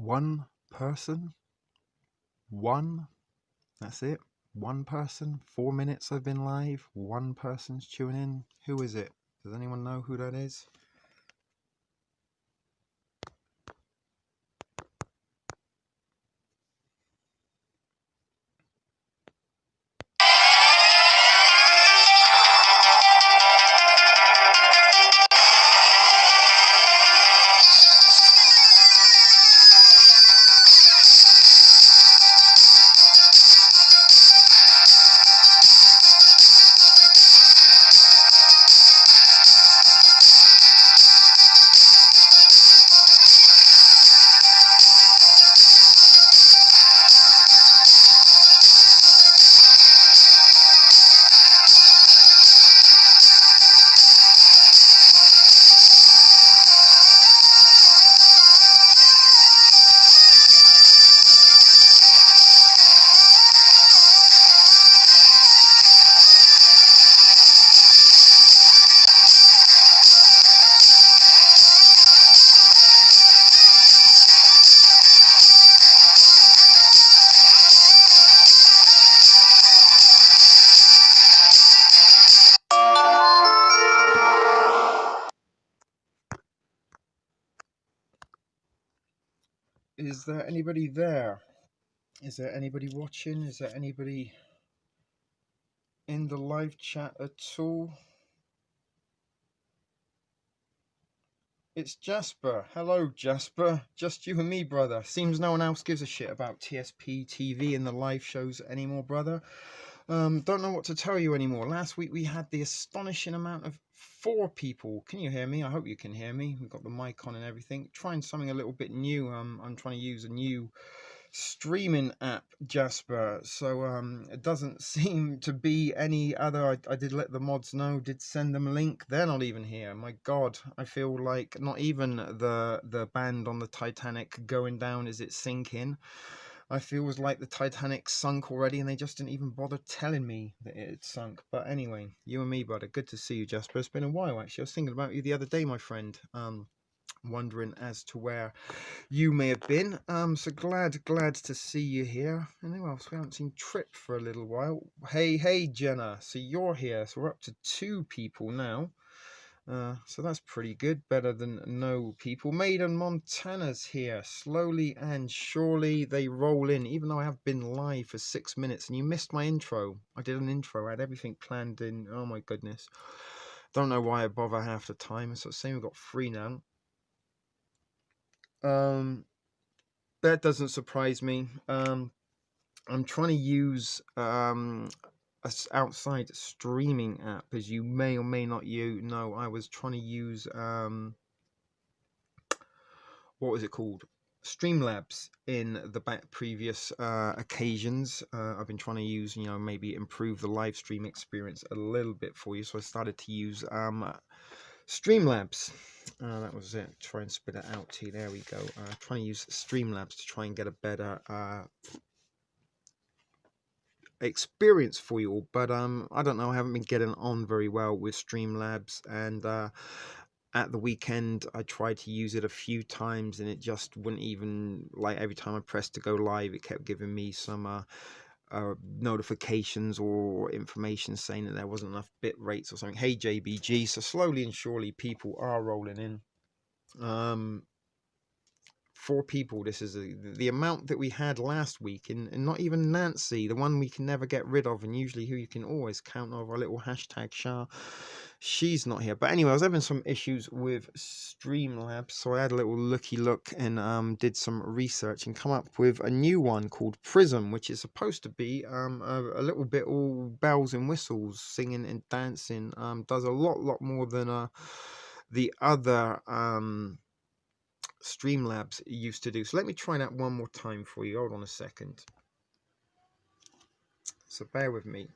One person, that's it. One person, 4 minutes I've been live, one person's tuning in. Who is it? Does anyone know who that is? Is there anybody there? Is there anybody watching? Is there anybody in the live chat at all? It's Jasper. Hello, Jasper. Just you and me, brother. Seems no one else gives a shit about Tsp Tv and the live shows anymore, brother. Don't know what to tell you anymore. Last week we had the astonishing amount of 4 people. Can you hear me? I hope you can hear me. We've got the mic on and everything. Trying something a little bit new. I'm trying to use a new streaming app, Jasper, so it doesn't seem to be any other. I did let the mods know, did send them a link. They're not even here. My god, I feel like not even the band on the Titanic going down as it's sinking. I feel like the Titanic sunk already and they just didn't even bother telling me that it had sunk. But anyway, you and me, brother, good to see you, Jasper. It's been a while, actually. I was thinking about you the other day, my friend, wondering as to where you may have been. So glad to see you here. Anyone else? We haven't seen Trip for a little while. Hey Jenna, so you're here, so we're up to 2 people now. So that's pretty good, better than no people. Maiden Montana's here. Slowly and surely they roll in, even though I have been live for 6 minutes and you missed my intro. I did an intro, I had everything planned in. Oh my goodness, don't know why I bother half the time. So saying we've got 3 now. That doesn't surprise me. I'm trying to use a outside streaming app, as you may or may not know. I was trying to use what was it called? Streamlabs in the previous occasions. I've been trying to use, maybe improve the live stream experience a little bit for you. So I started to use Streamlabs. That was it. Try and spit it out to you. There we go. Trying to use Streamlabs to try and get a better experience for you all. But I don't know. I haven't been getting on very well with Streamlabs, and at the weekend I tried to use it a few times, and it just wouldn't even, like, every time I pressed to go live, it kept giving me some notifications or information saying that there wasn't enough bit rates or something. Hey JBG, so slowly and surely people are rolling in. 4 people. This is the amount that we had last week, and not even Nancy, the one we can never get rid of, and usually who you can always count over, our little hashtag Shah. She's not here. But anyway, I was having some issues with Streamlabs, so I had a little looky look and did some research and come up with a new one called Prism, which is supposed to be a little bit all bells and whistles, singing and dancing. Does a lot more than the other Streamlabs used to do. So let me try that one more time for you. Hold on a second. So bear with me.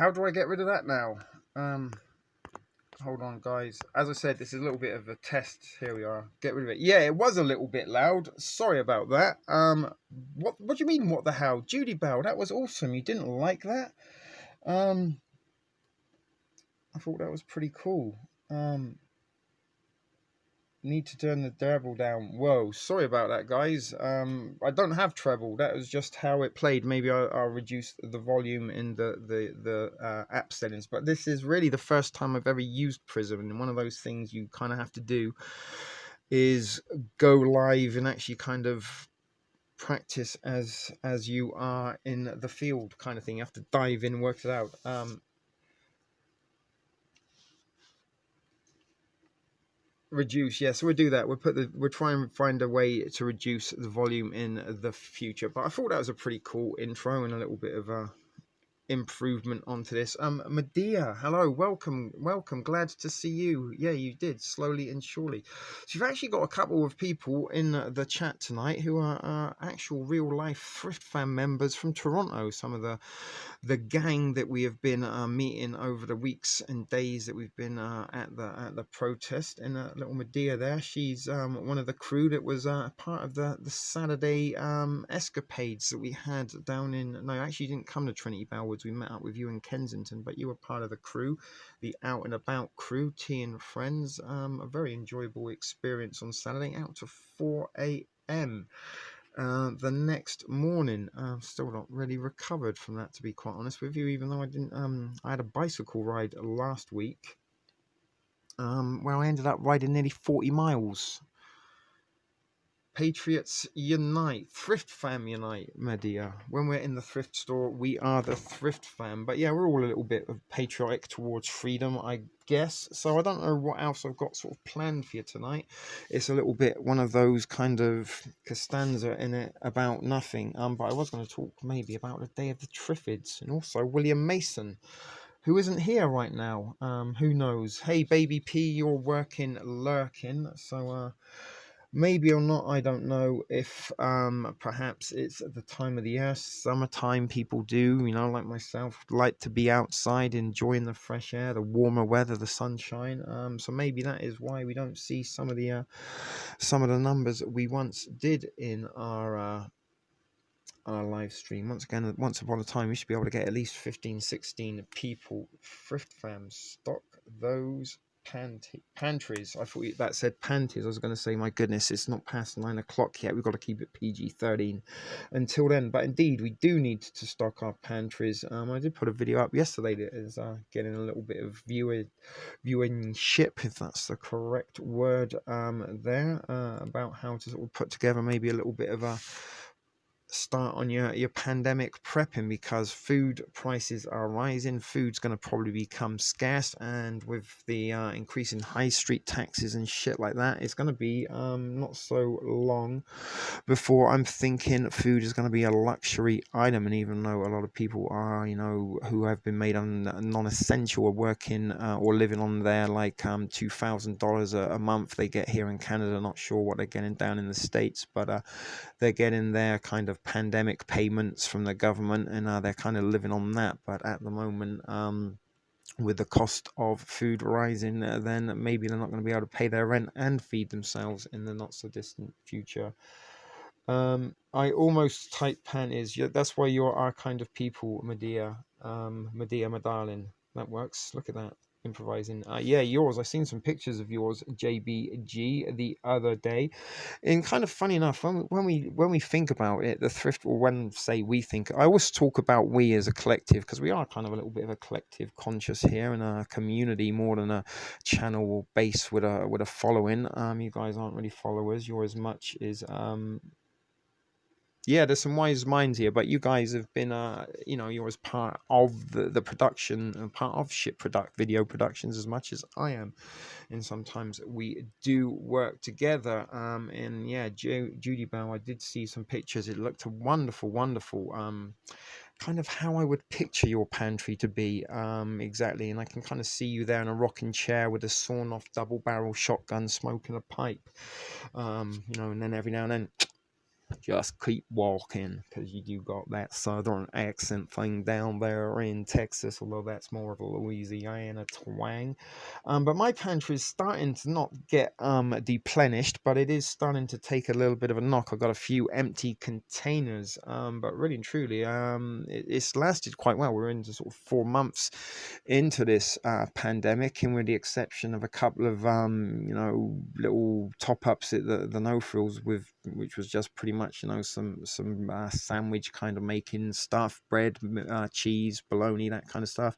how do I get rid of that now? Hold on, guys. As I said, this is a little bit of a test. Here we are. Get rid of it. Yeah, it was a little bit loud. Sorry about that. What do you mean, what the hell? Judy Bell, that was awesome. You didn't like that? I thought that was pretty cool. Need to turn the treble down. Whoa, sorry about that, guys. I don't have treble. That was just how it played. Maybe I'll reduce the volume in the app settings. But this is really the first time I've ever used Prism, and one of those things you kind of have to do is go live and actually kind of practice as you are in the field, kind of thing. You have to dive in and work it out. Reduce, yes, we'll do that. We'll try and find a way to reduce the volume in the future. But I thought that was a pretty cool intro and a little bit of a improvement onto this. Medea, hello, welcome, glad to see you. Yeah, you did, slowly and surely. So you've actually got a couple of people in the chat tonight who are actual real life Thrift Fam members from Toronto. Some of the gang that we have been meeting over the weeks and days that we've been at the protest. And little Medea there, she's one of the crew that was part of the Saturday escapades that we had down in, no, actually you didn't come to Trinity Bellwoods, we met up with you in Kensington, but you were part of the crew, the Out and About crew, Tea and Friends. A very enjoyable experience on Saturday, out to 4 a.m. The next morning. I'm still not really recovered from that, to be quite honest with you, even though I didn't I had a bicycle ride last week where I ended up riding nearly 40 miles. Patriots unite, Thrift Fam unite, Medea. When we're in the thrift store, we are the Thrift Fam. But yeah, we're all a little bit of patriotic towards freedom, I guess. So I don't know what else I've got sort of planned for you tonight. It's a little bit one of those kind of Costanza in it about nothing. But I was going to talk maybe about the Day of the Triffids and also William Mason, who isn't here right now. Who knows? Hey, Baby P, you're working, lurking. So maybe or not, I don't know if perhaps it's at the time of the year, summertime. People do, you know, like myself, like to be outside enjoying the fresh air, the warmer weather, the sunshine. So maybe that is why we don't see some of the numbers that we once did in our live stream. Once again, once upon a time, we should be able to get at least 15-16 people. Thrift Fam, stock those pantries. I thought that said panties. I was going to say, my goodness, it's not past 9 o'clock yet. We've got to keep it PG-13 until then. But indeed, we do need to stock our pantries. I did put a video up yesterday that is getting a little bit of viewership, if that's the correct word, there, about how to sort of put together maybe a little bit of a start on your pandemic prepping, because food prices are rising. Food's going to probably become scarce, and with the increase in high street taxes and shit like that, it's going to be not so long before I'm thinking food is going to be a luxury item. And even though a lot of people are, you know, who have been made non-essential, are working or living on their like $2,000 a month they get here in Canada, not sure what they're getting down in the States, but they're getting their kind of pandemic payments from the government, and they're kind of living on that. But at the moment, with the cost of food rising, then maybe they're not going to be able to pay their rent and feed themselves in the not so distant future. I almost type panties. That's why you're our kind of people, Medea. Medea, my darling. That works. Look at that. Improvising. Yeah, yours. I seen some pictures of yours, JBG, the other day. And kind of funny enough, when we think about it, the thrift, or when say we think, I always talk about we as a collective, because we are kind of a little bit of a collective conscious here in a community more than a channel base with a following. You guys aren't really followers. You're as much as yeah, there's some wise minds here, but you guys have been, you know, you're as part of the production, part of video productions as much as I am. And sometimes we do work together. And yeah, Judy Bow, I did see some pictures. It looked wonderful, wonderful. Kind of how I would picture your pantry to be, exactly. And I can kind of see you there in a rocking chair with a sawn off double barrel shotgun, smoking a pipe, you know, and then every now and then Just keep walking, because you do got that southern accent thing down there in Texas, although that's more of a Louisiana twang. But my pantry is starting to not get deplenished, but it is starting to take a little bit of a knock. I've got a few empty containers, but really and truly, it's lasted quite well. We're into sort of 4 months into this pandemic, and with the exception of a couple of little top ups at the no frills, with which was just pretty much some sandwich kind of making stuff, bread, cheese, bologna, that kind of stuff,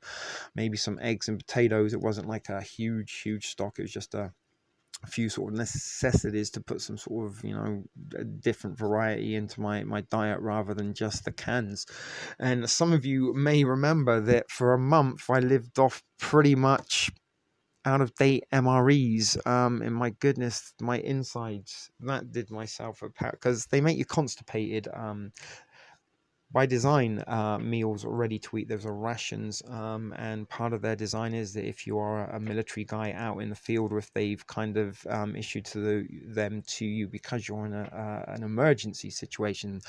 maybe some eggs and potatoes. It wasn't like a huge stock. It was just a few sort of necessities to put some sort of a different variety into my diet, rather than just the cans. And some of you may remember that for a month I lived off pretty much out of date MREs, and my goodness, my insides, that did myself a pat, because they make you constipated. By design, meals are ready to eat. Those are rations, and part of their design is that if you are a military guy out in the field, or if they've kind of issued them to you because you're in an emergency situation.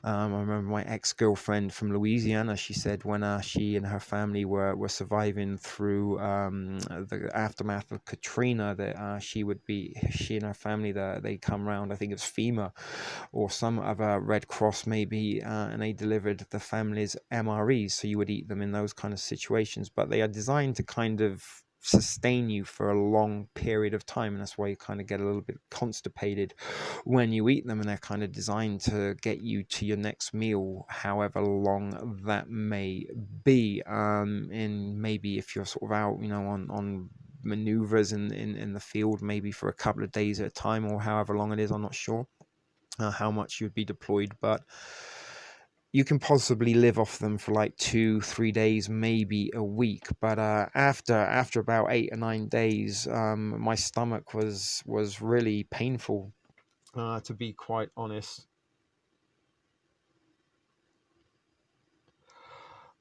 I remember my ex-girlfriend from Louisiana. She said when she and her family were surviving through the aftermath of Katrina, that she and her family, they come round. I think it was FEMA or some other Red Cross maybe, and they delivered the family's MREs, so you would eat them in those kind of situations. But they are designed to kind of sustain you for a long period of time, and that's why you kind of get a little bit constipated when you eat them, and they're kind of designed to get you to your next meal, however long that may be. And maybe if you're sort of out on maneuvers in the field, maybe for a couple of days at a time, or however long it is, I'm not sure how much you'd be deployed, but you can possibly live off them for like 2-3 days, maybe a week. But after about 8 or 9 days, my stomach was really painful, to be quite honest.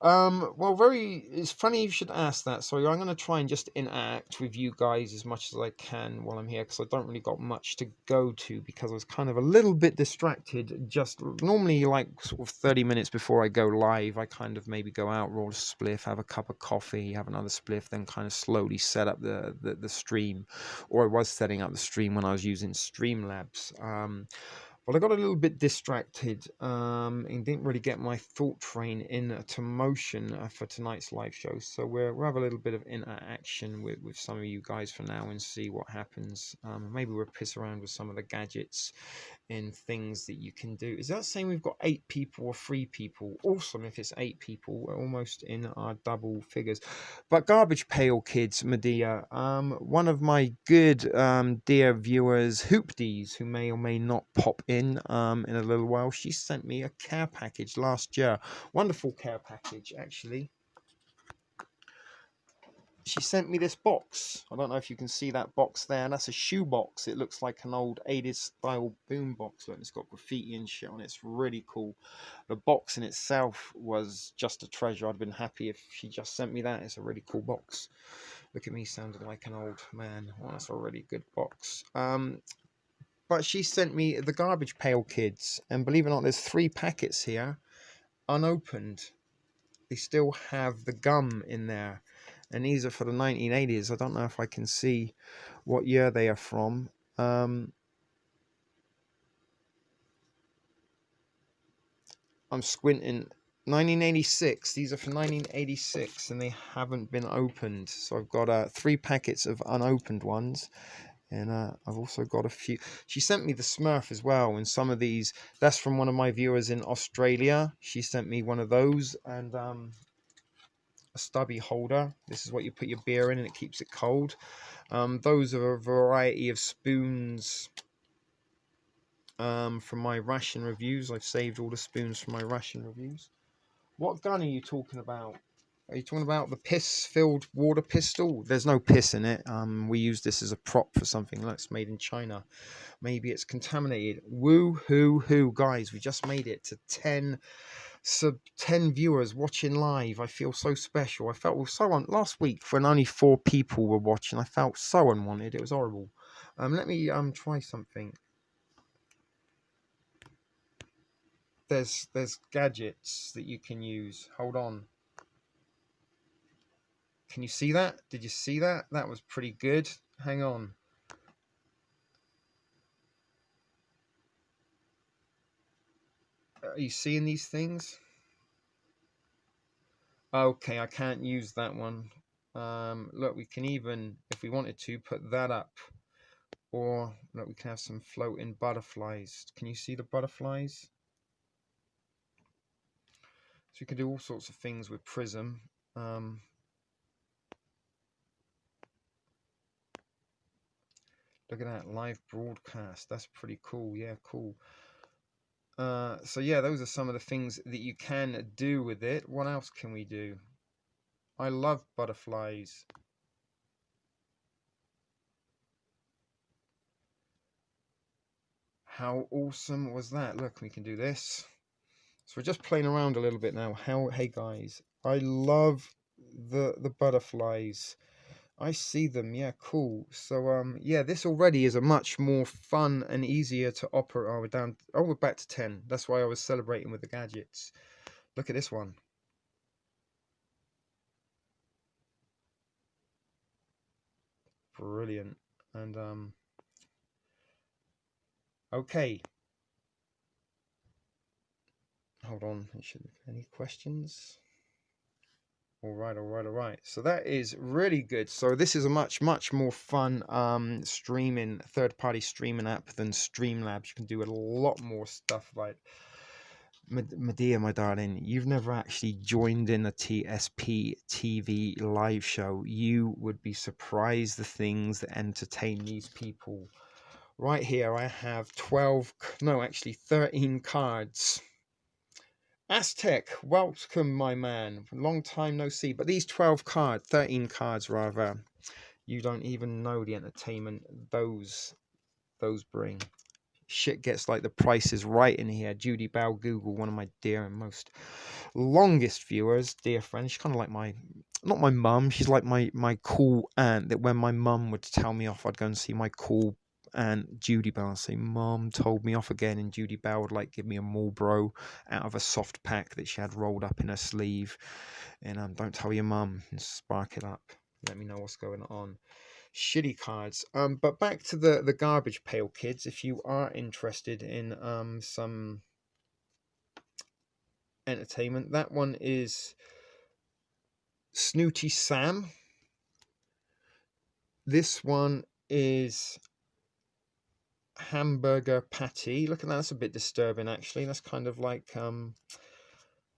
Well, it's funny you should ask that. So I'm going to try and just interact with you guys as much as I can while I'm here, because I don't really got much to go to, because I was kind of a little bit distracted. Just normally, like sort of 30 minutes before I go live, I kind of maybe go out, roll a spliff, have a cup of coffee, have another spliff, then kind of slowly set up the stream, or I was setting up the stream when I was using Streamlabs. But I got a little bit distracted, and didn't really get my thought train into motion for tonight's live show. So we'll have a little bit of interaction with some of you guys for now, and see what happens. Maybe we'll piss around with some of the gadgets in things that you can do. Is that saying we've got 8 people or 3 people? Awesome if it's 8 people. We're almost in our double figures. But Garbage Pail Kids, Medea, one of my good dear viewers, Hoopdies, who may or may not pop in a little while, she sent me a care package last year. Wonderful care package, actually. She sent me this box. I don't know if you can see that box there. That's a shoe box. It looks like an old 80s style boom box. Look, it's got graffiti and shit on it. It's really cool. The box in itself was just a treasure. I'd been happy if she just sent me that. It's a really cool box. Look at me sounding like an old man. Oh, that's a really good box. But she sent me the Garbage Pail Kids, and believe it or not, there's 3 packets here, unopened. They still have the gum in there. And these are for the 1980s. I don't know if I can see what year they are from. I'm squinting. 1986. These are for 1986, and they haven't been opened. So I've got 3 packets of unopened ones. And I've also got a few. She sent me the Smurf as well. And some of these, that's from one of my viewers in Australia. She sent me one of those. And a stubby holder. This is what you put your beer in, and it keeps it cold. Those are a variety of spoons from my ration reviews. I've saved all the spoons from my ration reviews. What gun are you talking about? Are you talking about the piss-filled water pistol? There's no piss in it. We use this as a prop for something that's made in China. Maybe it's contaminated. Woo-hoo-hoo, guys. We just made it to 10 viewers watching live. I feel so special. I felt so last week when only 4 people were watching. I felt so unwanted. It was horrible. Let me try something. there's gadgets that you can use. Hold on. Can you see that? Did you see that? That was pretty good. Hang on. Are you seeing these things? Okay, I can't use that one. Look, we can even, if we wanted to, put that up. Or, look, we can have some floating butterflies. Can you see the butterflies? So we can do all sorts of things with Prism. Look at that, live broadcast. That's pretty cool. Yeah, cool. So yeah, those are some of the things that you can do with it. What else can we do? I love butterflies. How awesome was that? Look, we can do this. So we're just playing around a little bit now. Hey guys, I love the butterflies. I see them. Yeah, cool. So yeah, this already is a much more fun and easier to operate. Oh, we're down. Oh, we're back to 10. That's why I was celebrating with the gadgets. Look at this one. Brilliant. And okay. Hold on. Any questions? All right. So that is really good. So this is a much more fun streaming third-party streaming app than Streamlabs. You can do a lot more stuff like Medea, my darling, you've never actually joined in a TSP TV live show. You would be surprised the things that entertain these people. Right here I have 12, no actually 13 cards. Aztec, welcome my man. Long time no see. But these 13 cards rather, you don't even know the entertainment those bring. Shit gets like the Price is Right in here. Judy Bow Google, one of my dear and most longest viewers, dear friend. She's kind of like my, not my mum, she's like my cool aunt, that when my mum would tell me off, I'd go and see my cool aunt Judy Bow and say, Mum told me off again, and Judy Bow would like give me a Marlboro out of a soft pack that she had rolled up in her sleeve, and don't tell your mum, and spark it up, let me know what's going on. Shitty cards. But back to the garbage pail kids. If you are interested in some entertainment, that one is Snooty Sam. This one is Hamburger Patty. Look at that. That's a bit disturbing, actually. That's kind of like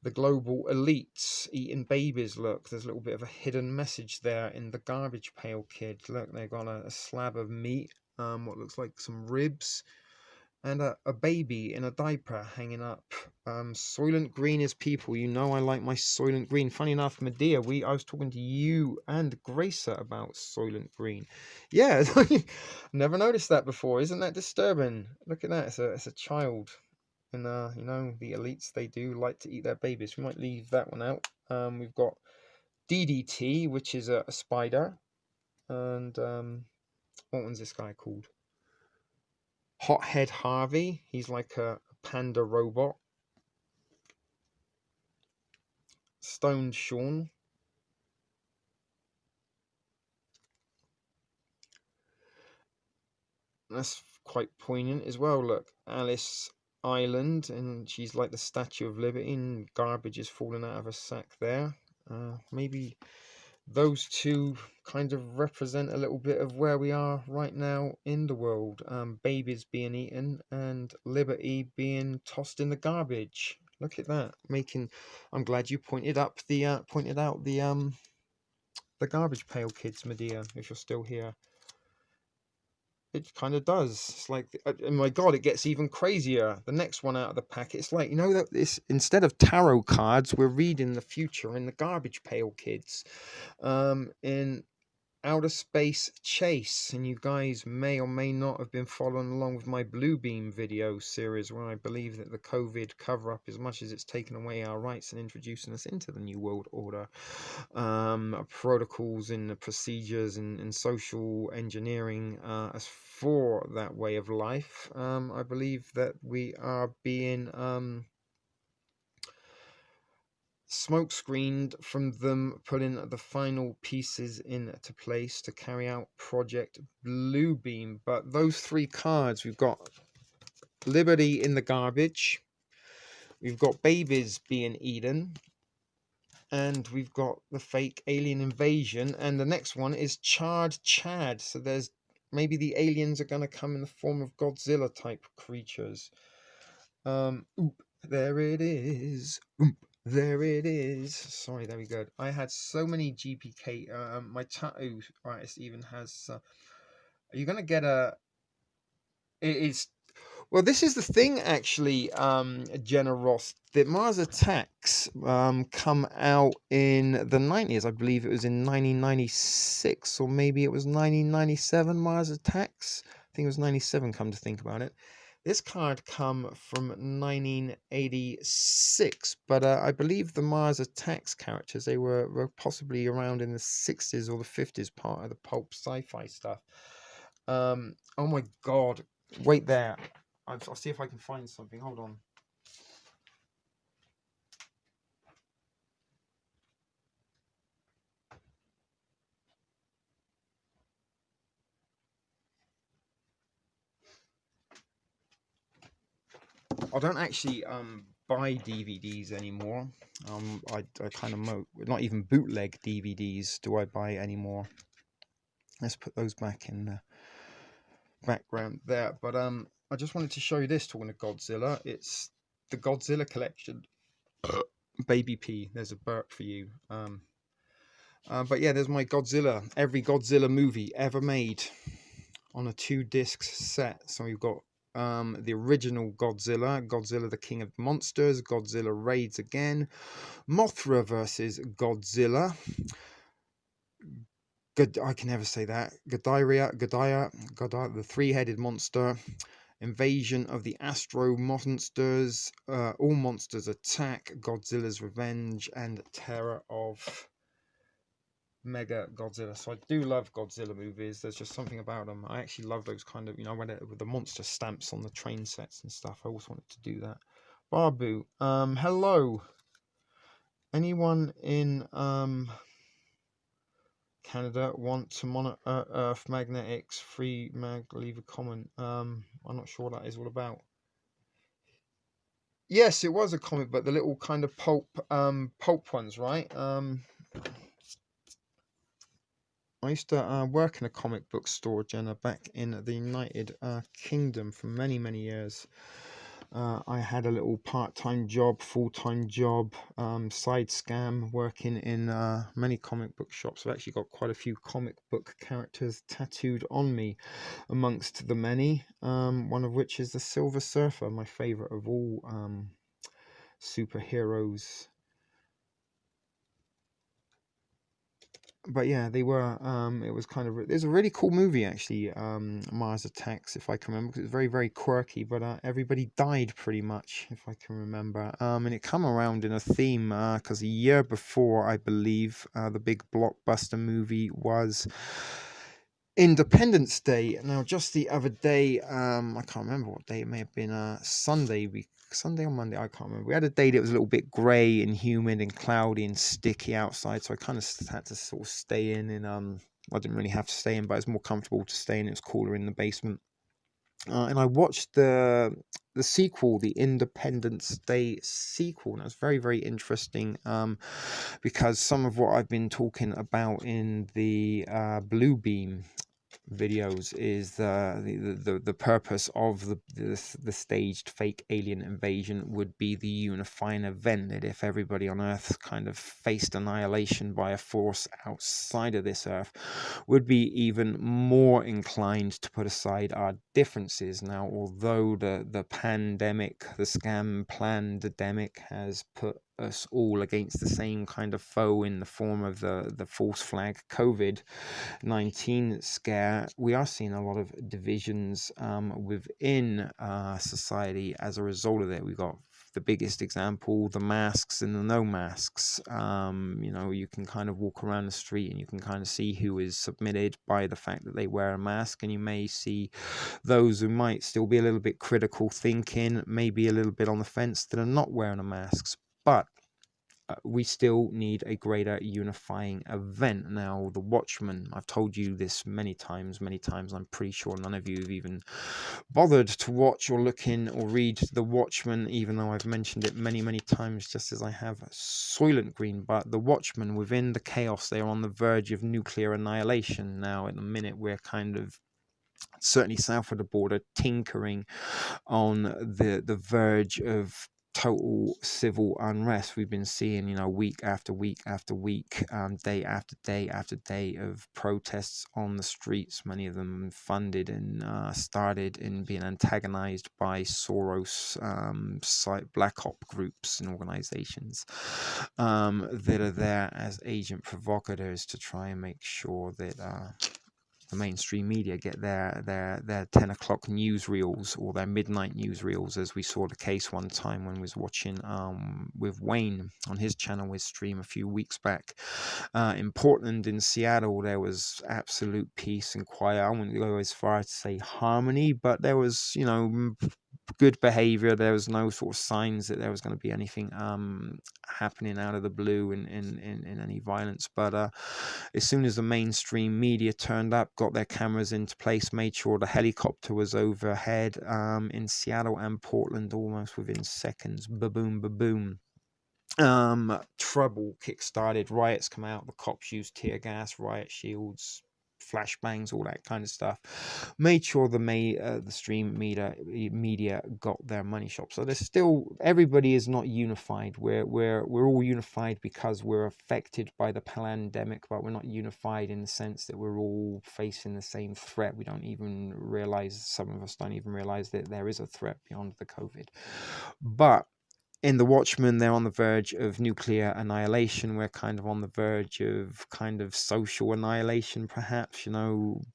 the global elites eating babies. Look, there's a little bit of a hidden message there in the garbage pail kid. Look, they've got a slab of meat, what looks like some ribs, and a baby in a diaper hanging up. Soylent Green is people. You know I like my Soylent Green. Funny enough, Medea, I was talking to you and Gracer about Soylent Green. Yeah, never noticed that before. Isn't that disturbing? Look at that. It's a child. And you know, the elites, they do like to eat their babies. We might leave that one out. We've got DDT, which is a spider. And what one's this guy called? Hothead Harvey. He's like a panda robot. Stoned Sean. That's quite poignant as well. Look, Alice Island, and she's like the Statue of Liberty, and garbage is falling out of her sack there. Maybe those two kind of represent a little bit of where we are right now in the world. Babies being eaten and liberty being tossed in the garbage. Look at that. I'm glad you pointed out the garbage pail kids, Medea, if you're still here. It kind of does. It's like, oh my god, it gets even crazier. The next one out of the pack, it's like, you know, that this, instead of tarot cards, we're reading the future in the garbage pail kids. In Outer Space Chase, and you guys may or may not have been following along with my Bluebeam video series, where I believe that the COVID cover-up, as much as it's taken away our rights and introducing us into the New World Order, protocols and procedures and social engineering as for that way of life, I believe that we are being smoke screened from them putting the final pieces into place to carry out Project Bluebeam. But those three cards, we've got Liberty in the garbage, we've got Babies being eaten, and we've got the fake alien invasion, and the next one is Charred Chad. So there's maybe the aliens are going to come in the form of Godzilla type creatures. Oop, there it is. Oop, there it is. Sorry, there we go. I had so many GPK. My tattoo artist even has. Are you going to get a? It is. Well, this is the thing, actually, Jenna Ross. That Mars Attacks come out in the 90s. I believe it was in 1996, or maybe it was 1997. Mars Attacks. I think it was 97. Come to think about it. This card come from 1986, but I believe the Mars Attacks characters, they were possibly around in the 60s or the 50s, part of the pulp sci-fi stuff. Oh my god! Wait there. I'll see if I can find something. Hold on. I don't actually buy DVDs anymore. I kind of not even bootleg DVDs do I buy anymore. Let's put those back in the background there. But I just wanted to show you this, talking of Godzilla. It's the Godzilla collection. Baby P, there's a burp for you. But yeah, there's my Godzilla. Every Godzilla movie ever made on a 2-disc set. So we've got the original Godzilla, Godzilla the King of Monsters, Godzilla Raids Again, Mothra versus Godzilla. I can never say that. Godaya, the three-headed monster. Invasion of the Astro Monsters. All Monsters Attack. Godzilla's Revenge, and Terror of Mega Godzilla. So I do love Godzilla movies. There's just something about them. I actually love those kind of, with the monster stamps on the train sets and stuff. I always wanted to do that. Barbu, hello. Anyone in Canada want to monitor Earth magnetics? Free mag, leave a comment. I'm not sure what that is all about. Yes, it was a comic, but the little kind of pulp ones, right? I used to work in a comic book store, Jenna, back in the United Kingdom for many, many years. I had a little part-time job, full-time job, side scam, working in many comic book shops. I've actually got quite a few comic book characters tattooed on me, amongst the many, one of which is the Silver Surfer, my favourite of all superheroes. But yeah, they were it was kind of, there's a really cool movie, actually, Mars Attacks, if I can remember, because it's very, very quirky, but everybody died pretty much, if I can remember. And it come around in a theme, because a year before, I believe, the big blockbuster movie was Independence Day. Now, just the other day, I can't remember what day, it may have been Sunday or Monday, I can't remember. We had a day that was a little bit grey and humid and cloudy and sticky outside, so I kind of had to sort of stay in. And I didn't really have to stay in, but it's more comfortable to stay in. It was cooler in the basement. And I watched the sequel, the Independence Day sequel, and it was very, very interesting, because some of what I've been talking about in the Bluebeam videos is the purpose of the staged fake alien invasion would be the unifying event, that if everybody on Earth kind of faced annihilation by a force outside of this Earth, would be even more inclined to put aside our differences. Now, although the pandemic, the scam pandemic, has put us all against the same kind of foe in the form of the false flag COVID-19 scare, we are seeing a lot of divisions within society as a result of it. We've got the biggest example, the masks and the no masks. You can kind of walk around the street and you can kind of see who is submitted by the fact that they wear a mask, and you may see those who might still be a little bit critical thinking, maybe a little bit on the fence, that are not wearing a mask. But we still need a greater unifying event. Now, The Watchmen, I've told you this many times. I'm pretty sure none of you have even bothered to watch or look in or read The Watchmen, even though I've mentioned it many times, just as I have Soylent Green. But The Watchmen, within the chaos, they are on the verge of nuclear annihilation. Now, in a minute, we're kind of certainly south of the border, tinkering on the verge of total civil unrest. We've been seeing, week after week after week, day after day after day of protests on the streets, many of them funded and started in being antagonized by Soros black op groups and organizations that are there as agent provocateurs to try and make sure that the mainstream media get their 10 o'clock newsreels or their midnight newsreels, as we saw the case one time when we was watching with Wayne on his channel, his stream a few weeks back. In Portland, in Seattle, there was absolute peace and quiet. I wouldn't go as far as to say harmony, but there was, good behavior. There was no sort of signs that there was going to be anything happening out of the blue in any violence. But as soon as the mainstream media turned up, got their cameras into place, made sure the helicopter was overhead in Seattle and Portland almost within seconds, ba-boom, ba-boom. Trouble kick-started, riots come out, the cops used tear gas, riot shields, flashbangs, all that kind of stuff. Made sure the stream media got their money shot. So there's still, everybody is not unified. We're all unified because we're affected by the pandemic, but we're not unified in the sense that we're all facing the same threat. We don't even realize, some of us don't even realize that there is a threat beyond the COVID. But in The Watchmen, they're on the verge of nuclear annihilation. We're kind of on the verge of kind of social annihilation, perhaps,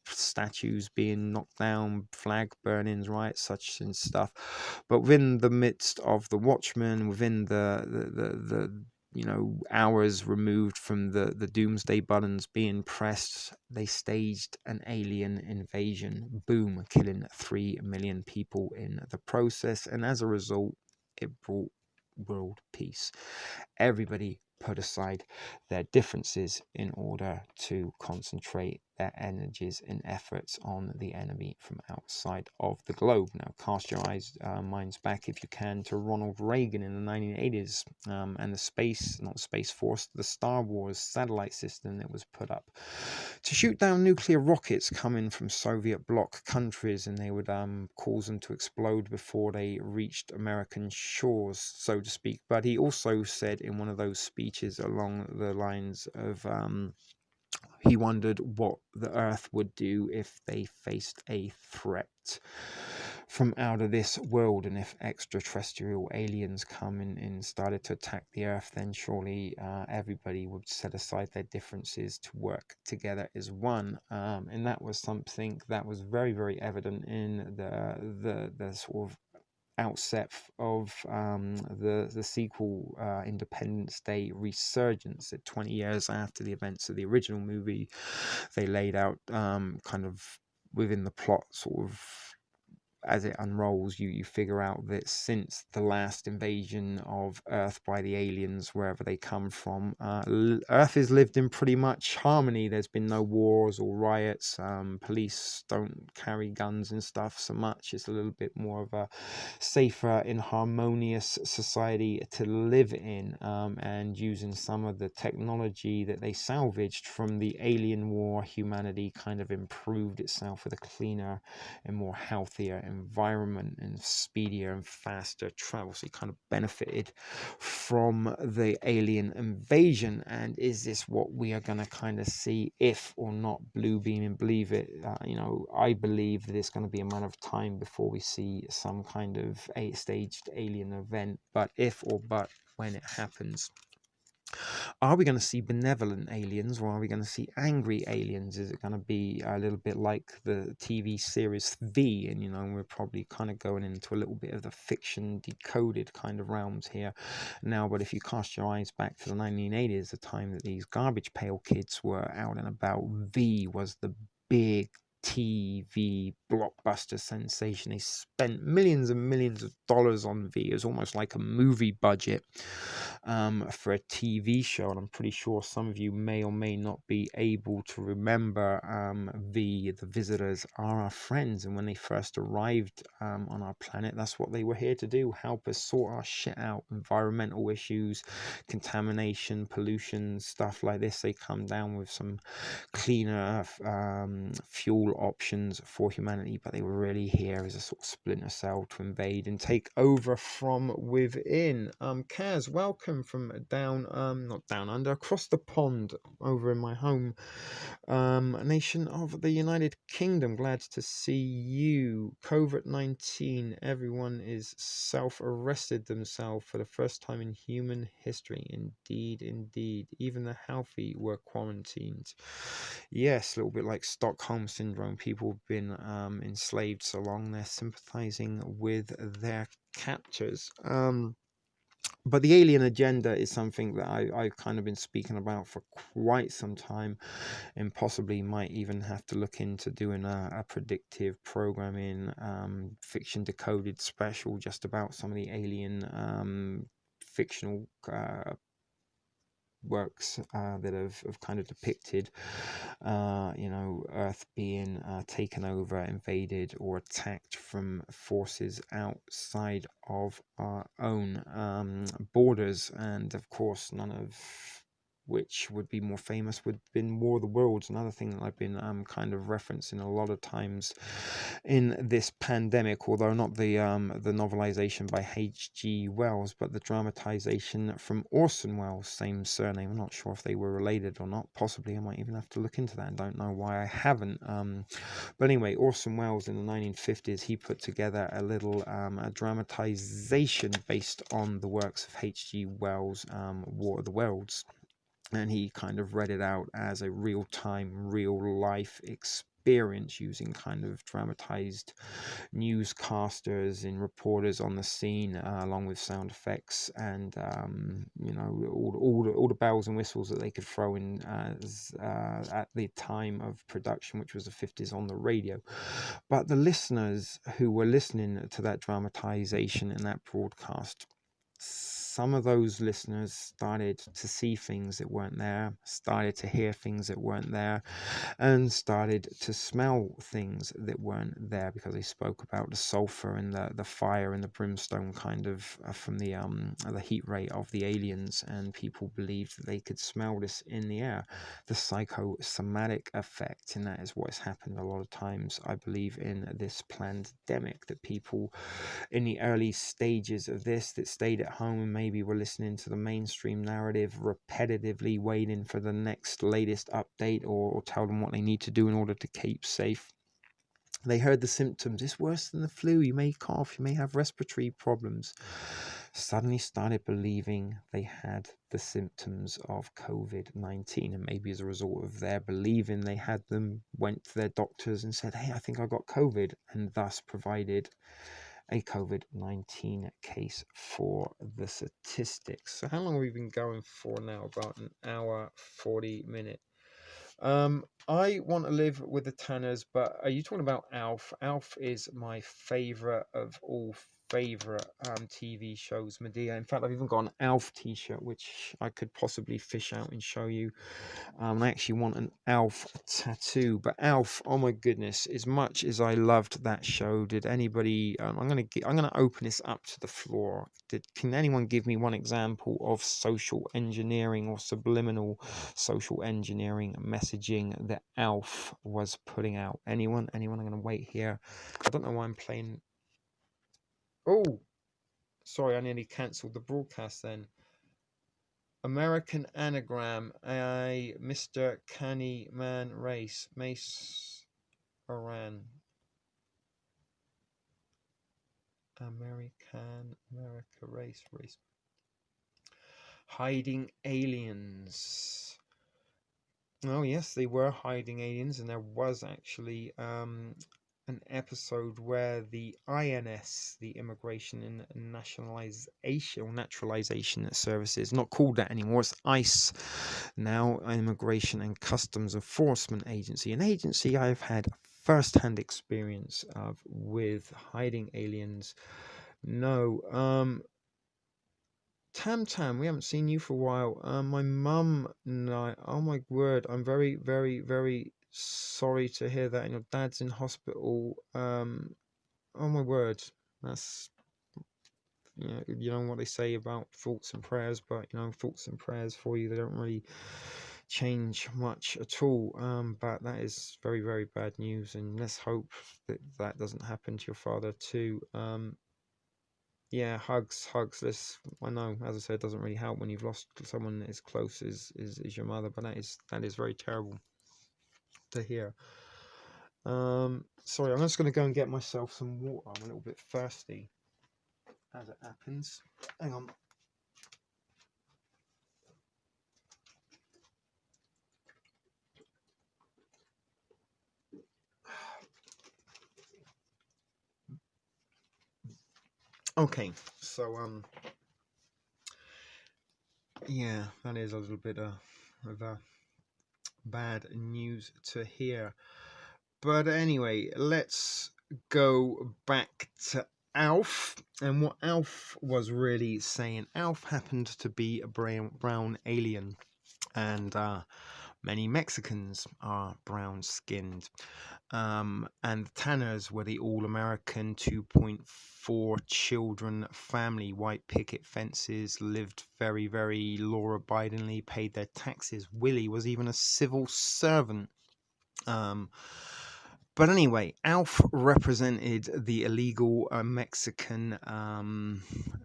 statues being knocked down, flag burnings, riots, such and stuff. But within the midst of The Watchmen, within the hours removed from the doomsday buttons being pressed, they staged an alien invasion. Boom, killing 3 million people in the process. And as a result, it brought world peace. Everybody put aside their differences in order to concentrate their energies and efforts on the enemy from outside of the globe. Now, cast your minds back, if you can, to Ronald Reagan in the 1980s and the Space Force, the Star Wars satellite system that was put up to shoot down nuclear rockets coming from Soviet bloc countries, and they would cause them to explode before they reached American shores, so to speak. But he also said in one of those speeches along the lines of he wondered what the Earth would do if they faced a threat from out of this world, and if extraterrestrial aliens come and started to attack the Earth, then surely everybody would set aside their differences to work together as one. And that was something that was very evident in the sort of outset of the sequel, Independence Day Resurgence. At 20 years after the events of the original movie, they laid out kind of within the plot, sort of as it unrolls, you figure out that since the last invasion of Earth by the aliens, wherever they come from, Earth has lived in pretty much harmony. There's been no wars or riots. Police don't carry guns and stuff so much. It's a little bit more of a safer and harmonious society to live in, and using some of the technology that they salvaged from the alien war, humanity kind of improved itself with a cleaner and more healthier environment and speedier and faster travel. So he kind of benefited from the alien invasion. And is this what we are going to kind of see, if or not blue beam and believe it? I believe that it's going to be a matter of time before we see some kind of staged alien event. But if or but when it happens, are we going to see benevolent aliens, or are we going to see angry aliens? Is it going to be a little bit like the TV series V? And we're probably kind of going into a little bit of the fiction decoded kind of realms here now. But if you cast your eyes back to the 1980s, the time that these garbage pail kids were out and about, V was the big TV blockbuster sensation. They spent millions and millions of dollars on V. It was almost like a movie budget for a TV show, and I'm pretty sure some of you may or may not be able to remember V. The visitors are our friends, and when they first arrived on our planet, that's what they were here to do: help us sort our shit out, environmental issues, contamination, pollution, stuff like this. They come down with some cleaner fuel options for humanity, but they were really here as a sort of splinter cell to invade and take over from within. Kaz, welcome from down, not down under, across the pond over in my home nation of the United Kingdom. Glad to see you. COVID-19, everyone is self-arrested themselves for the first time in human history. Indeed, indeed. Even the healthy were quarantined. Yes, a little bit like Stockholm Syndrome. People have been enslaved so long, they're sympathizing with their captors. But the alien agenda is something that I've kind of been speaking about for quite some time, and possibly might even have to look into doing a predictive programming fiction decoded special just about some of the alien fictional works that have kind of depicted Earth being taken over, invaded, or attacked from forces outside of our own borders. And of course, none of which would be more famous would have been War of the Worlds, another thing that I've been kind of referencing a lot of times in this pandemic, although not the novelization by H.G. Wells, but the dramatization from Orson Welles, same surname. I'm not sure if they were related or not. Possibly. I might even have to look into that, and don't know why I haven't. But anyway, Orson Welles in the 1950s, he put together a little a dramatization based on the works of H.G. Wells' War of the Worlds. And he kind of read it out as a real-time, real-life experience using kind of dramatized newscasters and reporters on the scene, along with sound effects and all the bells and whistles that they could throw in at the time of production, which was the 50s, on the radio. But the listeners who were listening to that dramatization and that broadcast, some of those listeners started to see things that weren't there, started to hear things that weren't there, and started to smell things that weren't there, because they spoke about the sulfur and the fire and the brimstone kind of from the heat ray of the aliens, and people believed that they could smell this in the air, the psychosomatic effect. And that is what has happened a lot of times, I believe, in this pandemic, that people in the early stages of this that stayed at home and maybe were listening to the mainstream narrative repetitively, waiting for the next latest update or tell them what they need to do in order to keep safe. They heard the symptoms. It's worse than the flu. You may cough. You may have respiratory problems. Suddenly started believing they had the symptoms of COVID-19. And maybe as a result of their believing they had them, went to their doctors and said, hey, I think I got COVID, and thus provided a COVID-19 case for the statistics. So how long have we been going for now? About an hour, 40 minutes. I want to live with the Tanners, but are you talking about Alf? Alf is my favorite of all favorite TV shows, Medea. In fact, I've even got an Alf t-shirt which I could possibly fish out and show you. I actually want an Alf tattoo. But Alf, oh my goodness, as much as I loved that show, did anybody I'm gonna open this up to the floor. Can anyone give me one example of social engineering or subliminal social engineering messaging that Alf was putting out? Anyone? I'm gonna wait here. I don't know why I'm playing. Oh, sorry, I nearly cancelled the broadcast then. American Anagram, a Mr. Canny Man Race, Mace Oran. America race. Hiding aliens. Oh yes, they were hiding aliens, and there was actually an episode where the INS, the Immigration and Naturalization Services, not called that anymore, it's ICE now, Immigration and Customs Enforcement Agency, an agency I've had first-hand experience of with hiding aliens. No, Tam, we haven't seen you for a while. My mum and I, oh my word, I'm very, very, very sorry to hear that. And your dad's in hospital. Oh my word, that's, you know what they say about thoughts and prayers, but thoughts and prayers for you, they don't really change much at all. But that is very, very bad news, and let's hope that that doesn't happen to your father too. Yeah, hugs. This, I know, as I said, it doesn't really help when you've lost someone as close as your mother, but that is very terrible to hear. Sorry, I'm just going to go and get myself some water. I'm a little bit thirsty, as it happens. Hang on. Okay, so yeah, that is a little bit of bad news to hear. But anyway, let's go back to Alf and what Alf was really saying. Alf happened to be a brown alien, and many Mexicans are brown skinned. And the Tanners were the all-American 2.4 children family, white picket fences, lived very, very law-abidingly, paid their taxes. Willie was even a civil servant. But anyway, Alf represented the illegal Mexican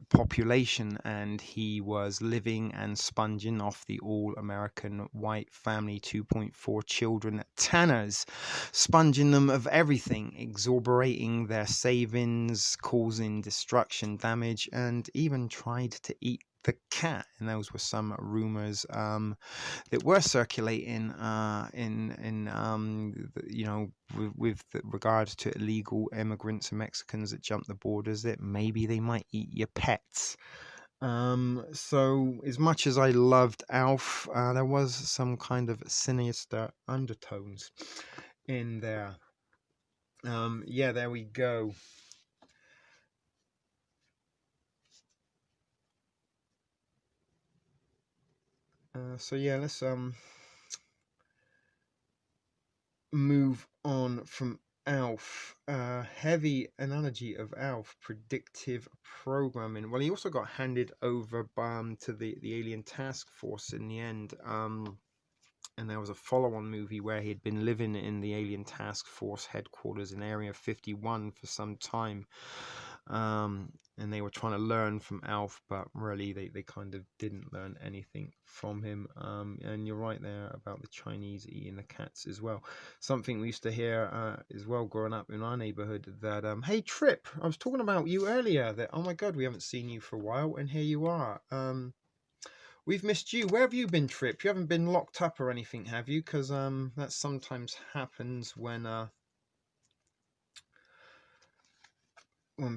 population, and he was living and sponging off the all-American white family 2.4 children Tanners, sponging them of everything, exorbiating their savings, causing destruction, damage, and even tried to eat the cat. And those were some rumors that were circulating with regards to illegal immigrants and Mexicans that jump the borders, that maybe they might eat your pets. So as much as I loved Alf, there was some kind of sinister undertones in there. Yeah, there we go. So yeah, let's move on from Alf. Heavy analogy of Alf, predictive programming. Well, he also got handed over to the alien task force in the end. And there was a follow-on movie where he'd been living in the alien task force headquarters in Area 51 for some time. And they were trying to learn from Alf, but really they kind of didn't learn anything from him. And you're right there about the Chinese eating the cats as well. Something we used to hear as well growing up in our neighborhood, that hey Trip, I was talking about you earlier, that oh my god, we haven't seen you for a while, and here you are. We've missed you. Where have you been, Trip? You haven't been locked up or anything, have you? Because that sometimes happens when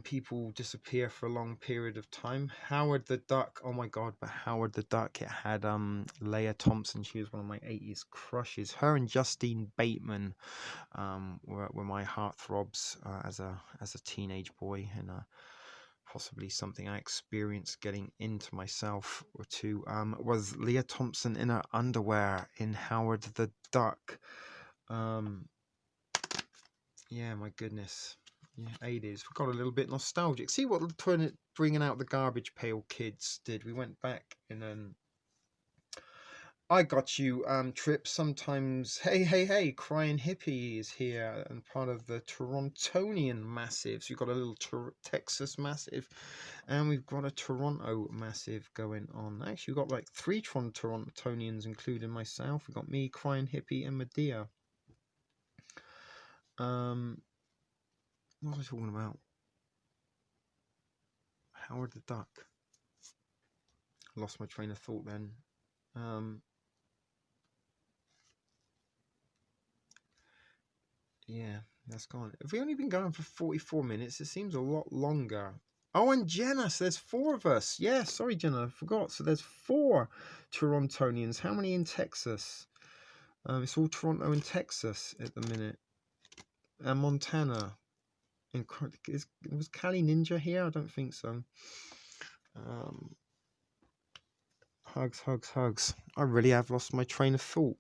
people disappear for a long period of time. Howard the Duck. Oh my god, but Howard the Duck, it had Leah Thompson. She was one of my 80s crushes. Her and Justine Bateman were my heartthrobs as a teenage boy, and possibly something I experienced getting into myself or two. Was Leah Thompson in her underwear in Howard the Duck. Yeah, my goodness. Yeah, 80s. We got a little bit nostalgic. See what bringing out the garbage pail kids did. We went back and I got you, Trip. Sometimes, hey, Crying Hippie is here and part of the Torontonian Massive. So we've got a little Texas Massive, and we've got a Toronto Massive going on. Actually, we've got like 3 Torontonians, including myself. We've got me, Crying Hippie, and Medea. What was I talking about? Howard the Duck. Lost my train of thought then. Yeah, that's gone. Have we only been going for 44 minutes? It seems a lot longer. Oh, and Jenna, so there's 4 of us. Yeah, sorry, Jenna, I forgot. So there's 4 Torontonians. How many in Texas? It's all Toronto and Texas at the minute. Montana. Was Cali Ninja here? I don't think so. Hugs, hugs, hugs. I really have lost my train of thought.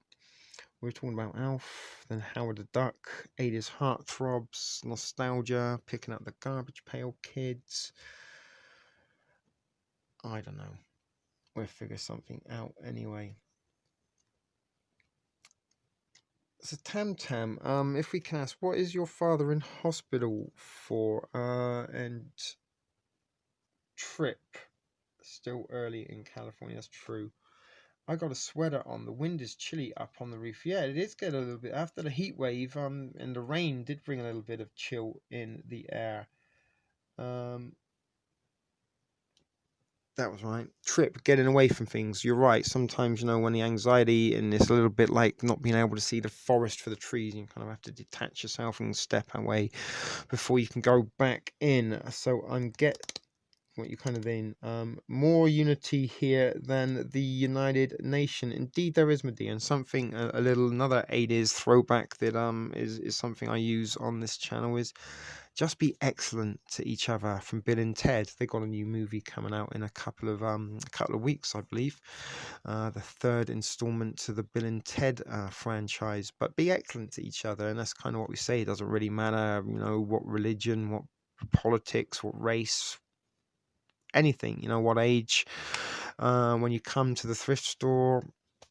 We were talking about Alf, then Howard the Duck, 80s heartthrobs, nostalgia, picking up the Garbage Pail Kids. I don't know. We'll figure something out anyway. So Tam Tam, if we can ask, what is your father in hospital for? And trip. Still early in California, that's true. I got a sweater on. The wind is chilly up on the roof. Yeah, it is getting a little bit after the heat wave. And the rain did bring a little bit of chill in the air. That was right. Trip, getting away from things. You're right. Sometimes, you know, when the anxiety and it's a little bit like not being able to see the forest for the trees, you kind of have to detach yourself and step away before you can go back in. So I'm get what you kind of mean. More unity here than the United Nation. Indeed, there is, Medea, and something a little another 80s throwback that is something I use on this channel is just be excellent to each other from Bill and Ted. They got a new movie coming out in a couple of weeks, I believe. The third installment to the Bill and Ted franchise. But be excellent to each other, and that's kind of what we say. It doesn't really matter, you know, what religion, what politics, what race, anything, you know, what age. When you come to the thrift store,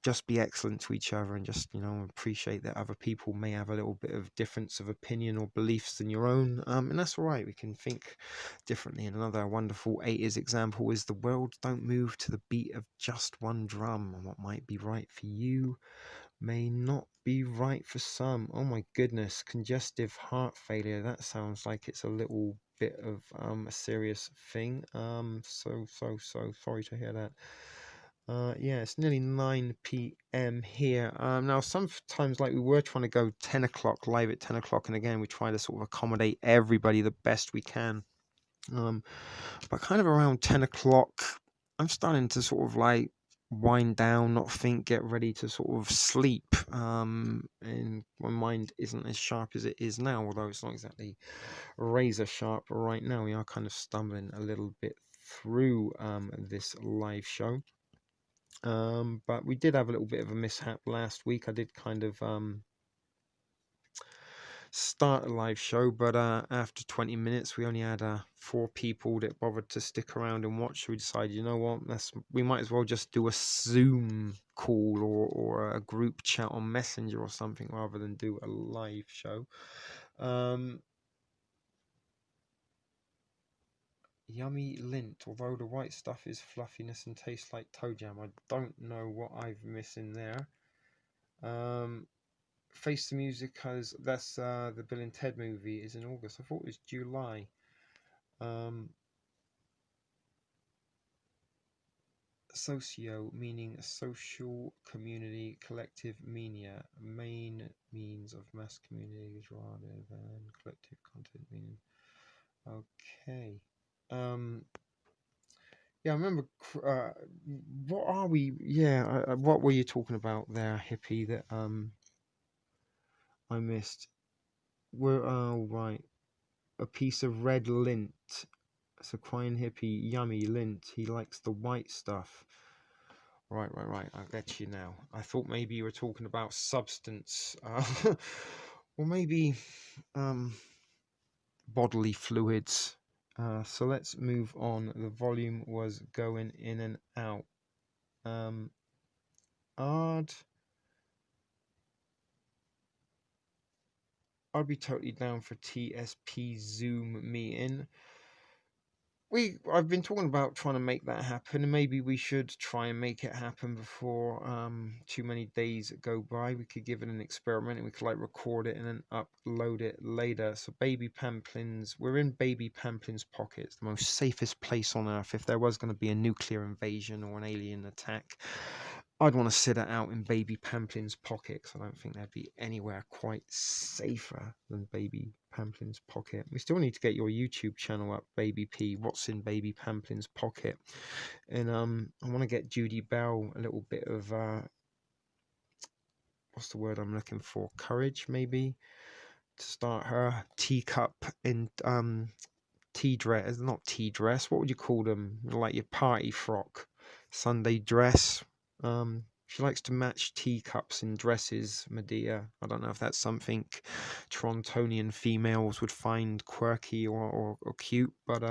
just be excellent to each other and just, you know, appreciate that other people may have a little bit of difference of opinion or beliefs than your own, and that's all right. We can think differently. And another wonderful 80s example is the world don't move to the beat of just one drum, and what might be right for you may not be right for some. Oh my goodness, congestive heart failure, that sounds like it's a little bit of a serious thing. So sorry to hear that. Yeah, it's nearly 9 p.m. here. Now sometimes, like, we were trying to go 10 o'clock live at 10 o'clock, and again we try to sort of accommodate everybody the best we can. But kind of around 10 o'clock, I'm starting to sort of like wind down, not think, get ready to sort of sleep. And my mind isn't as sharp as it is now, although it's not exactly razor sharp right now. We are kind of stumbling a little bit through this live show. But we did have a little bit of a mishap last week. I did kind of start a live show, but after 20 minutes we only had 4 people that bothered to stick around and watch. So we decided, you know what, we might as well just do a Zoom call or a group chat on Messenger or something rather than do a live show. Yummy lint, although the white stuff is fluffiness and tastes like toe jam. I don't know what I've missing there. Face the Music has, that's the Bill and Ted movie, is in August. I thought it was July. Socio, meaning social, community, collective, media, main means of mass communities rather than collective content meaning. Okay. Yeah, I remember. What are we? Yeah, what were you talking about there, hippie? That I missed. We're right. A piece of red lint. So crying hippie, yummy lint. He likes the white stuff. Right. I get you now. I thought maybe you were talking about substance, or maybe bodily fluids. So let's move on. The volume was going in and out. I'd be totally down for TSP Zoom meeting. I've been talking about trying to make that happen, and maybe we should try and make it happen before too many days go by. We could give it an experiment, and we could like record it and then upload it later. So Baby Pamplin's, we're in Baby Pamplin's pockets, the most safest place on earth. If there was going to be a nuclear invasion or an alien attack, I'd want to sit it out in Baby Pamplin's pocket, because I don't think there'd be anywhere quite safer than Baby Pamplin's pocket. We still need to get your YouTube channel up, Baby P. What's in Baby Pamplin's pocket? And I want to get Judy Bell a little bit of what's the word I'm looking for? Courage, maybe, to start her teacup in tea dress, not tea dress, what would you call them, like your party frock, Sunday dress. She likes to match teacups in dresses, Medea. I don't know if that's something Torontonian females would find quirky or cute, but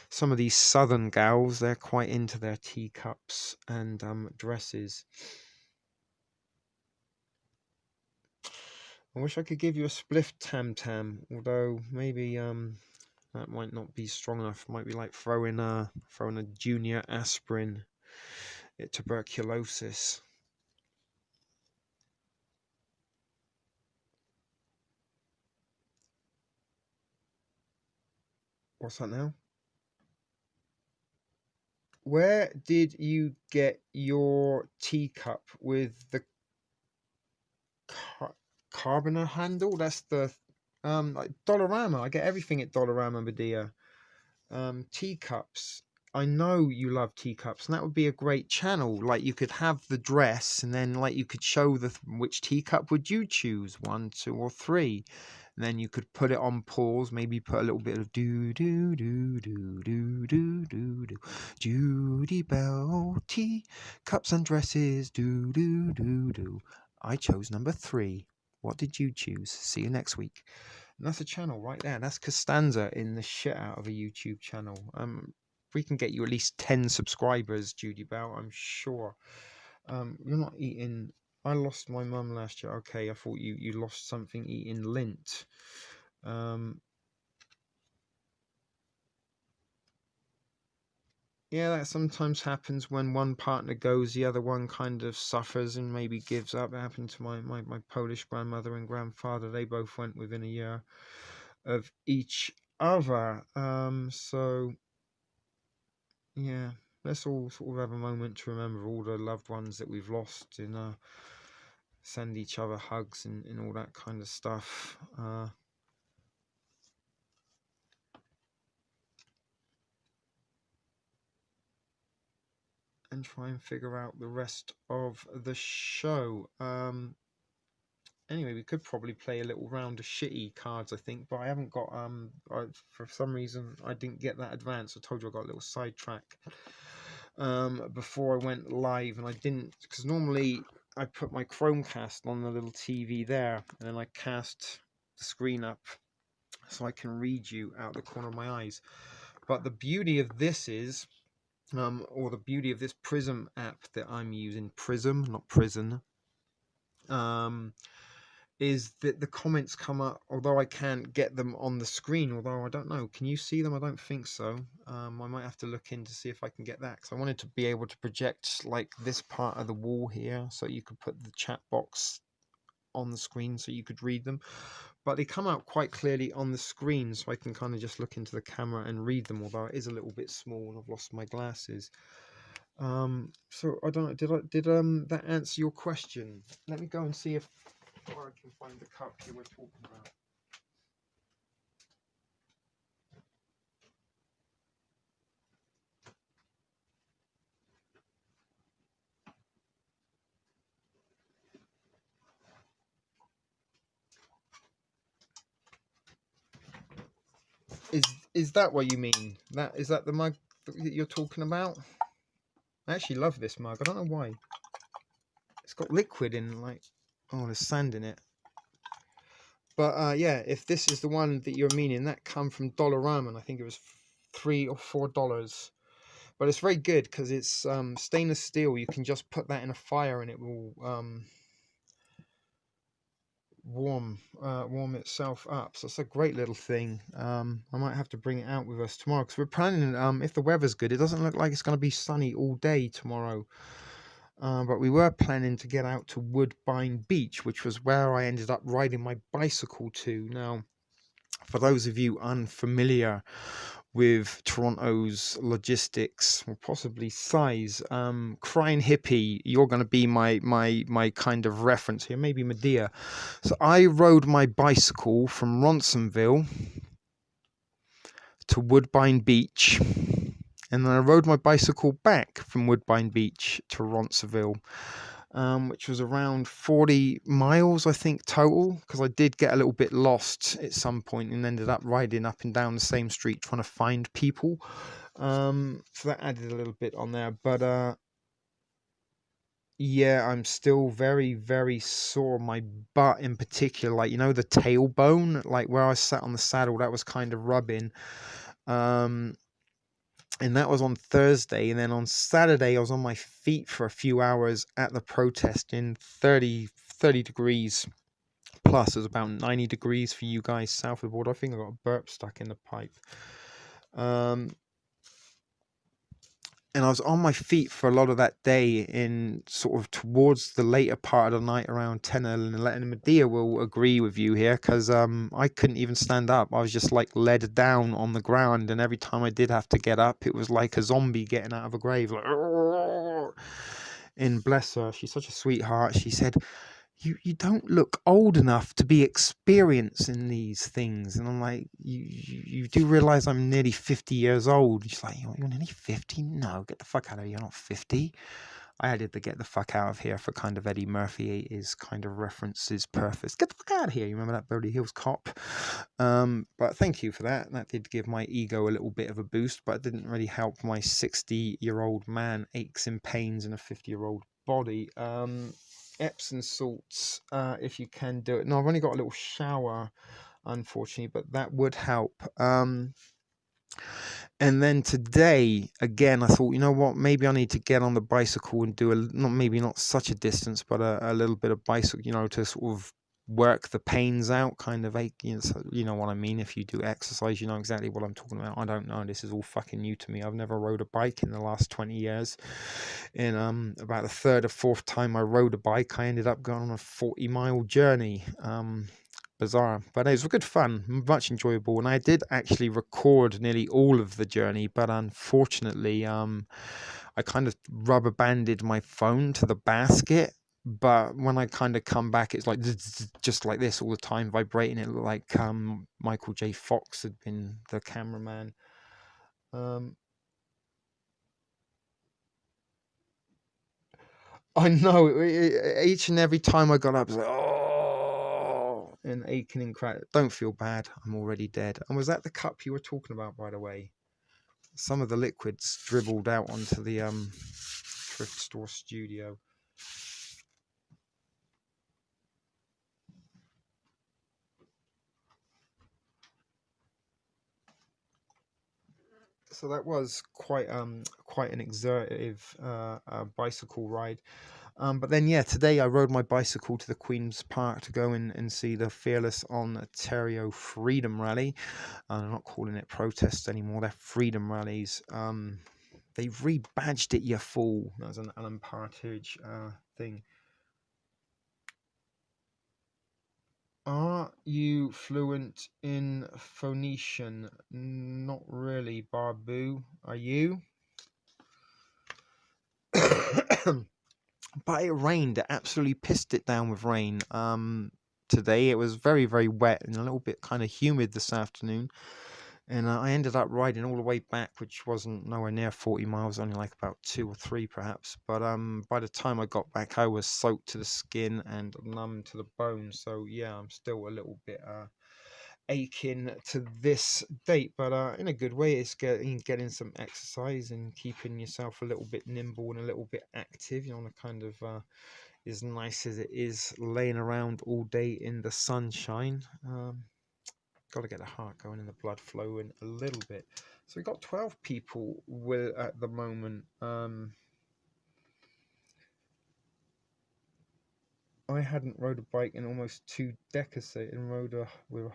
some of these southern gals, they're quite into their teacups and dresses. I wish I could give you a spliff tam tam, although maybe that might not be strong enough. Might be like throwing a junior aspirin at tuberculosis. What's that now? Where did you get your teacup with the carboner handle? That's the like Dollarama. I get everything at Dollarama, Medea. Teacups. I know you love teacups, and that would be a great channel. Like you could have the dress, and then like you could show which teacup would you choose, 1, 2, or 3. And then you could put it on pause, maybe put a little bit of do do do do do do do do Judy Bell, tea cups and dresses, do do do do. I chose number 3. What did you choose? See you next week. And that's a channel right there. That's Costanza in the shit out of a YouTube channel. We can get you at least 10 subscribers, Judy Bell, I'm sure. You're not eating. I lost my mum last year. Okay, I thought you lost something eating lint. Yeah, that sometimes happens when one partner goes, the other one kind of suffers and maybe gives up. It happened to my Polish grandmother and grandfather. They both went within a year of each other. So yeah, let's all sort of have a moment to remember all the loved ones that we've lost and send each other hugs and all that kind of stuff. And try and figure out the rest of the show. Anyway, we could probably play a little round of shitty cards, I think, but I haven't got for some reason I didn't get that advance. I told you I got a little sidetrack before I went live, and I didn't, because normally I put my Chromecast on the little TV there, and then I cast the screen up so I can read you out the corner of my eyes. But the beauty of this is, or the beauty of this Prism app that I'm using, Prism, not Prison, is that the comments come up, although I can't get them on the screen, although I don't know, can you see them? I don't think so. I might have to look in to see if I can get that, because I wanted to be able to project like this part of the wall here, so you could put the chat box on the screen so you could read them, but they come out quite clearly on the screen, so I can kind of just look into the camera and read them, although it is a little bit small and I've lost my glasses. So I don't know, did that answer your question? Let me go and see if I can find the cup you were talking about. Is that what you mean? Is that the mug that you're talking about? I actually love this mug. I don't know why. It's got liquid in, like, oh, there's sand in it. But yeah, if this is the one that you're meaning, that come from Dollarama, and I think it was $3 or $4. But it's very good because it's stainless steel. You can just put that in a fire and it will warm itself up. So it's a great little thing. I might have to bring it out with us tomorrow, because we're planning, if the weather's good, it doesn't look like it's going to be sunny all day tomorrow. But we were planning to get out to Woodbine Beach, which was where I ended up riding my bicycle to. Now, for those of you unfamiliar with Toronto's logistics, or possibly size, Crying Hippie, you're going to be my kind of reference here, maybe Medea. So I rode my bicycle from Ronsonville to Woodbine Beach, and then I rode my bicycle back from Woodbine Beach to Ronsonville. which was around 40 miles, I think, total, because I did get a little bit lost at some point and ended up riding up and down the same street trying to find people. So that added a little bit on there, but yeah, I'm still very, very sore. My butt in particular, like, you know, the tailbone, like where I sat on the saddle, that was kind of rubbing. Um, and that was on Thursday. And then on Saturday, I was on my feet for a few hours at the protest in 30 degrees plus. It was about 90 degrees for you guys south of the border. I think I got a burp stuck in the pipe. And I was on my feet for a lot of that day, in sort of towards the later part of the night, around 10 and 11. Medea will agree with you here, because I couldn't even stand up. I was just like led down on the ground, and every time I did have to get up, it was like a zombie getting out of a grave. Like, and bless her, she's such a sweetheart. She said, you don't look old enough to be experiencing these things. And I'm like, you do realize I'm nearly 50 years old? She's like, you're nearly 50? No, get the fuck out of here. You're not 50. I added the get the fuck out of here for kind of Eddie Murphy. His kind of references purpose. Get the fuck out of here. You remember that Beverly Hills Cop? But thank you for that. That did give my ego a little bit of a boost, but it didn't really help my 60-year-old man aches and pains in a 50-year-old body. Epsom salts, if you can do it. No, I've only got a little shower, unfortunately, but that would help. And then today, again, I thought, you know what, maybe I need to get on the bicycle and do maybe not such a distance, but a little bit of bicycle, you know, to sort of work the pains out, kind of ache, you know what I mean. If you do exercise, you know exactly what I'm talking about. I don't know, this is all fucking new to me. I've never rode a bike in the last 20 years. And about the third or fourth time I rode a bike, I ended up going on a 40-mile journey. Bizarre, but it was good fun, much enjoyable. And I did actually record nearly all of the journey, but unfortunately I kind of rubber banded my phone to the basket. But when I kind of come back, it's like just like this all the time, vibrating. It looked like Michael J. Fox had been the cameraman. I know, each and every time I got up, it was like, oh, and aching and crack. Don't feel bad, I'm already dead. And was that the cup you were talking about, by the way? Some of the liquids dribbled out onto the thrift store studio. So that was quite an exertive bicycle ride. But then, yeah, today I rode my bicycle to the Queen's Park to go in and see the Fearless Ontario Freedom Rally. I'm not calling it protests anymore, they're freedom rallies. They've rebadged it, you fool. That was an Alan Partridge thing. Are you fluent in Phoenician? Not really, Barbu. Are you? But it rained. It absolutely pissed it down with rain. Today it was very, very wet and a little bit kind of humid this afternoon. And I ended up riding all the way back, which wasn't nowhere near 40 miles, only like about 2 or 3 perhaps. But by the time I got back, I was soaked to the skin and numb to the bone. So yeah, I'm still a little bit aching to this date, but in a good way. It's getting some exercise and keeping yourself a little bit nimble and a little bit active. You know, the kind of as nice as it is laying around all day in the sunshine. Got to get the heart going and the blood flowing a little bit. So we've got 12 people at the moment. I hadn't rode a bike in almost 2 decades and rode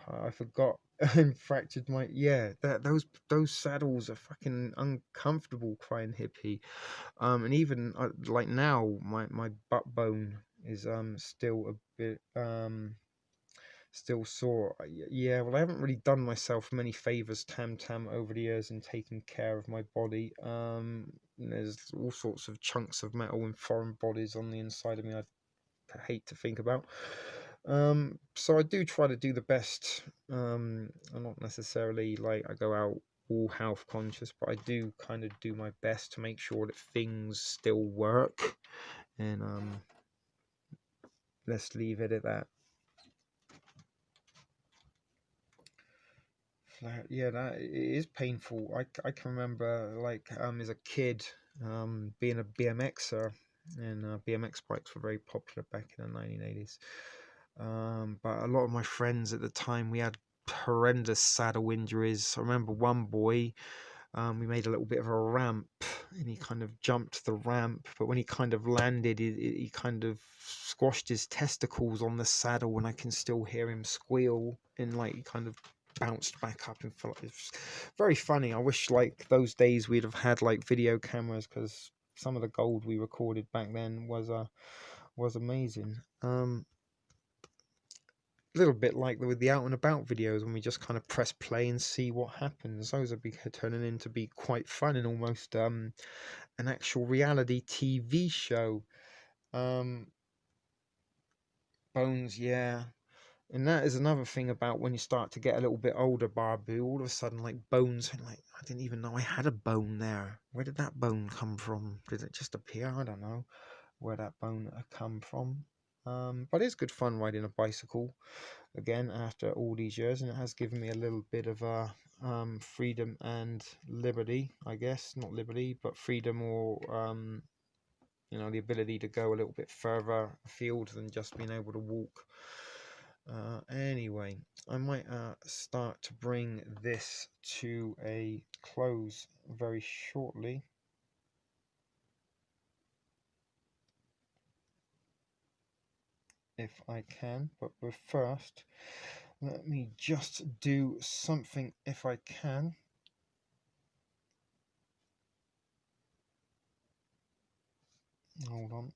I forgot and fractured my, yeah, those saddles are fucking uncomfortable, crying hippie. And even like now my butt bone is still a bit still sore. Yeah, well, I haven't really done myself many favors, Tam over the years in taking care of my body. There's all sorts of chunks of metal and foreign bodies on the inside of me I hate to think about. So I do try to do the best. I'm not necessarily like I go out all health conscious, but I do kind of do my best to make sure that things still work. And let's leave it at that. Yeah, that it is painful. I can remember, like, as a kid, being a BMXer, and BMX bikes were very popular back in the 1980s. But a lot of my friends at the time, we had horrendous saddle injuries. I remember one boy, we made a little bit of a ramp, and he kind of jumped the ramp, but when he kind of landed, he kind of squashed his testicles on the saddle, and I can still hear him squeal, and like he kind of bounced back up and felt like it was very funny. I wish like those days we'd have had like video cameras, because some of the gold we recorded back then was amazing. Little bit like with the out and about videos, when we just kind of press play and see what happens. Those are turning into be quite fun, and almost an actual reality TV show. Bones, yeah. And that is another thing about when you start to get a little bit older, Barbu. All of a sudden, like bones, and like I didn't even know I had a bone there. Where did that bone come from? Did it just appear? I don't know where that bone had come from. But it's good fun riding a bicycle again after all these years, and it has given me a little bit of freedom and liberty, I guess. Not liberty, but freedom, or the ability to go a little bit further afield than just being able to walk. Anyway, I might start to bring this to a close very shortly. If I can, but first, let me just do something if I can. Hold on.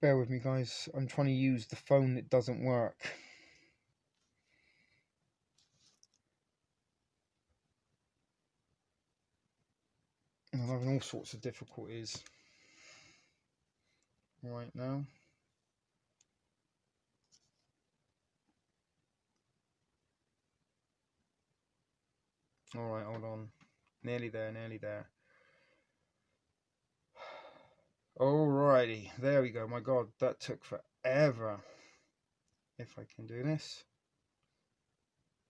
Bear with me, guys. I'm trying to use the phone that doesn't work. And I'm having all sorts of difficulties right now. Alright, hold on. Nearly there, nearly there. Alrighty, there we go. My god, that took forever. If I can do this.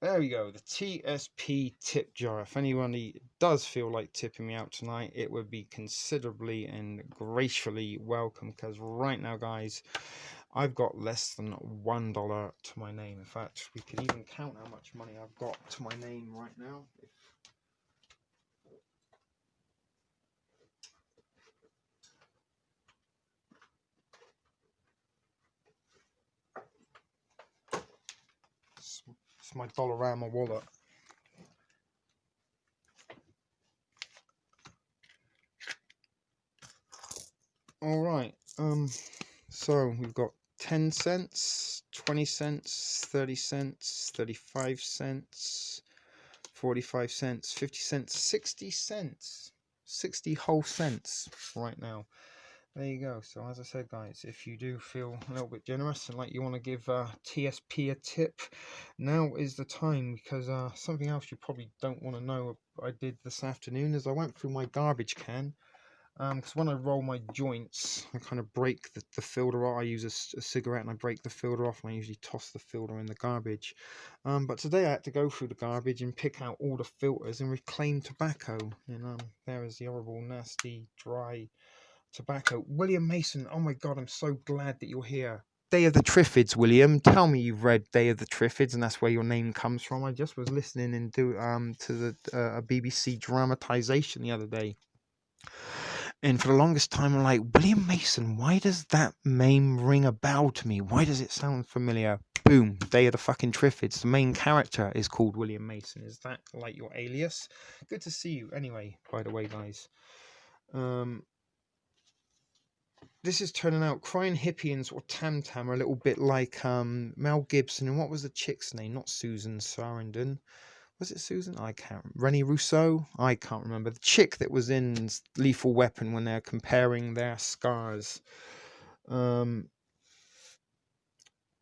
There we go, the TSP tip jar. If anybody does feel like tipping me out tonight, it would be considerably and gracefully welcome, because right now, guys, I've got less than $1 to my name. In fact, we can even count how much money I've got to my name right now. It's my Dollarama wallet. All right. So we've got 10 cents, 20 cents, 30 cents, 35 cents, 45 cents, 50 cents, 60 cents, 60 whole cents right now. There you go. So as I said, guys, if you do feel a little bit generous and like you want to give TSP a tip, now is the time, because something else you probably don't want to know I did this afternoon is I went through my garbage can. Because when I roll my joints, I kind of break the filter off. I use a cigarette and I break the filter off, and I usually toss the filter in the garbage. But today I had to go through the garbage and pick out all the filters and reclaim tobacco. And there is the horrible, nasty, dry tobacco. William Mason, oh my god, I'm so glad that you're here. Day of the Triffids, William. Tell me you've read Day of the Triffids, and that's where your name comes from. I just was listening and to the a BBC dramatization the other day. And for the longest time, I'm like, William Mason, why does that name ring a bell to me? Why does it sound familiar? Boom, Day of the fucking Triffids. The main character is called William Mason. Is that like your alias? Good to see you. Anyway, by the way, guys. This is turning out, Crying Hippians or Tam Tam are a little bit like Mel Gibson. And what was the chick's name? Not Susan Sarandon. Was it Susan? I can't. Rennie Rousseau? I can't remember. The chick that was in Lethal Weapon, when they're comparing their scars.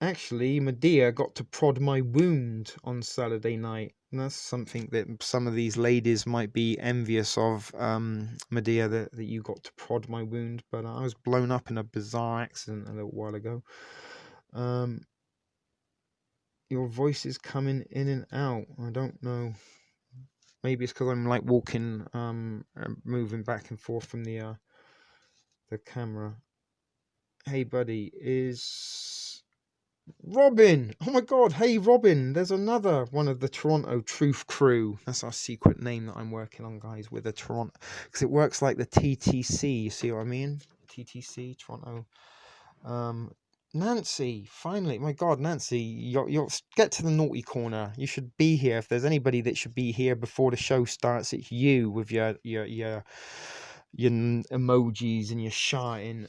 Actually, Medea got to prod my wound on Saturday night. And that's something that some of these ladies might be envious of, Medea, that you got to prod my wound. But I was blown up in a bizarre accident a little while ago. Your voice is coming in and out. I don't know. Maybe it's because I'm like walking, moving back and forth from the camera. Hey, buddy, is Robin? Oh my God! Hey, Robin. There's another one of the Toronto Truth Crew. That's our secret name that I'm working on, guys. With the Toronto, because it works like the TTC. You see what I mean? TTC, Toronto. Nancy, finally, my God, Nancy, you're get to the naughty corner. You should be here. If there's anybody that should be here before the show starts, it's you with your emojis and your shouting.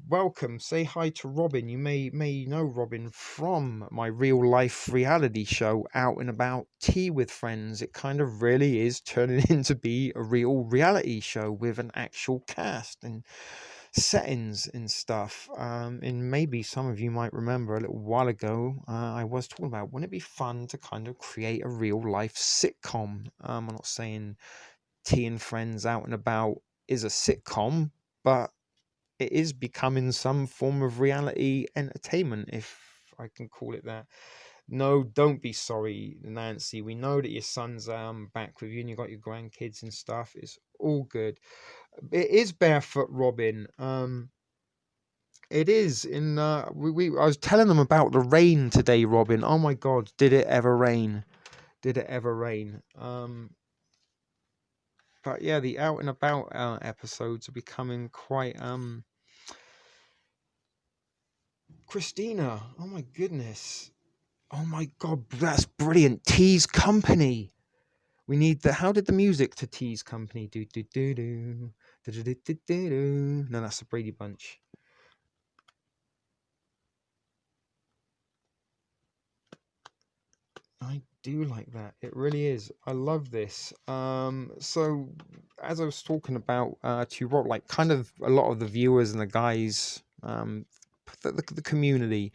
Welcome. Say hi to Robin. You may know Robin from my real life reality show, Out and About Tea with Friends. It kind of really is turning into be a real reality show with an actual cast and settings and stuff. And maybe some of you might remember a little while ago, I was talking about, wouldn't it be fun to kind of create a real life sitcom? I'm not saying Tea and Friends Out and About is a sitcom, but it is becoming some form of reality entertainment, if I can call it that. No, don't be sorry, Nancy. We know that your son's back with you and you got your grandkids and stuff. It's all good. It is Barefoot Robin. It is in I was telling them about the rain today, Robin. Oh my God, did it ever rain? Did it ever rain? But yeah, the Out and About episodes are becoming quite Christina, oh my goodness. Oh my God, that's brilliant. Tea's Company. We need the. How did the music to Tea's Company do do do do do do do do do do? No, that's the Brady Bunch. I do like that. It really is. I love this. So as I was talking about, to Rob, like kind of a lot of the viewers and the guys, the community,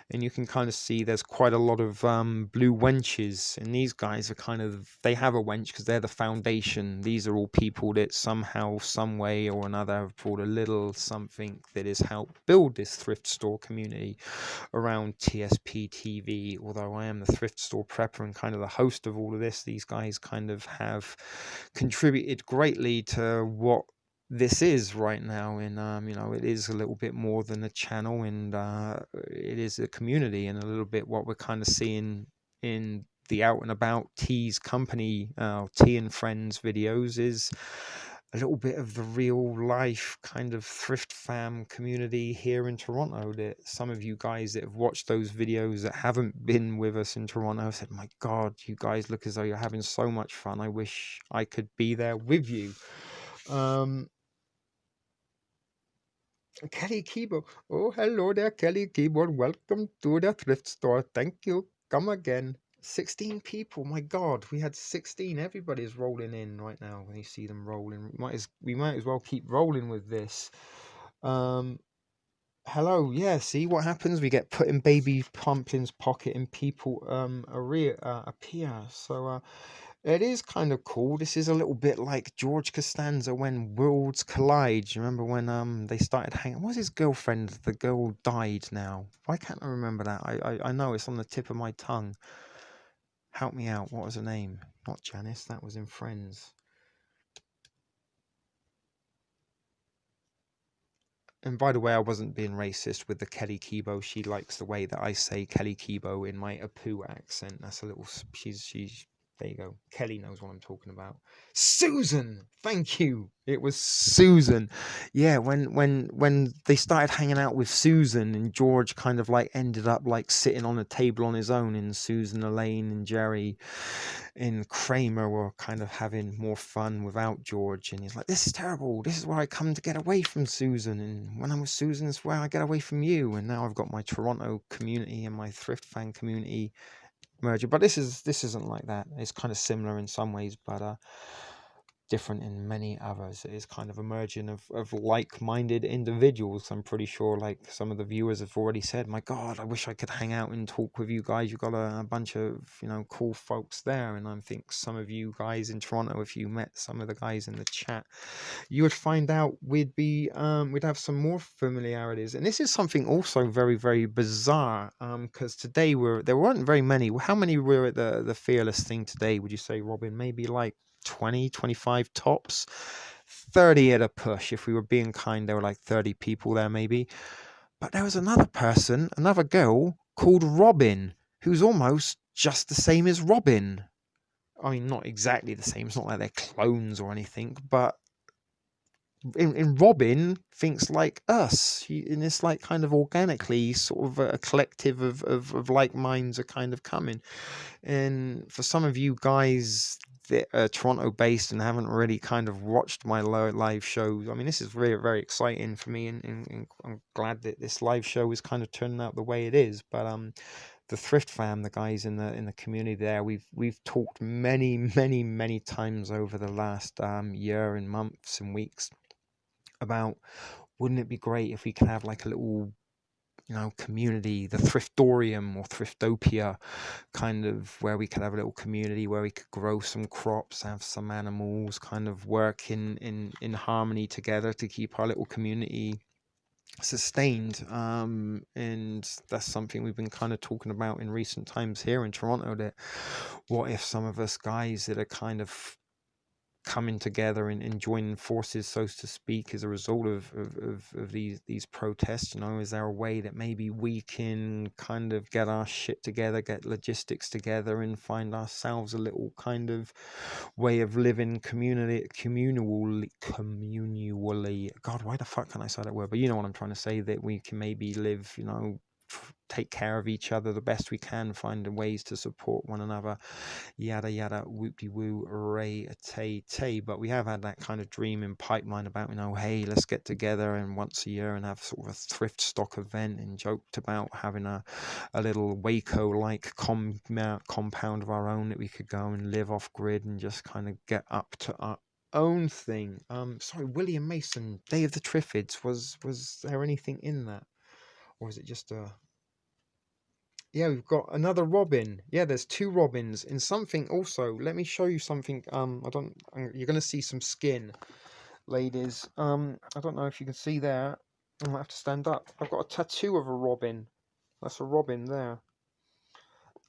and you can kind of see there's quite a lot of blue wenches, and these guys are kind of, they have a wench because they're the foundation. These are all people that somehow, some way or another have brought a little something that has helped build this thrift store community around TSP TV. Although I am the thrift store prepper and kind of the host of all of this, these guys kind of have contributed greatly to what this is right now. And it is a little bit more than a channel, and it is a community, and a little bit what we're kind of seeing in the Out and About Tea's Company, Tea and Friends videos, is a little bit of the real life kind of thrift fam community here in Toronto. That some of you guys that have watched those videos that haven't been with us in Toronto said, my God, you guys look as though you're having so much fun. I wish I could be there with you. Kelly Keyboard. Oh, hello there, Kelly Keyboard. Welcome to the thrift store. Thank you. Come again. 16 people. My God, we had 16. Everybody's rolling in right now. When you see them rolling, we might as well keep rolling with this. Hello. Yeah. See what happens? We get put in baby Pumpkin's pocket, and people appear. So it is kind of cool. This is a little bit like George Costanza when Worlds Collide. Do you remember when they started hanging? What was his girlfriend? The girl died now. Why can't I remember that? I know it's on the tip of my tongue. Help me out. What was her name? Not Janice. That was in Friends. And by the way, I wasn't being racist with the Kelly Kibo. She likes the way that I say Kelly Kibo in my Apu accent. That's a little. She's. There you go. Kelly knows what I'm talking about. Susan, thank you. It was Susan. Yeah, when they started hanging out with Susan, and George kind of like ended up like sitting on a table on his own, and Susan, Elaine, and Jerry and Kramer were kind of having more fun without George. And he's like, this is terrible. This is where I come to get away from Susan. And when I'm with Susan, it's where I get away from you. And now I've got my Toronto community and my thrift fan community merger. But this isn't like that. It's kind of similar in some ways. But different in many others. It is kind of a merging of like-minded individuals. I'm pretty sure, like some of the viewers have already said, my God, I wish I could hang out and talk with you guys. You've got a bunch of, you know, cool folks there. And I think some of you guys in Toronto, if you met some of the guys in the chat, you would find out we'd have some more familiarities. And this is something also very, very bizarre, because today there weren't very many. How many were at the Fearless thing today, would you say, Robin? Maybe like 20, 25 tops, 30 at a push. If we were being kind, there were like 30 people there maybe. But there was another person, another girl called Robin, who's almost just the same as Robin. I mean, not exactly the same. It's not like they're clones or anything, but in Robin thinks like us. And it's like kind of organically sort of a collective of like minds are kind of coming. And for some of you guys that are Toronto based and haven't really kind of watched my live shows, I mean, this is very, very exciting for me, and I'm glad that this live show is kind of turning out the way it is. But the Thrift Fam, the guys in the community there, we've talked many times over the last year and months and weeks about, wouldn't it be great if we could have like a little, you know, community, the Thriftorium or Thriftopia, kind of, where we could have a little community where we could grow some crops, have some animals, kind of work in harmony together to keep our little community sustained. And that's something we've been kind of talking about in recent times here in Toronto, that what if some of us guys that are kind of coming together and joining forces, so to speak, as a result of these protests, you know, is there a way that maybe we can kind of get our shit together, get logistics together, and find ourselves a little kind of way of living communally. God, why the fuck can I say that word? But you know what I'm trying to say, that we can maybe live, you know, take care of each other the best we can, find ways to support one another, yada yada, whoop-de-woo, ray-a-tay-tay. But we have had that kind of dream in pipeline about, you know, hey, let's get together and once a year and have sort of a thrift stock event, and joked about having a little Waco-like compound of our own that we could go and live off grid and just kind of get up to our own thing. Sorry, William Mason, Day of the Triffids, was there anything in that? Or is it just a... Yeah, we've got another Robin. Yeah, there's two Robins in something also. Let me show you something. You're going to see some skin, ladies. I don't know if you can see there. I might have to stand up. I've got a tattoo of a Robin. That's a Robin there.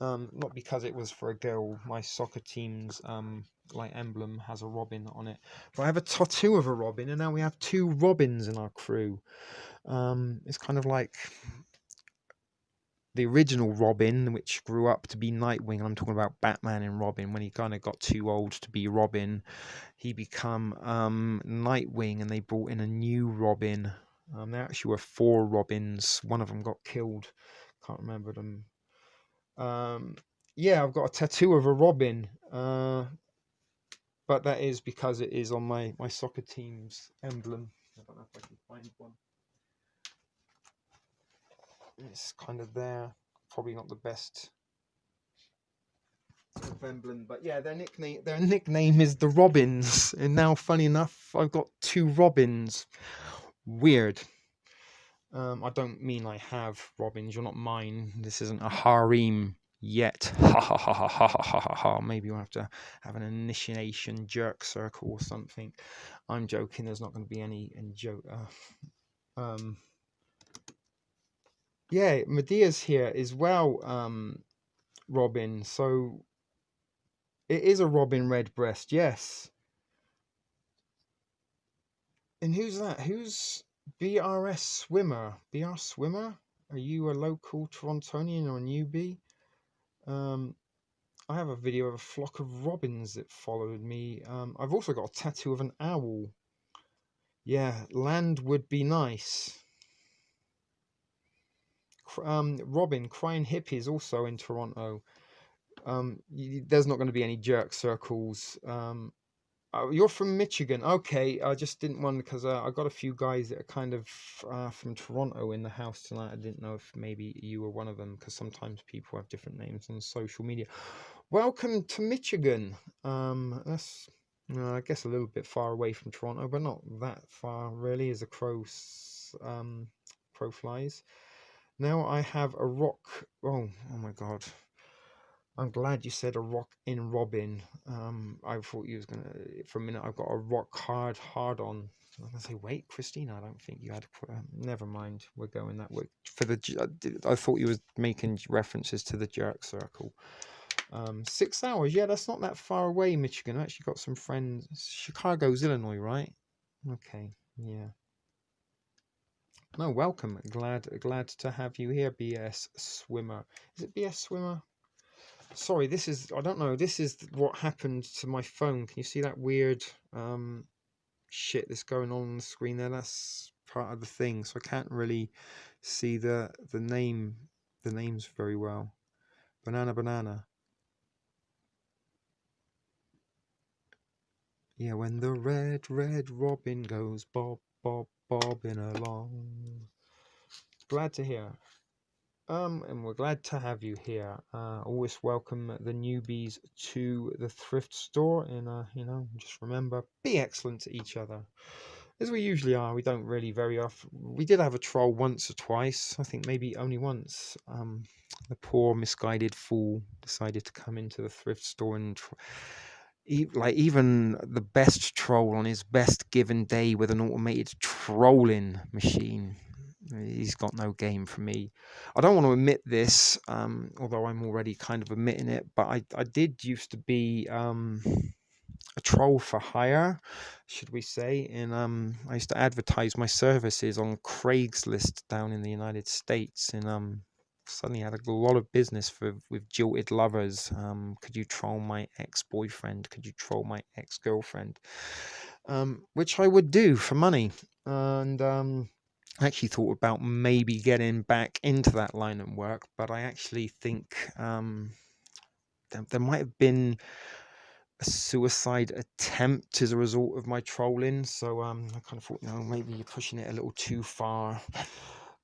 Not because it was for a girl. My soccer team's like emblem has a Robin on it. But I have a tattoo of a Robin, and now we have two Robins in our crew. It's kind of like the original Robin, which grew up to be Nightwing. I'm talking about Batman and Robin. When he kind of got too old to be Robin, he became Nightwing, and they brought in a new Robin. There actually were four Robins. One of them got killed. Can't remember them. Yeah, I've got a tattoo of a Robin. But that is because it is on my soccer team's emblem. I don't know if I can find one. It's kind of there. Probably not the best emblem, but yeah, their nickname is the Robins, and now, funny enough, I've got two Robins. Weird. I don't mean I have Robins. You're not mine. This isn't a harem yet. Ha ha ha ha ha ha ha ha. Maybe we'll have to have an initiation jerk circle or something. I'm joking. There's not going to be any joke. Yeah, Medea's here as well, Robin. So it is a Robin Redbreast, yes. And who's that? Who's BRS Swimmer? BR Swimmer? Are you a local Torontonian or a newbie? I have a video of a flock of robins that followed me. I've also got a tattoo of an owl. Yeah, land would be nice. Robin, Crying Hippie is also in Toronto. There's not going to be any jerk circles. You're from Michigan. Okay, I just didn't want, because I got a few guys that are kind of from Toronto in the house tonight. I didn't know if maybe you were one of them, because sometimes people have different names on social media. Welcome to Michigan. That's I guess a little bit far away from Toronto, but not that far really, as a crow flies. Now I have a rock. Oh my God! I'm glad you said a rock in Robin. I thought you was gonna. For a minute, I've got a rock hard on. I was gonna say, wait, Christina. I don't think you had. Never mind. We're going that way. I thought you was making references to the jerk circle. 6 hours. Yeah, that's not that far away. Michigan. I actually got some friends. Chicago's Illinois, right? Okay. Yeah. No, welcome. Glad to have you here, BS Swimmer. Is it BS Swimmer? Sorry, this is, I don't know, this is what happened to my phone. Can you see that weird shit that's going on the screen there? That's part of the thing, so I can't really see the names very well. Banana. Yeah, when the red robin goes bobbing along. Glad to hear. And we're glad to have you here. Always welcome the newbies to the thrift store, and just remember, be excellent to each other, as we usually are. We don't really very often. We did have a troll once or twice. I think maybe only once. The poor misguided fool decided to come into the thrift store and even the best troll on his best given day with an automated trolling machine. He's got no game for me. I don't want to admit this, although I'm already kind of admitting it, but I did used to be a troll for hire, should we say. And I used to advertise my services on Craigslist down in the United States, and suddenly had a lot of business with jilted lovers. Could you troll my ex-boyfriend? Could you troll my ex-girlfriend? Which I would do for money. And I actually thought about maybe getting back into that line of work, but I actually think there might have been a suicide attempt as a result of my trolling. So I kind of thought, maybe you're pushing it a little too far.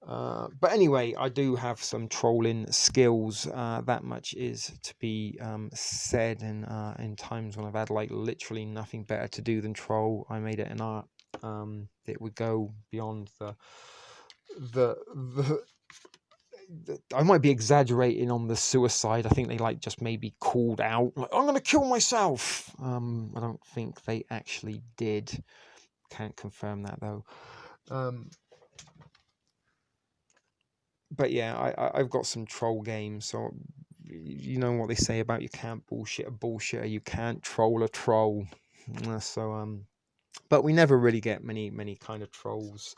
But anyway, I do have some trolling skills. That much is to be said. And in times when I've had like literally nothing better to do than troll, I made it an art. It would go beyond the I might be exaggerating on the suicide. I think they just maybe called out like, I'm gonna kill myself. I don't think they actually did. Can't confirm that though. But yeah, I've got some troll games, so you know what they say about you can't bullshit a bullshitter, you can't troll a troll. So but we never really get many kind of trolls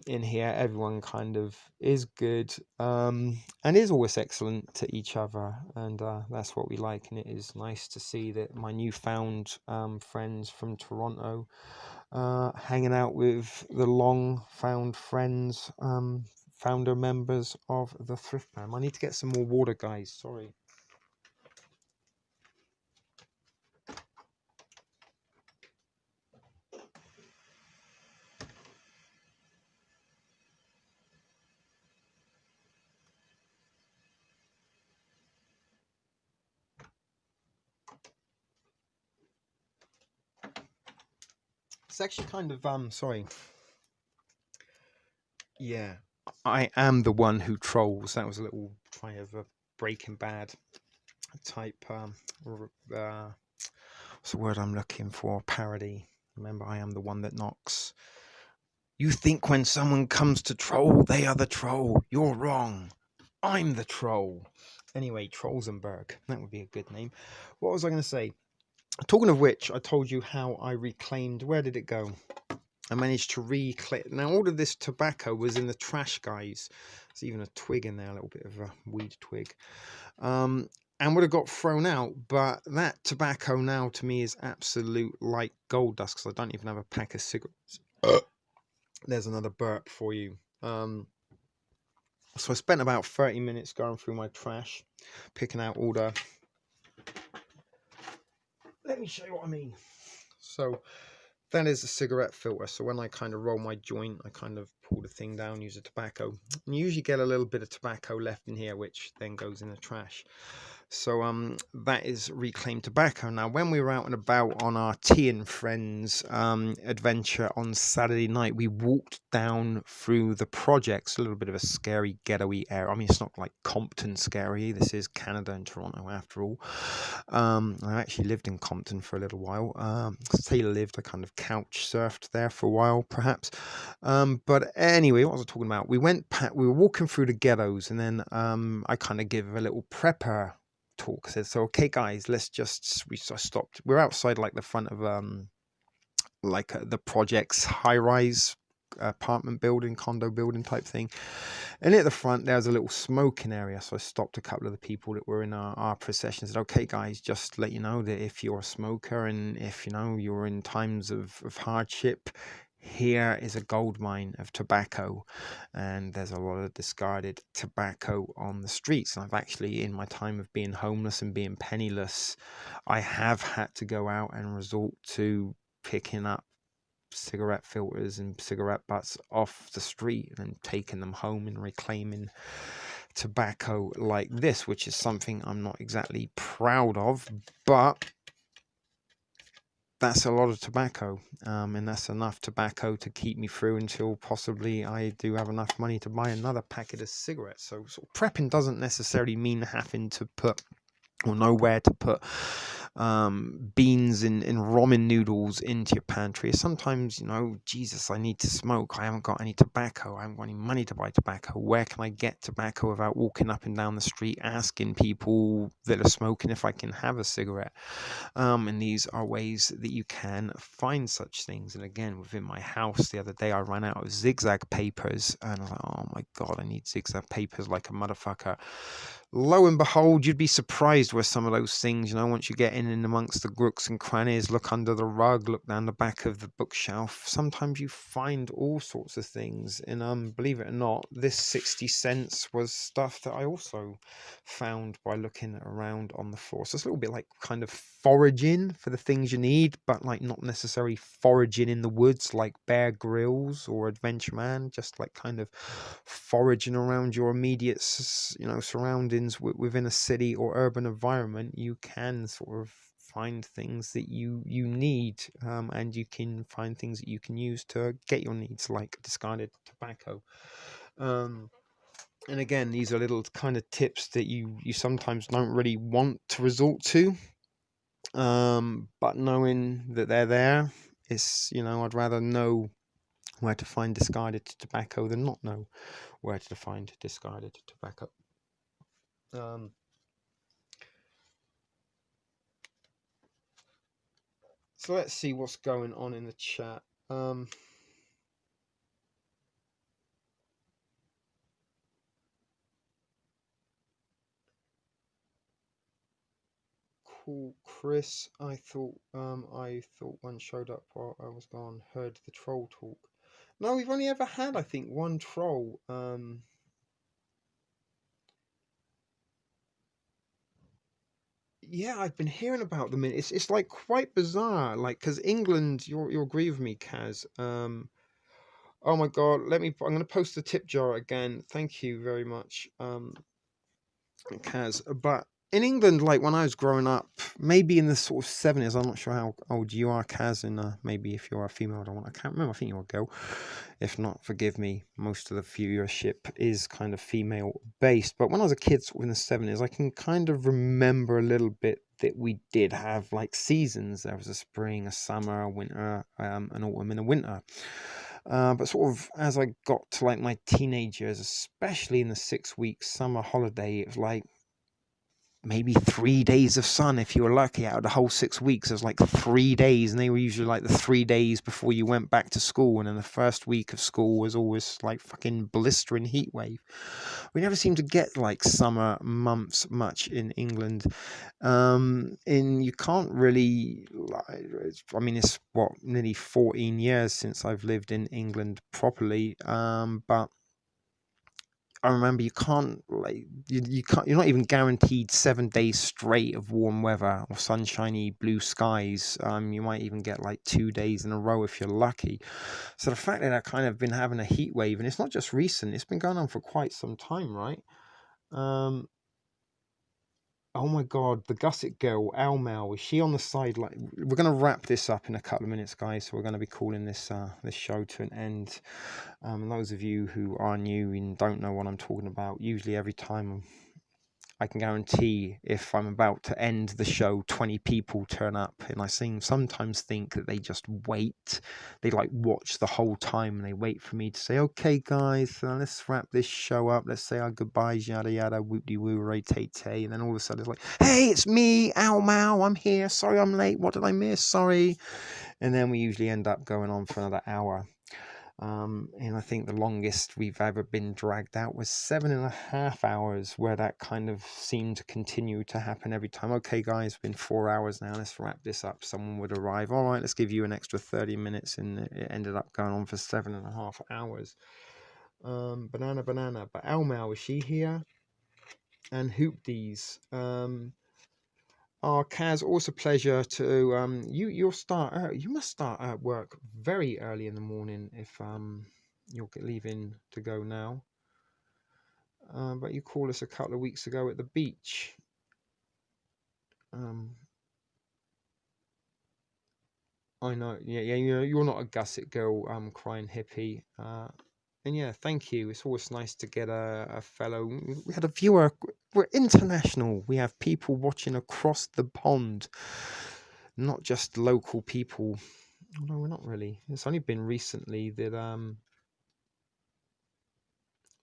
in here. Everyone kind of is good and is always excellent to each other, and that's what we like. And it is nice to see that my newfound friends from Toronto hanging out with the long found friends, founder members of the Thrift Fam. I need to get some more water, guys, sorry. It's actually kind of sorry. Yeah, I am the one who trolls. That was a little try of a Breaking Bad type what's the word I'm looking for? Parody. Remember, I am the one that knocks. You think when someone comes to troll, they are the troll. You're wrong. I'm the troll. Anyway, Trollsenberg. That would be a good name. What was I going to say? Talking of which, I told you how I reclaimed. Where did it go? I managed to reclaim. Now, all of this tobacco was in the trash, guys. There's even a twig in there, a little bit of a weed twig. And would have got thrown out, but that tobacco now to me is absolute like gold dust, because I don't even have a pack of cigarettes. There's another burp for you. So I spent about 30 minutes going through my trash, picking out all the... Let me show you what I mean. So that is a cigarette filter. So when I kind of roll my joint, I kind of pull the thing down, use a tobacco. And you usually get a little bit of tobacco left in here, which then goes in the trash. So that is reclaimed tobacco. Now, when we were out and about on our Tea and Friends adventure on Saturday night, we walked down through the projects, a little bit of a scary ghetto-y area. I mean, it's not like Compton scary. This is Canada and Toronto after all. I actually lived in Compton for a little while. Taylor lived, I kind of couch surfed there for a while, perhaps. But anyway, what was I talking about? We were walking through the ghettos, and then I kind of give a little prepper talk. Said, so okay guys, we stopped, we're outside like the front of the project's high-rise apartment building, condo building type thing, and at the front there's a little smoking area. So I stopped a couple of the people that were in our procession, said, okay guys, just let you know that if you're a smoker and if you're in times of hardship, here is a gold mine of tobacco, and there's a lot of discarded tobacco on the streets. And I've actually, in my time of being homeless and being penniless, I have had to go out and resort to picking up cigarette filters and cigarette butts off the street and taking them home and reclaiming tobacco like this, which is something I'm not exactly proud of, but that's a lot of tobacco, and that's enough tobacco to keep me through until possibly I do have enough money to buy another packet of cigarettes. So sort of prepping doesn't necessarily mean having to put or know where to put beans and ramen noodles into your pantry. Sometimes, Jesus, I need to smoke. I haven't got any tobacco. I haven't got any money to buy tobacco. Where can I get tobacco without walking up and down the street asking people that are smoking if I can have a cigarette? And these are ways that you can find such things. And again, within my house the other day, I ran out of zigzag papers, and I was like, oh my God, I need zigzag papers like a motherfucker. Lo and behold, you'd be surprised where some of those things, once you get in and amongst the crooks and crannies, look under the rug, look down the back of the bookshelf, sometimes you find all sorts of things. And believe it or not, this 60 cents was stuff that I also found by looking around on the floor. So it's a little bit like kind of foraging for the things you need, but like not necessarily foraging in the woods like Bear Grylls or Adventure Man, just like kind of foraging around your immediate surroundings within a city or urban environment. You can sort of find things that you need, and you can find things that you can use to get your needs, like discarded tobacco. And again, these are little kind of tips that you sometimes don't really want to resort to, but knowing that they're there, it's I'd rather know where to find discarded tobacco than not know where to find discarded tobacco. So let's see what's going on in the chat. Cool, Chris. I thought one showed up while I was gone. Heard the troll talk. No, we've only ever had, I think, one troll. Yeah, I've been hearing about them. It's like quite bizarre. Like, because England, you'll agree with me, Kaz. Oh my God, I'm going to post the tip jar again. Thank you very much, Kaz. But in England, like when I was growing up, maybe in the sort of 70s, I'm not sure how old you are, Kaz, and maybe if you're a female, I can't remember. I think you're a girl. If not, forgive me. Most of the viewership is kind of female based. But when I was a kid in the 70s, I can kind of remember a little bit that we did have like seasons. There was a spring, a summer, a winter, an autumn, and a winter. But sort of as I got to like my teenage years, especially in the 6 week summer holiday, it was like maybe 3 days of sun if you were lucky. Out of the whole 6 weeks, there's like 3 days, and they were usually like the 3 days before you went back to school. And then the first week of school was always like fucking blistering heat wave. We never seem to get like summer months much in England. You can't really, I mean, it's what, nearly 14 years since I've lived in England properly. But I remember you can't, like, you can't, you're not even guaranteed 7 days straight of warm weather or sunshiny blue skies. You might even get like 2 days in a row if you're lucky. So the fact that I've kind of been having a heat wave, and it's not just recent, it's been going on for quite some time, right? Oh my God, the Gusset girl, Almal, is she on the side? Like, we're gonna wrap this up in a couple of minutes, guys. So we're gonna be calling this show to an end. Those of you who are new and don't know what I'm talking about, usually every time I can guarantee if I'm about to end the show, 20 people turn up, and I sometimes think that they just wait. They like watch the whole time and they wait for me to say, okay, guys, let's wrap this show up. Let's say our goodbyes, yada yada, whoop de woo, ray tay tay. And then all of a sudden it's like, hey, it's me, Al Mao, I'm here. Sorry I'm late. What did I miss? Sorry. And then we usually end up going on for another hour. And I think the longest we've ever been dragged out was 7.5 hours, where that kind of seemed to continue to happen every time. Okay, guys, it's been 4 hours now. Let's wrap this up. Someone would arrive. All right, let's give you an extra 30 minutes. And it ended up going on for 7.5 hours. Banana. But Elmal, is she here? And Hoopdies. Kaz, also pleasure to you must start at work very early in the morning if you're leaving to go now. But you called us a couple of weeks ago at the beach. I know, yeah, you're not a gusset girl, crying hippie. And yeah, thank you. It's always nice to get a fellow. We had a viewer. We're international. We have people watching across the pond, not just local people. No, we're not really. It's only been recently that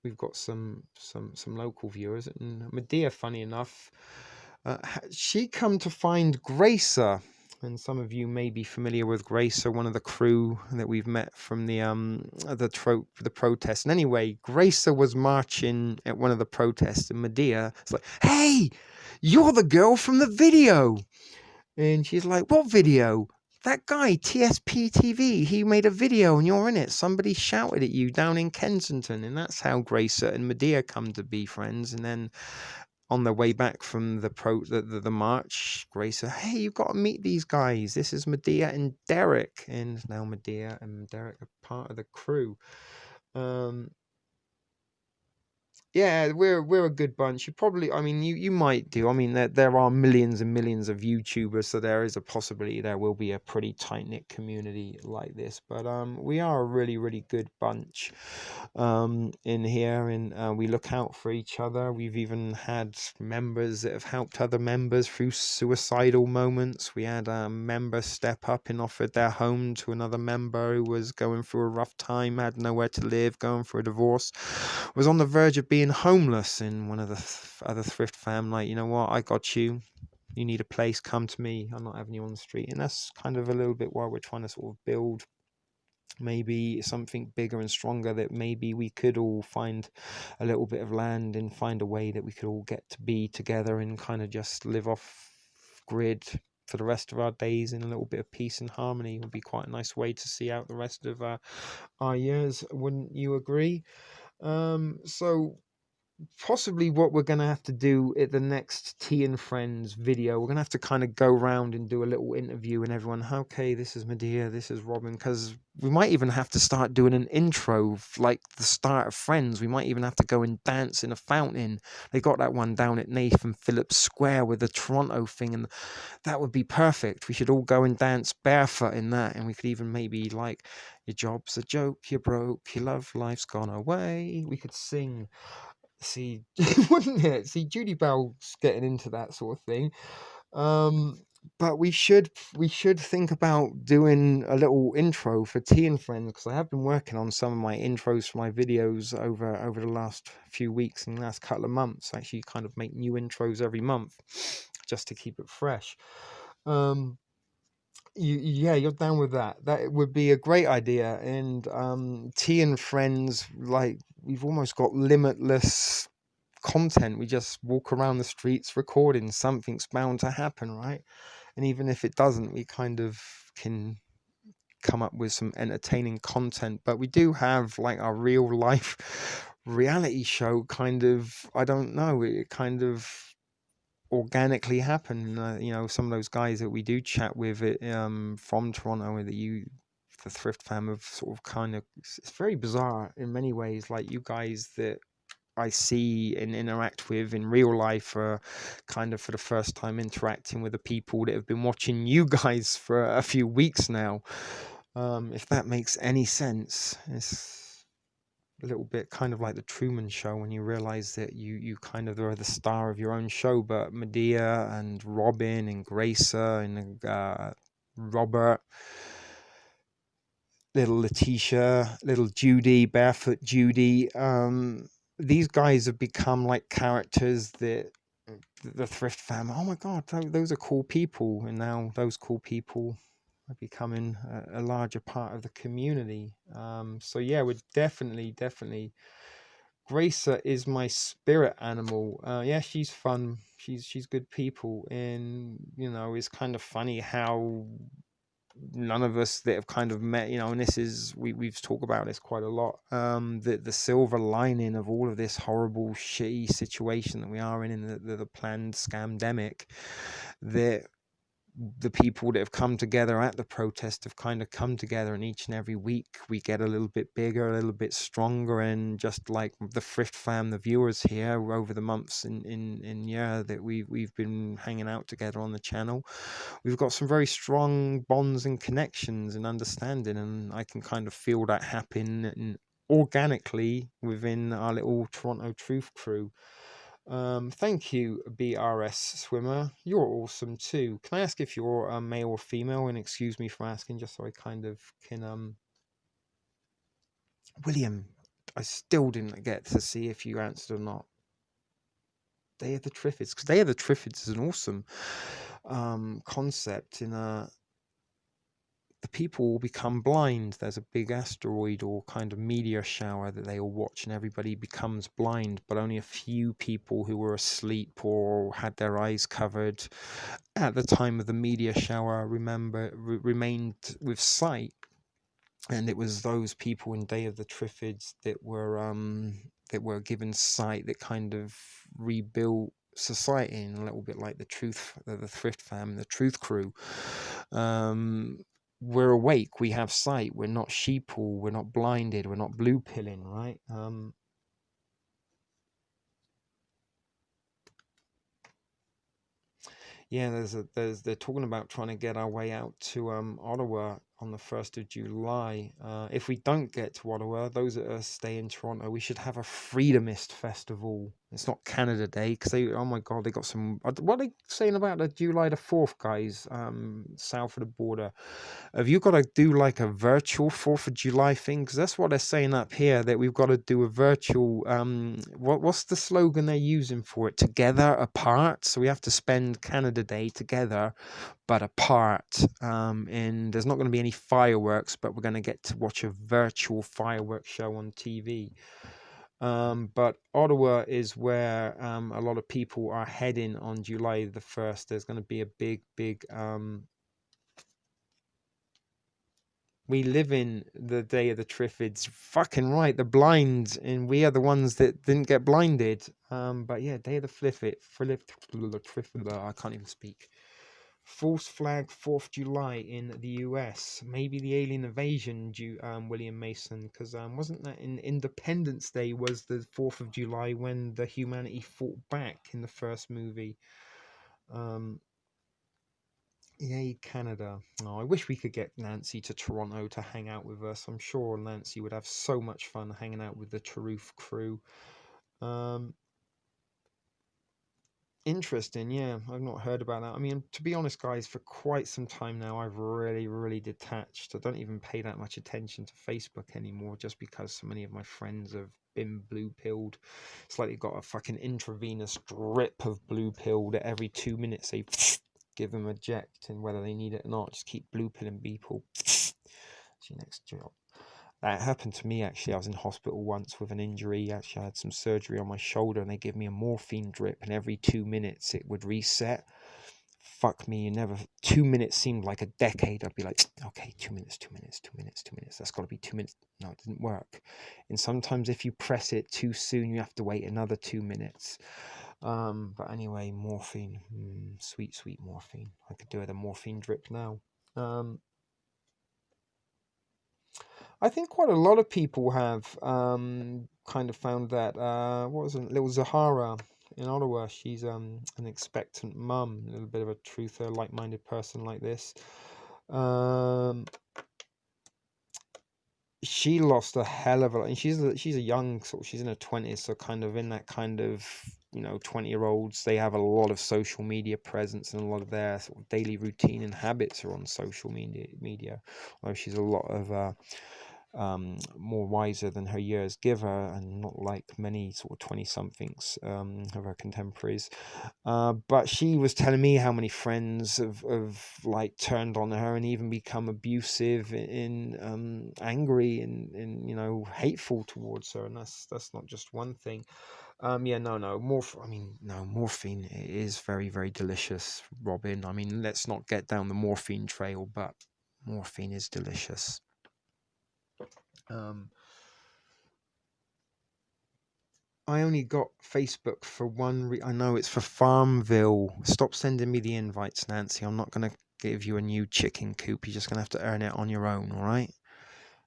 we've got some local viewers. And Medea, funny enough, she come to find Gracer. And some of you may be familiar with Gracer, one of the crew that we've met from the protest. And anyway, Gracer was marching at one of the protests, and Medea is like, "Hey, you're the girl from the video." And she's like, "What video?" "That guy, Tsp Tv, he made a video and you're in it. Somebody shouted at you down in Kensington." And that's how Gracer and Medea come to be friends. And then on their way back from the march, Grace said, "Hey, you've got to meet these guys. This is Medea and Derek." And now Medea and Derek are part of the crew. Yeah, we're a good bunch. You might do. I mean, there are millions and millions of YouTubers, so there is a possibility there will be a pretty tight-knit community like this. But we are a really, really good bunch in here, and we look out for each other. We've even had members that have helped other members through suicidal moments. We had a member step up and offered their home to another member who was going through a rough time, had nowhere to live, going through a divorce, was on the verge of being homeless. And one of the other thrift fam, like, "You know what, I got you. You need a place, come to me. I'm not having you on the street." And that's kind of a little bit why we're trying to sort of build maybe something bigger and stronger, that maybe we could all find a little bit of land and find a way that we could all get to be together and kind of just live off grid for the rest of our days in a little bit of peace and harmony. It would be quite a nice way to see out the rest of our years, wouldn't you agree? So possibly what we're going to have to do at the next Tea and Friends video, we're going to have to kind of go around and do a little interview and everyone, "Okay, this is Medea, this is Robin," because we might even have to start doing an intro like the start of Friends. We might even have to go and dance in a fountain. They got that one down at Nathan Phillips Square with the Toronto thing, and that would be perfect. We should all go and dance barefoot in that, and we could even maybe like, "Your job's a joke, you're broke, your love life's gone away." We could sing. See, wouldn't it? See, Judy Bell's getting into that sort of thing. But we should think about doing a little intro for Tea and Friends, because I have been working on some of my intros for my videos over the last few weeks and last couple of months. I actually kind of make new intros every month just to keep it fresh. You're down with that. That would be a great idea. And Tea and Friends, like, we've almost got limitless content. We just walk around the streets recording. Something's bound to happen, right? And even if it doesn't, we kind of can come up with some entertaining content. But we do have like our real life reality show kind of, I don't know, it kind of organically happen. Some of those guys that we do chat with from Toronto, the thrift fam, of sort of kind of, it's very bizarre in many ways. Like, you guys that I see and interact with in real life are kind of for the first time interacting with the people that have been watching you guys for a few weeks now. If that makes any sense. It's a little bit kind of like the Truman Show when you realize that you kind of are the star of your own show, but Medea and Robin and Gracer and Robert, little Letitia, little Judy, Barefoot Judy, these guys have become like characters that the Thrift Fam, oh my god, those are cool people, and now those cool people are becoming a larger part of the community. So yeah, we're definitely Gracer is my spirit animal. Yeah, she's fun. She's good people, and you know, it's kind of funny how none of us that have kind of met, you know, and this is we've talked about this quite a lot. The silver lining of all of this horrible, shitty situation that we are in the planned scamdemic, that the people that have come together at the protest have kind of come together, and each and every week we get a little bit bigger, a little bit stronger, and just like the Thrift Fam, the viewers here over the months in year that we've been hanging out together on the channel, we've got some very strong bonds and connections and understanding, and I can kind of feel that happen organically within our little Toronto Truth crew. Thank you, BRS Swimmer. You're awesome too. Can I ask if you're a male or female? And excuse me for asking, just so I kind of can. William, I still didn't get to see if you answered or not. Day of the Triffids, because Day of the Triffids is an awesome concept in the people will become blind. There's a big asteroid or kind of meteor shower that they all watch, and everybody becomes blind, but only a few people who were asleep or had their eyes covered at the time of the meteor shower remained with sight. And it was those people in Day of the Triffids that were given sight that kind of rebuilt society, in a little bit like the Thrift Fam, the Truth Crew. We're awake, we have sight, we're not sheeple, we're not blinded, we're not blue pilling, right? Yeah, they're talking about trying to get our way out to Ottawa on the 1st of July. If we don't get to Ottawa, those that are stay in Toronto, we should have a Freedomist festival. It's not Canada Day, because oh my god, they got some, what are they saying about the July the 4th, guys, south of the border? Have you got to do like a virtual 4th of July thing? Because that's what they're saying up here, that we've got to do a virtual, what's the slogan they're using for it? Together, apart. So we have to spend Canada Day together, but apart. And there's not going to be any fireworks, but we're going to get to watch a virtual fireworks show on TV. But Ottawa is where a lot of people are heading on July the 1st. There's going to be a big we live in the Day of the Triffids. Fucking right, the blind, and we are the ones that didn't get blinded. But yeah, Day of the Triffids. I can't even speak. False flag 4th July in the US. Maybe the alien invasion, William Mason, because wasn't that in Independence Day was the 4th of July when the humanity fought back in the first movie. Yay, Canada. Oh, I wish we could get Nancy to Toronto to hang out with us. I'm sure Nancy would have so much fun hanging out with the Truth crew. Interesting, yeah. I've not heard about that. I mean, to be honest, guys, for quite some time now, I've really detached. I don't even pay that much attention to Facebook anymore, just because so many of my friends have been blue pilled. It's like they've got a fucking intravenous drip of blue pilled at every 2 minutes. They give them a eject, and whether they need it or not, just keep blue pilling people. It's your next job. That happened to me, actually. I was in hospital once with an injury. Actually, I had some surgery on my shoulder, and they gave me a morphine drip, and every 2 minutes it would reset. Fuck me, 2 minutes seemed like a decade. I'd be like, okay, 2 minutes. That's got to be 2 minutes. No, it didn't work. And sometimes if you press it too soon, you have to wait another 2 minutes. But anyway, morphine, sweet morphine. I could do with a morphine drip now. I think quite a lot of people have kind of found that what was it, little Zahara in Ottawa. She's an expectant mum, a little bit of a truther, like-minded person like this. Um, she lost a hell of a lot, and she's a young sort of, she's in her 20s, so kind of in that kind of, 20-year-olds, they have a lot of social media presence, and a lot of their sort of daily routine and habits are on social media. Although she's a lot of more wiser than her years give her, and not like many sort of 20 somethings of her contemporaries. But she was telling me how many friends have like turned on her and even become abusive, in angry, and hateful towards her. And that's not just one thing. Yeah, no, no, morphine is very, very delicious, Robin. I mean, let's not get down the morphine trail, but morphine is delicious. Um, I only got Facebook for one I know it's for Farmville. Stop sending me the invites, Nancy. I'm not going to give you a new chicken coop. You're just going to have to earn it on your own, all right?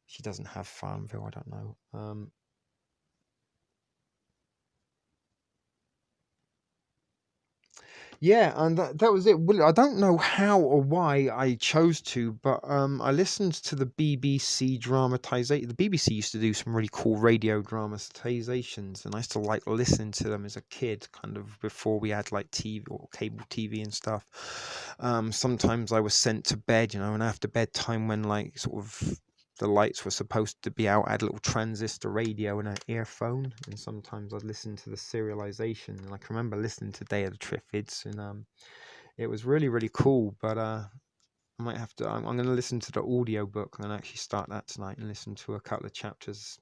She doesn't have Farmville, I don't know. Yeah, and that was it. Well, I don't know how or why I chose to, but I listened to the BBC dramatization. The BBC used to do some really cool radio dramatizations, and I used to like listen to them as a kid, kind of before we had like TV or cable TV and stuff. Sometimes I was sent to bed, and after bedtime, when like sort of the lights were supposed to be out, I had a little transistor radio and an earphone, and sometimes I'd listen to the serialization. And I can remember listening to Day of the Triffids, and it was really, really cool. But I might have to. I'm going to listen to the audio book. I'm going to actually start that tonight and listen to a couple of chapters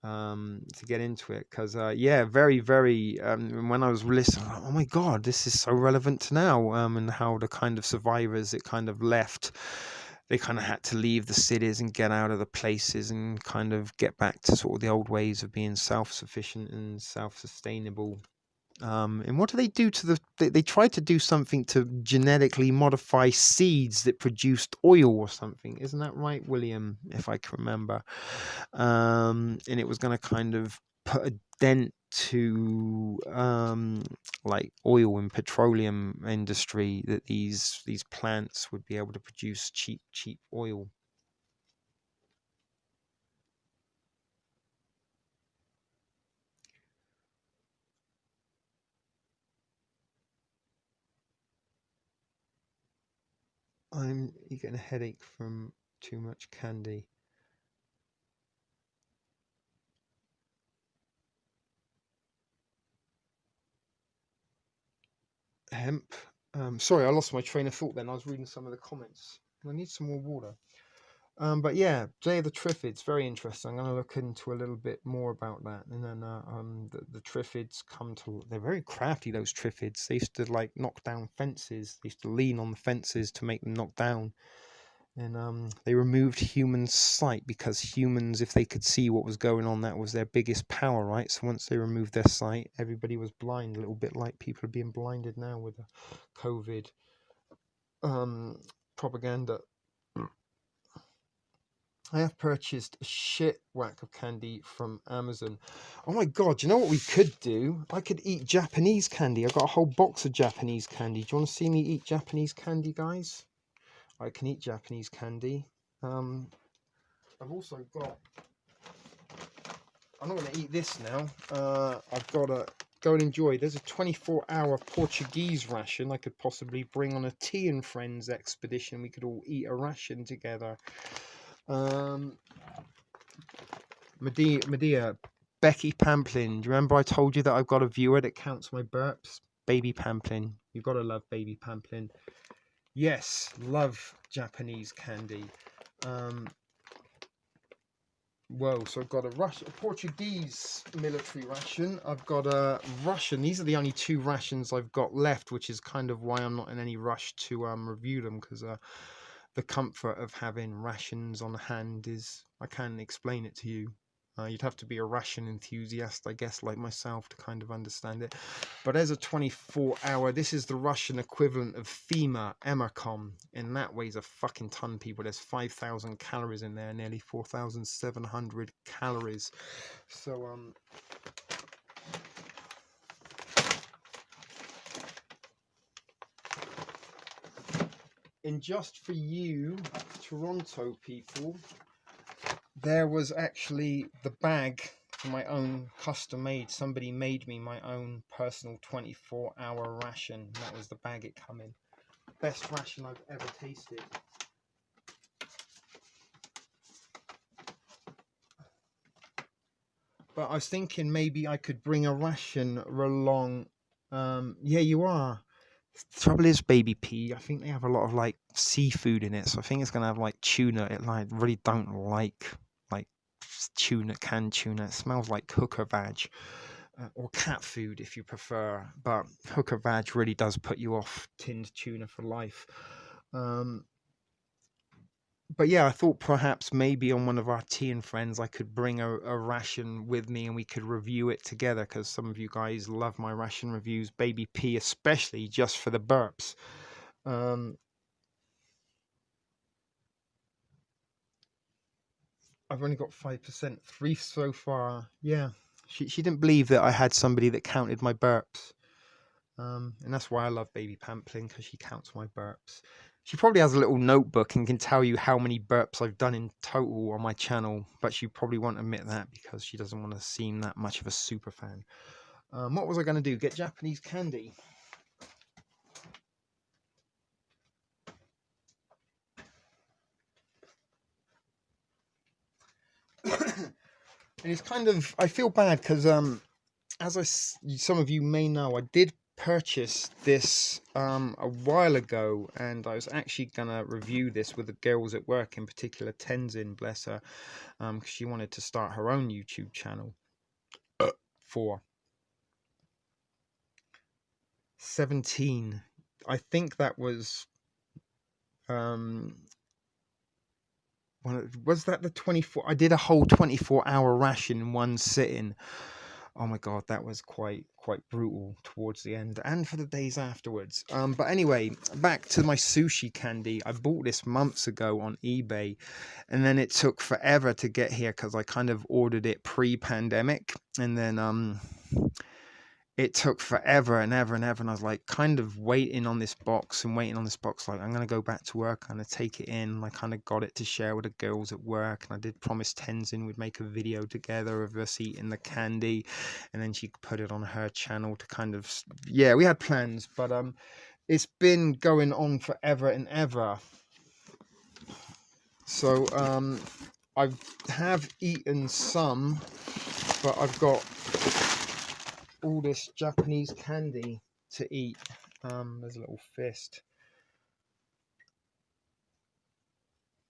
to get into it. Because yeah, very, very. When I was listening, oh my god, this is so relevant to now. And how the kind of survivors it kind of left, they kind of had to leave the cities and get out of the places and kind of get back to sort of the old ways of being self-sufficient and self-sustainable. And what do they do to they tried to do something to genetically modify seeds that produced oil or something. Isn't that right, William? If I can remember. And it was going to kind of put a dent to like oil and petroleum industry, that these plants would be able to produce cheap oil. You getting a headache from too much candy. Hemp. Sorry, I lost my train of thought then. I was reading some of the comments. I need some more water. But yeah, Day of the Triffids, very interesting. I'm going to look into a little bit more about that. And then the Triffids they're very crafty, those Triffids. They used to like knock down fences. They used to lean on the fences to make them knock down. And they removed human sight, because humans, if they could see what was going on, that was their biggest power, right? So once they removed their sight, everybody was blind, a little bit like people are being blinded now with the COVID propaganda. I have purchased a shit whack of candy from Amazon. Oh my god, you know what we could do? I could eat Japanese candy. I've got a whole box of Japanese candy. Do you want to see me eat Japanese candy, guys? I can eat Japanese candy. I've also got... I'm not going to eat this now. I've got to go and enjoy. There's a 24-hour Portuguese ration I could possibly bring on a Tea and Friends expedition. We could all eat a ration together. Medea, Becky Pamplin. Do you remember I told you that I've got a viewer that counts my burps? Baby Pamplin. You've got to love Baby Pamplin. Yes, love Japanese candy. Whoa, so I've got a Portuguese military ration. I've got a Russian. These are the only two rations I've got left, which is kind of why I'm not in any rush to review them, because the comfort of having rations on hand is, I can't explain it to you. You'd have to be a ration enthusiast, I guess, like myself, to kind of understand it. But as a 24-hour, this is the Russian equivalent of FEMA Emercom, and that weighs a fucking ton, people. There's 5,000 calories in there, nearly 4,700 calories. So, and just for you, Toronto people, there was actually the bag for my own custom made. Somebody made me my own personal 24-hour ration. That was the bag it come in. Best ration I've ever tasted. But I was thinking maybe I could bring a ration along. Yeah, you are. The trouble is, baby P, I think they have a lot of like seafood in it, so I think it's gonna have like tuna. It like really don't like tuna, canned tuna. It smells like hooker vag, or cat food if you prefer. But hooker vag really does put you off tinned tuna for life. But yeah, I thought perhaps maybe on one of our tea and friends I could bring a ration with me and we could review it together, because some of you guys love my ration reviews, baby P especially, just for the burps. I've only got 5%, 3 so far. Yeah, she didn't believe that I had somebody that counted my burps. And that's why I love baby Pamplin, because she counts my burps. She probably has a little notebook and can tell you how many burps I've done in total on my channel, but she probably won't admit that because she doesn't want to seem that much of a super fan. What was I going to do? Get Japanese candy. And it's kind of, I feel bad because as some of you may know, I did purchase this a while ago, and I was actually gonna review this with the girls at work, in particular Tenzin, bless her, because she wanted to start her own YouTube channel for 17. I think that was was that the 24? I did a whole 24-hour ration in one sitting. Oh my god, that was quite brutal towards the end and for the days afterwards. But anyway, back to my sushi candy. I bought this months ago on eBay, and then it took forever to get here because I kind of ordered it pre-pandemic, and then it took forever and ever and ever, and I was like kind of waiting on this box like I'm gonna go back to work, I'm gonna take it in. I kind of got it to share with the girls at work, and I did promise Tenzin we'd make a video together of us eating the candy, and then she could put it on her channel to kind of, yeah, we had plans, but it's been going on forever and ever. So I have eaten some, but I've got all this Japanese candy to eat. There's a little fist.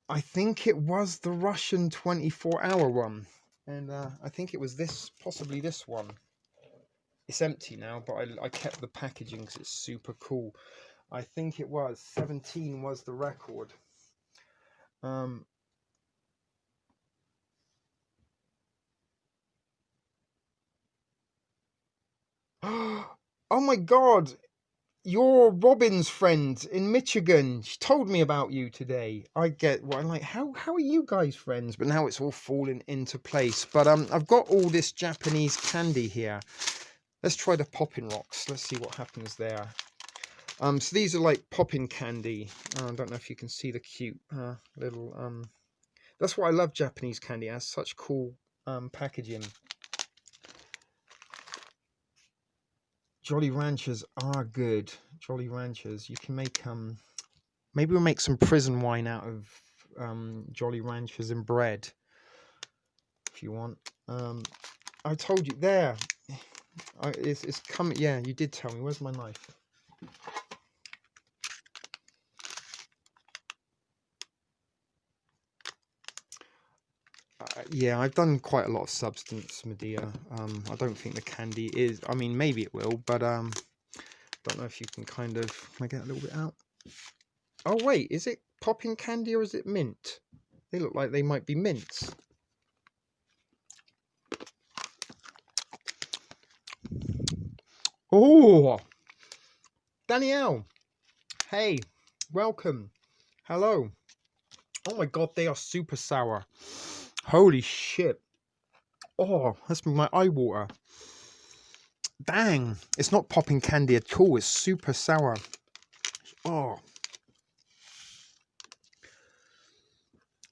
I think it was the Russian 24-hour one, and I think it was this, possibly this one. It's empty now, but I kept the packaging because it's super cool. I think it was 17 was the record. Oh my god, you're Robin's friend in Michigan. She told me about you today. I get what I'm like, how are you guys friends? But now it's all falling into place. But I've got all this Japanese candy here. Let's try the popping rocks. Let's see what happens there. So these are like popping candy. I don't know if you can see the cute little that's why I love Japanese candy. It has such cool packaging. Jolly Ranchers are good. Jolly Ranchers. You can make maybe we'll make some prison wine out of Jolly Ranchers and bread, if you want. I told you there. It's coming. Yeah, you did tell me. Where's my knife? Yeah, I've done quite a lot of substance, Medea. I don't think the candy is. I mean, maybe it will, but don't know if you can kind of. Can I get a little bit out? Oh wait, is it popping candy or is it mint? They look like they might be mints. Oh, Danielle. Hey, welcome. Hello. Oh my god, they are super sour. Holy shit. Oh, that's my eye water. Dang, it's not popping candy at all. It's super sour. Oh,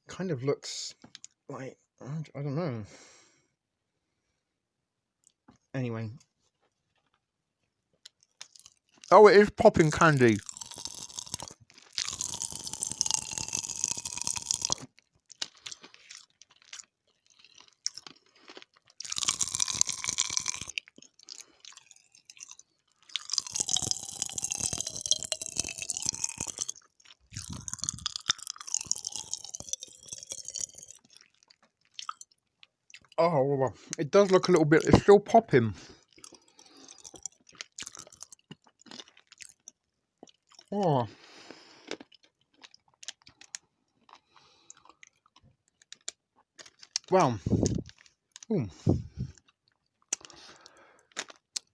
kind of looks like, I don't know. Anyway. Oh, it is popping candy. Oh, it does look a little bit, it's still popping. Oh. Well. Ooh.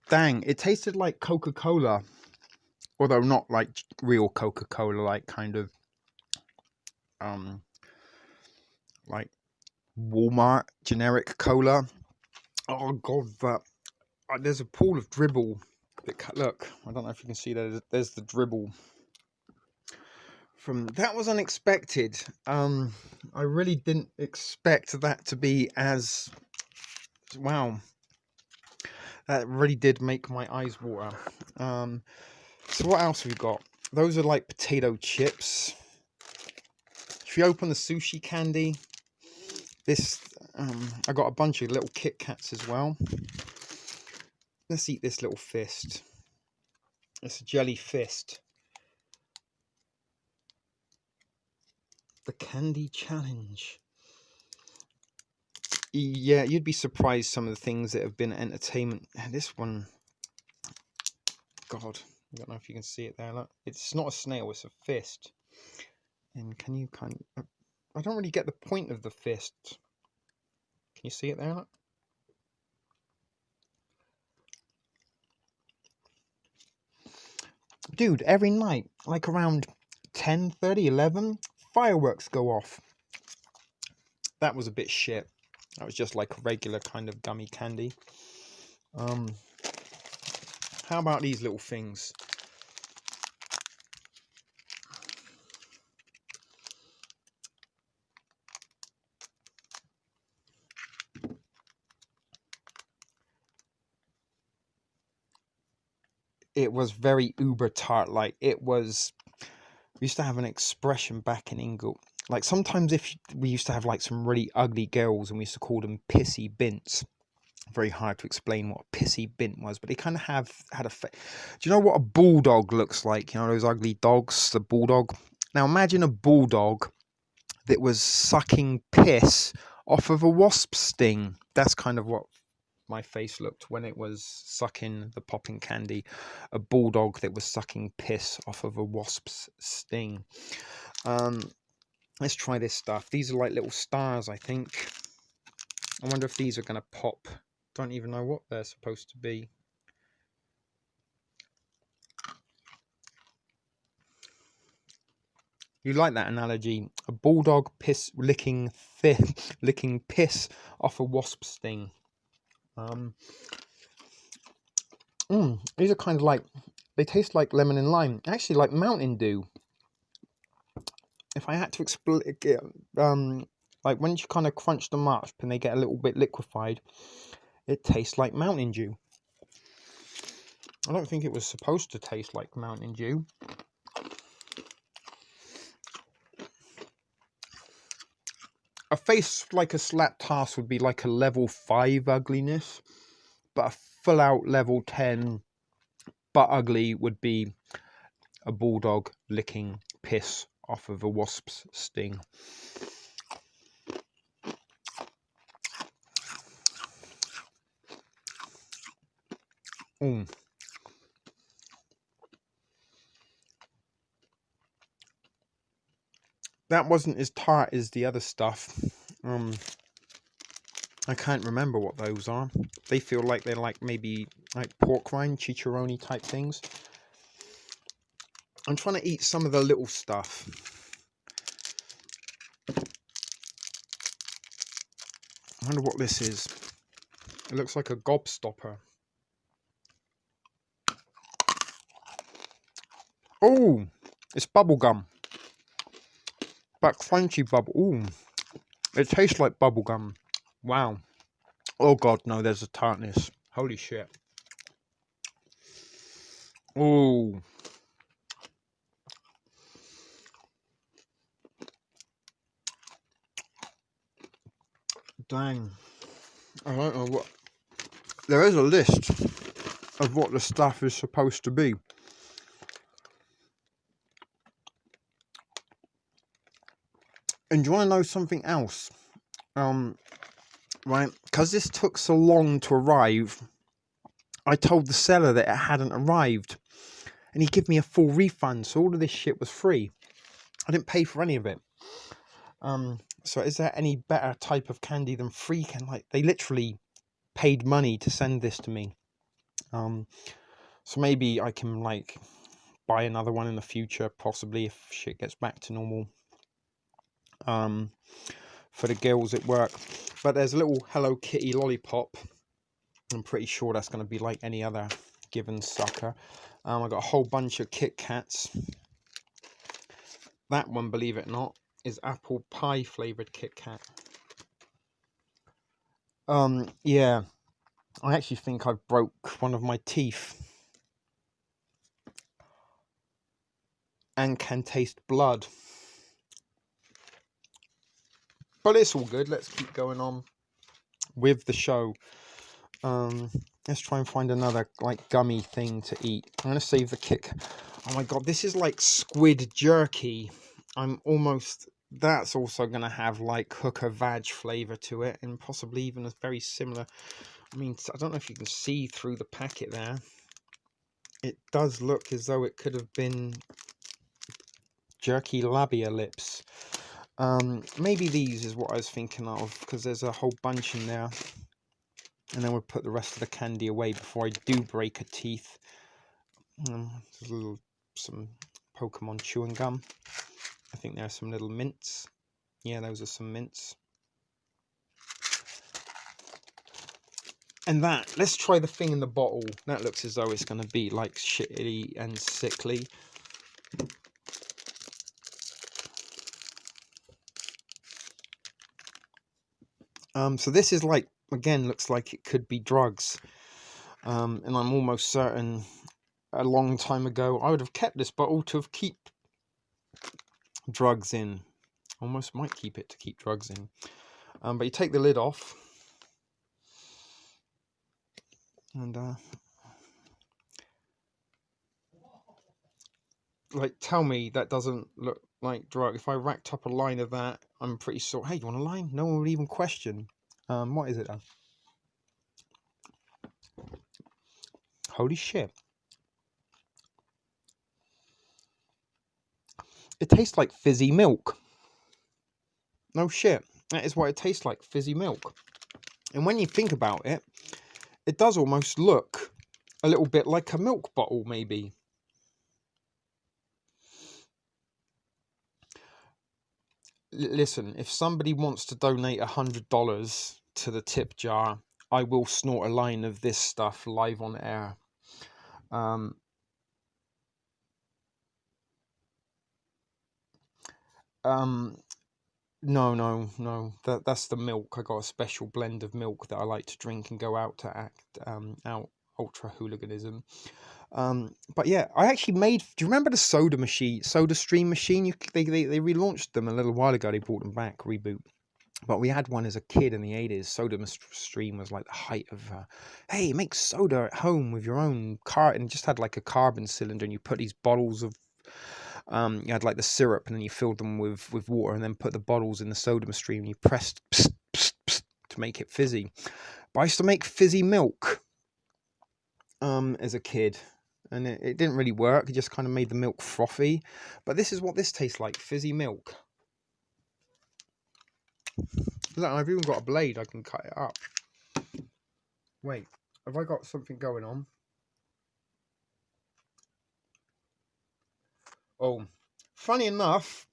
Dang, it tasted like Coca-Cola. Although not like real Coca-Cola, like kind of, like Walmart generic cola. Oh god, that there's a pool of dribble. Look, I don't know if you can see that. There's the dribble. From that was unexpected. I really didn't expect that to be as wow. That really did make my eyes water. So what else have we got? Those are like potato chips. If you open the sushi candy, this I got a bunch of little Kit Kats as well. Let's eat this little fist. It's a jelly fist. The candy challenge. Yeah, you'd be surprised some of the things that have been entertainment. And this one, God, I don't know if you can see it there. Look, it's not a snail, it's a fist. And can you kind of? I don't really get the point of the fist. Can you see it there? Look? Dude, every night, like around 10:30, 11, fireworks go off. That was a bit shit. That was just like a regular kind of gummy candy. How about these little things? It was very uber tart. Like it was. We used to have an expression back in England. Like sometimes if we used to have like some really ugly girls and we used to call them pissy bints. Very hard to explain what a pissy bint was, but they kind of had a. Do you know what a bulldog looks like? You know those ugly dogs, the bulldog. Now imagine a bulldog that was sucking piss off of a wasp sting. That's kind of what my face looked when it was sucking the popping candy. A bulldog that was sucking piss off of a wasp's sting. Let's try this stuff. These are like little stars, I think. I wonder if these are going to pop. Don't even know what they're supposed to be. You like that analogy? A bulldog piss licking piss off a wasp sting. These are kind of like, they taste like lemon and lime. Actually, like Mountain Dew. If I had to explain, like when you kind of crunch them up and they get a little bit liquefied, it tastes like Mountain Dew. I don't think it was supposed to taste like Mountain Dew. A face like a slap task would be like a level 5 ugliness, but a full out level 10 but ugly would be a bulldog licking piss off of a wasp's sting. That wasn't as tart as the other stuff. I can't remember what those are. They feel like they're like maybe like pork rind, chicharoni type things. I'm trying to eat some of the little stuff. I wonder what this is. It looks like a gobstopper. Oh, it's bubble gum. But crunchy bubble. Ooh, it tastes like bubble gum. Wow. Oh god, no, there's a tartness. Holy shit. Ooh. Dang. I don't know what... There is a list of what the stuff is supposed to be. And do you want to know something else? Right, because this took so long to arrive, I told the seller that it hadn't arrived, and he gave me a full refund, so all of this shit was free. I didn't pay for any of it. So is there any better type of candy than free candy? Like, they literally paid money to send this to me. So maybe I can, like, buy another one in the future, possibly, if shit gets back to normal. For the girls at work. But there's a little Hello Kitty lollipop. I'm pretty sure that's going to be like any other given sucker. I got a whole bunch of Kit Kats. That one, believe it or not, is apple pie flavoured Kit Kat. Yeah. I actually think I broke one of my teeth. And can taste blood. But it's all good. Let's keep going on with the show. Let's try and find another like gummy thing to eat. I'm gonna save the kick. Oh my god, this is like squid jerky. That's also gonna have like hooker vag flavor to it, and possibly even a very similar. I mean, I don't know if you can see through the packet there. It does look as though it could have been jerky labia lips. Maybe these is what I was thinking of, because there's a whole bunch in there. And then we'll put the rest of the candy away before I do break a teeth. There's some Pokemon chewing gum. I think there are some little mints. Yeah, those are some mints. And that, let's try the thing in the bottle. That looks as though it's going to be like shitty and sickly. So this is like, again, looks like it could be drugs. And I'm almost certain a long time ago I would have kept this bottle to have keep drugs in. Almost might keep it to keep drugs in. But you take the lid off. And like, tell me that doesn't look like drug. If I racked up a line of that, I'm pretty sure. Hey, you want a line? No one would even question. What is it then? Holy shit. It tastes like fizzy milk. No shit. That is what it tastes like, fizzy milk. And when you think about it, it does almost look a little bit like a milk bottle, maybe. Listen, if somebody wants to donate $100 to the tip jar, I will snort a line of this stuff live on air. No. That's the milk. I got a special blend of milk that I like to drink and go out to act out ultra hooliganism. But yeah, I actually made. Do you remember the Soda Stream machine? They relaunched them a little while ago. They brought them back, reboot. But we had one as a kid in the 80s. Soda Stream was like the height of, hey, make soda at home with your own car, and just had like a carbon cylinder, and you put these bottles of, you had like the syrup, and then you filled them with water, and then put the bottles in the Soda Stream, and you pressed psst, psst, psst, to make it fizzy. But I used to make fizzy milk as a kid. And it didn't really work. It just kind of made the milk frothy. But this is what this tastes like, fizzy milk. Look, I've even got a blade. I can cut it up. Wait, have I got something going on? Oh, funny enough,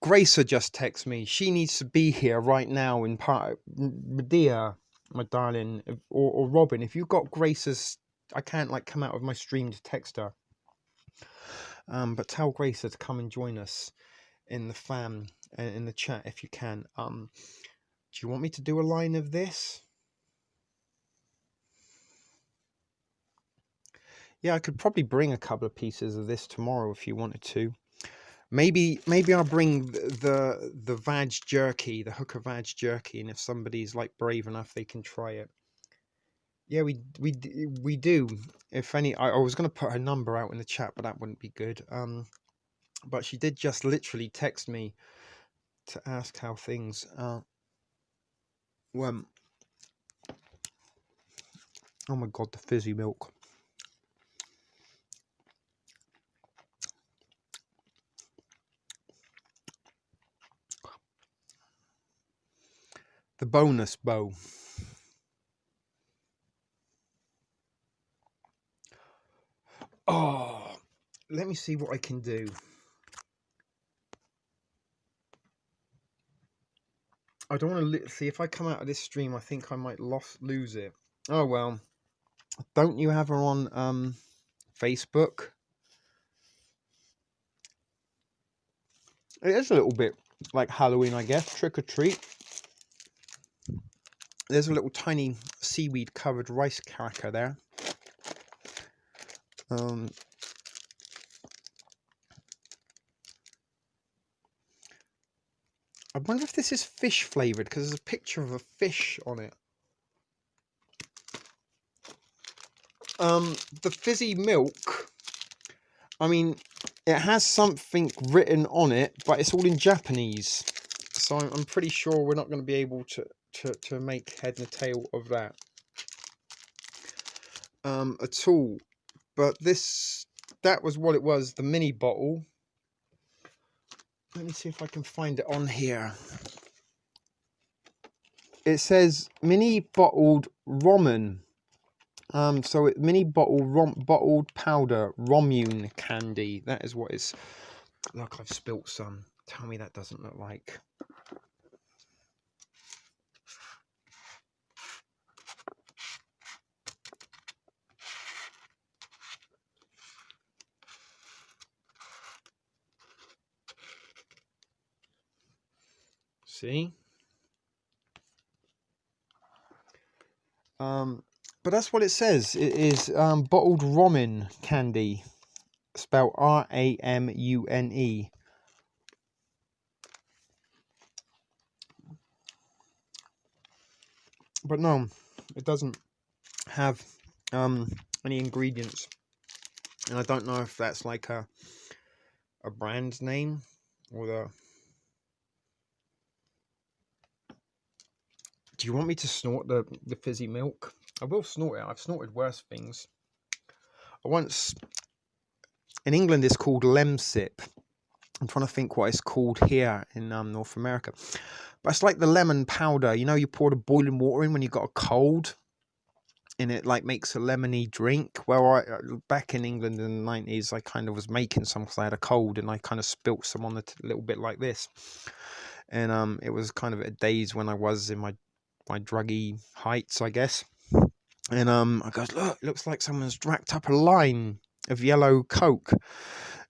Gracer just texted me. She needs to be here right now in part. Medea, my darling, or Robin. If you've got Gracer's, I can't like come out of my stream to text her. But tell Gracer to come and join us in the fam, in the chat if you can. Do you want me to do a line of this? Yeah, I could probably bring a couple of pieces of this tomorrow if you wanted to. Maybe I'll bring the vag jerky, the hooker vag jerky, and if somebody's like brave enough, they can try it. Yeah, we do. If any, I was going to put her number out in the chat, but that wouldn't be good. But she did just literally text me to ask how things went. Oh my god, the fizzy milk. The bonus bow. Oh, let me see what I can do. I don't want to see if I come out of this stream. I think I might lose it. Oh well. Don't you have her on Facebook? It is a little bit like Halloween, I guess. Trick or treat. There's a little tiny seaweed covered rice cracker there. I wonder if this is fish flavoured, because there's a picture of a fish on it. The fizzy milk, I mean, it has something written on it, but it's all in Japanese. So I'm pretty sure we're not going to be able to make head and tail of that at all. But that was what it was, the mini bottle. Let me see if I can find it on here. It says mini bottled ramen. So mini bottled powder Romune candy. That is what it's. Look, I've spilt some. Tell me that doesn't look like. See? But that's what it says. It is bottled ramen candy, spelled Ramune. But no, it doesn't have any ingredients, and I don't know if that's like a brand name or the. Do you want me to snort the fizzy milk? I will snort it. I've snorted worse things. I once, in England, it's called lemsip. I'm trying to think what it's called here in North America. But it's like the lemon powder. You know, you pour the boiling water in when you've got a cold, and it like makes a lemony drink. Well, back in England in the 90s, I kind of was making some because I had a cold, and I kind of spilt some on a little bit like this. And it was kind of a days when I was in my druggy heights, I guess. And I goes, look, looks like someone's racked up a line of yellow Coke.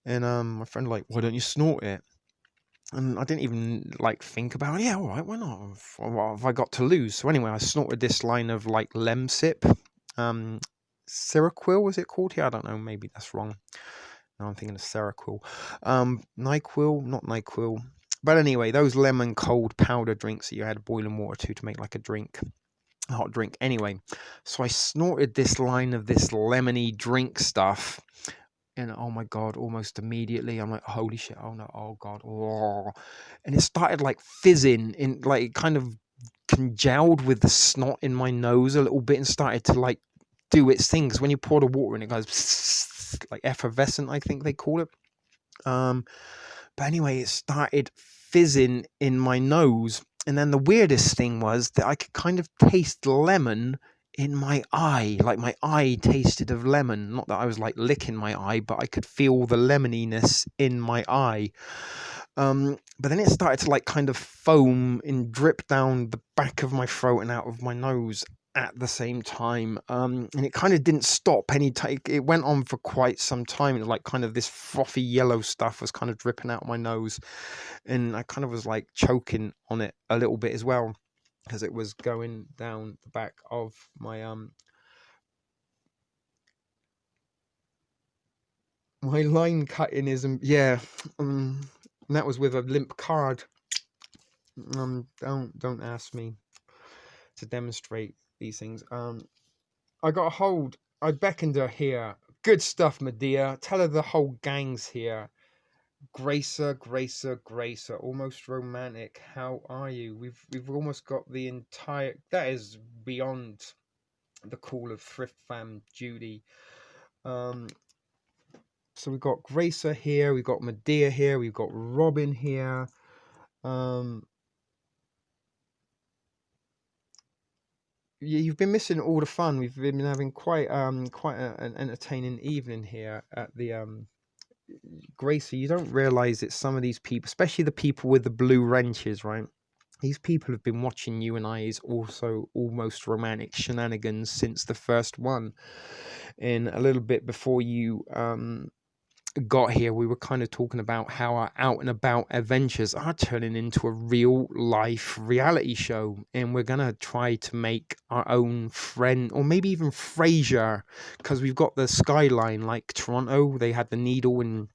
And my friend like, why don't you snort it? And I didn't even like think about it. Yeah, all right, why not? What have I got to lose? So anyway, I snorted this line of like Lemsip. Seroquel, was it called here? I don't know, maybe that's wrong. No, I'm thinking of Seroquel. NyQuil, not NyQuil. But anyway, those lemon cold powder drinks that you add boiling water to make like a drink. A hot drink. Anyway, so I snorted this line of this lemony drink stuff. And oh my god, almost immediately I'm like, holy shit, oh no, oh god, oh. And it started like fizzing in, like it kind of congealed with the snot in my nose a little bit and started to like do its thing. Because when you pour the water in, it goes like effervescent, I think they call it. But anyway, it started fizzing in my nose. And then the weirdest thing was that I could kind of taste lemon in my eye, like my eye tasted of lemon. Not that I was like licking my eye, but I could feel the lemoniness in my eye. But then it started to like kind of foam and drip down the back of my throat and out of my nose at the same time. And it kind of didn't stop it went on for quite some time. Like kind of this frothy yellow stuff was kind of dripping out my nose, and I kind of was like choking on it a little bit as well, because it was going down the back of my my line cutting is and that was with a limp card. Don't ask me to demonstrate these things. I got a hold. I beckoned her here. Good stuff, Medea. Tell her the whole gang's here. Gracer, almost romantic. How are you? We've almost got the entire. That is beyond the call of Thrift Fam Judy. So we've got Gracer here, we've got Medea here, we've got Robin here. You've been missing all the fun. We've been having quite an entertaining evening here at the Gracie. You don't realize that some of these people, especially the people with the blue wrenches, right? These people have been watching you and I's also almost romantic shenanigans since the first one. And a little bit before you got here, we were kind of talking about how our out and about adventures are turning into a real life reality show, and we're gonna try to make our own friend, or maybe even Frasier, because we've got the skyline like Toronto. They had the needle in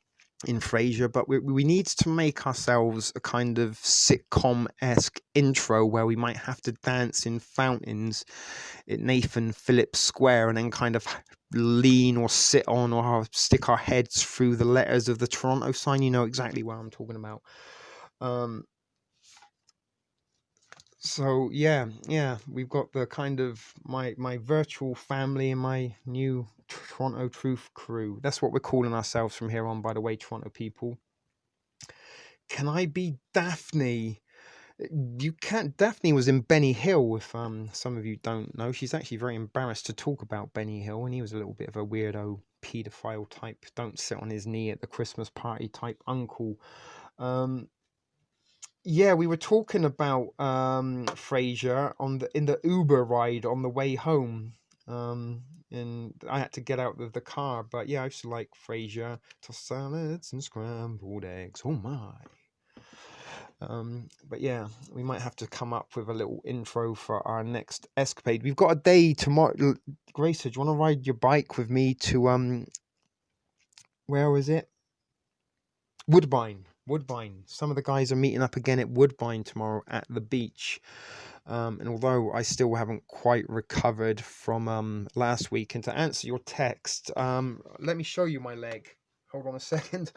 Frasier, but we need to make ourselves a kind of sitcom-esque intro where we might have to dance in fountains at Nathan Phillips Square and then kind of lean or sit on or stick our heads through the letters of the Toronto sign. You know exactly what I'm talking about. So yeah, we've got the kind of my virtual family and my new Toronto Truth crew. That's what we're calling ourselves from here on, by the way, Toronto people. Can I be Daphne? You can't. Daphne was in Benny Hill. If some of you don't know, she's actually very embarrassed to talk about Benny Hill, and he was a little bit of a weirdo, paedophile type, don't sit on his knee at the Christmas party type uncle. Yeah, we were talking about Frasier in the Uber ride on the way home. And I had to get out of the car, but yeah, I used to like Frasier. Tossed salads and scrambled eggs. Oh my. But yeah, we might have to come up with a little intro for our next escapade. We've got a day tomorrow. Grace, do you want to ride your bike with me to where was it? Woodbine. Some of the guys are meeting up again at Woodbine tomorrow at the beach. And although I still haven't quite recovered from last week, and to answer your text, let me show you my leg. Hold on a second.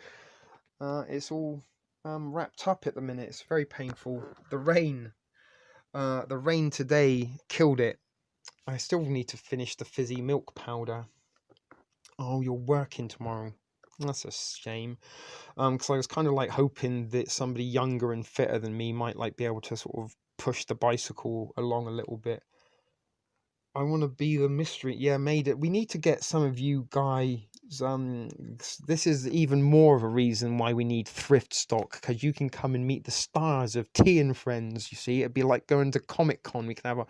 It's all wrapped up at the minute. It's very painful. The rain today killed it. I still need to finish the fizzy milk powder. Oh, you're working tomorrow. That's a shame. Because I was kind of like hoping that somebody younger and fitter than me might like be able to sort of push the bicycle along a little bit. I want to be the mystery. Yeah, made it. We need to get some of you guys. This is even more of a reason why we need thrift stock, because you can come and meet the stars of Tea and Friends. You see, it'd be like going to Comic-Con. We could have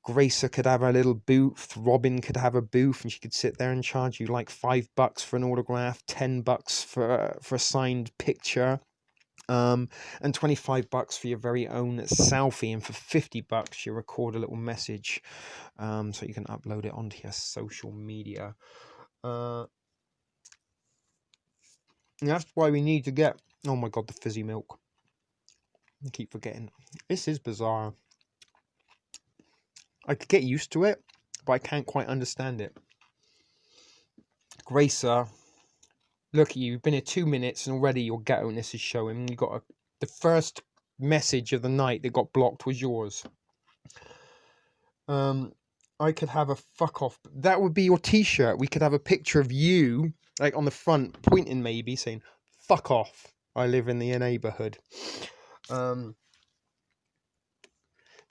Gracer could have a little booth. Robin could have a booth, and she could sit there and charge you like $5 for an autograph, $10 for a signed picture. And $25 for your very own selfie, and for $50 you record a little message, so you can upload it onto your social media. And that's why we need to get. Oh my god, the fizzy milk! I keep forgetting. This is bizarre. I could get used to it, but I can't quite understand it. Gracer, look at you. You've been here 2 minutes and already your ghetto-ness is showing. You got the first message of the night that got blocked was yours. I could have a fuck off. That would be your t-shirt. We could have a picture of you, like on the front, pointing maybe, saying, fuck off. I live in the neighborhood.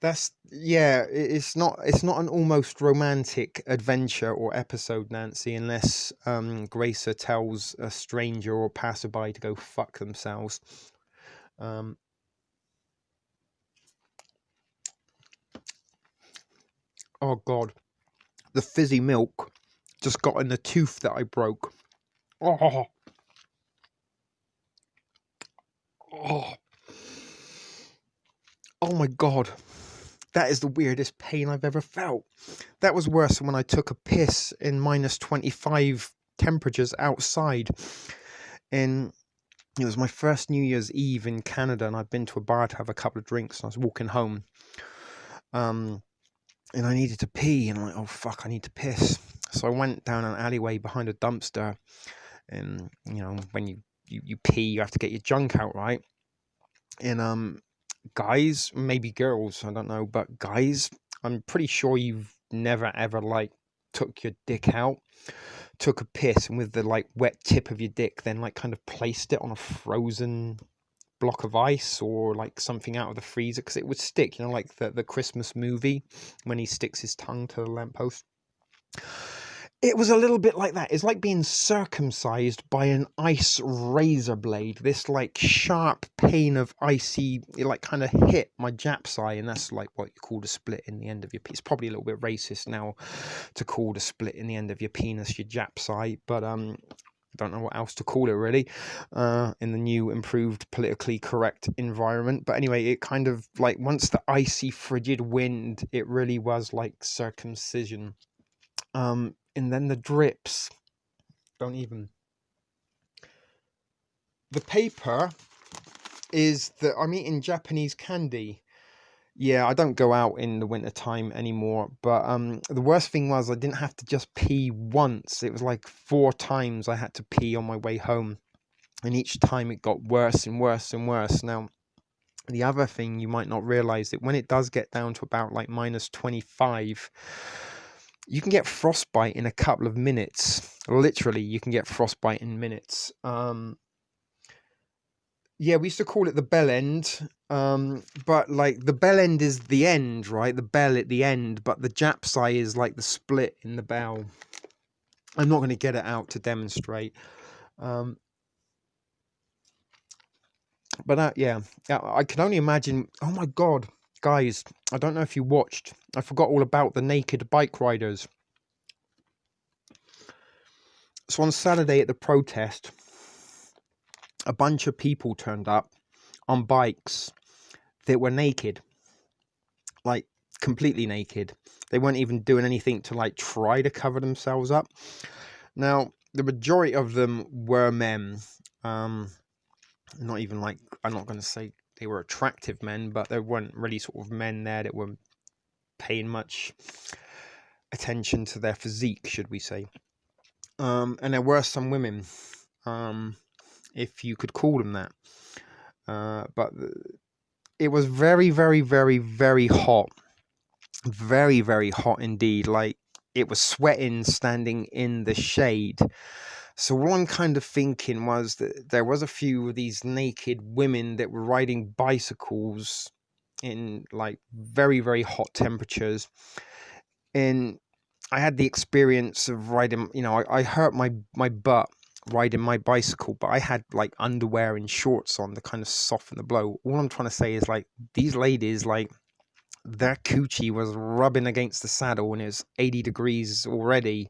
That's yeah. It's not an almost romantic adventure or episode, Nancy, unless Gracer tells a stranger or passerby to go fuck themselves. Um, oh God, the fizzy milk just got in the tooth that I broke. Oh, oh, oh my God. That is the weirdest pain I've ever felt. That was worse than when I took a piss in -25 temperatures outside. In It was my first New Year's Eve in Canada, and I'd been to a bar to have a couple of drinks, and I was walking home. And I needed to pee, and I'm like, oh fuck, I need to piss. So I went down an alleyway behind a dumpster, and when you pee, you have to get your junk out, right? And guys, maybe girls, I don't know, but guys, I'm pretty sure you've never ever like took your dick out, took a piss, and with the like wet tip of your dick, then like kind of placed it on a frozen block of ice or like something out of the freezer, because it would stick, like the Christmas movie when he sticks his tongue to the lamppost. It was a little bit like that. It's like being circumcised by an ice razor blade. This like sharp pain of icy, it like kind of hit my Jap's eye, and that's like what you call a split in the end of your penis. It's probably a little bit racist now to call the split in the end of your penis your Jap's eye, but I don't know what else to call it really, in the new improved politically correct environment. But anyway, it kind of like, once the icy frigid wind, it really was like circumcision. And then the drips, don't even. The paper is that I'm eating Japanese candy. Yeah, I don't go out in the winter time anymore, but the worst thing was I didn't have to just pee once. It was like 4 times I had to pee on my way home, and each time it got worse and worse and worse. Now, the other thing you might not realize, that when it does get down to about like -25, you can get frostbite in a couple of minutes. Literally, you can get frostbite in minutes. Yeah, we used to call it the bell end, but like the bell end is the end, right? The bell at the end, but the Jap's eye is like the split in the bell. I'm not going to get it out to demonstrate. But yeah, I can only imagine. Oh my God, guys, I don't know if you watched. I forgot all about the naked bike riders. So on Saturday at the protest, a bunch of people turned up on bikes that were naked, like completely naked. They weren't even doing anything to like try to cover themselves up. Now, the majority of them were men. Not even like, I'm not going to say they were attractive men, but there weren't really sort of men there that were paying much attention to their physique, should we say. And there were some women, if you could call them that. But it was very, very, very, very hot. Very, very hot indeed. Like, it was sweating standing in the shade. So what I'm kind of thinking was that there was a few of these naked women that were riding bicycles in like very, very hot temperatures. And I had the experience of riding, I hurt my butt riding my bicycle, but I had like underwear and shorts on to kind of soften the blow. All I'm trying to say is, like, these ladies, like, their coochie was rubbing against the saddle and it was 80 degrees already.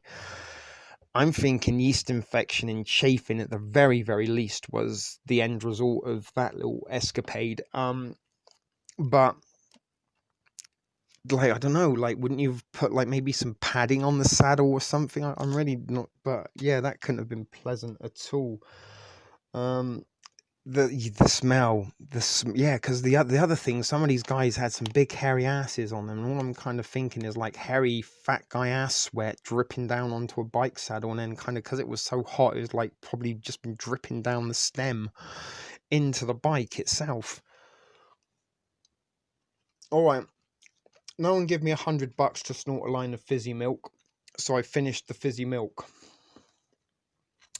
I'm thinking yeast infection and chafing at the very, very least was the end result of that little escapade. But like, I don't know, like, wouldn't you have put like maybe some padding on the saddle or something? I'm really not, but yeah, that couldn't have been pleasant at all. The smell, yeah, because the other thing, some of these guys had some big hairy asses on them, and all I'm kind of thinking is like hairy fat guy ass sweat dripping down onto a bike saddle, and then kind of, because it was so hot, it was like probably just been dripping down the stem into the bike itself. All right, no one give me $100 to snort a line of fizzy milk, so I finished the fizzy milk.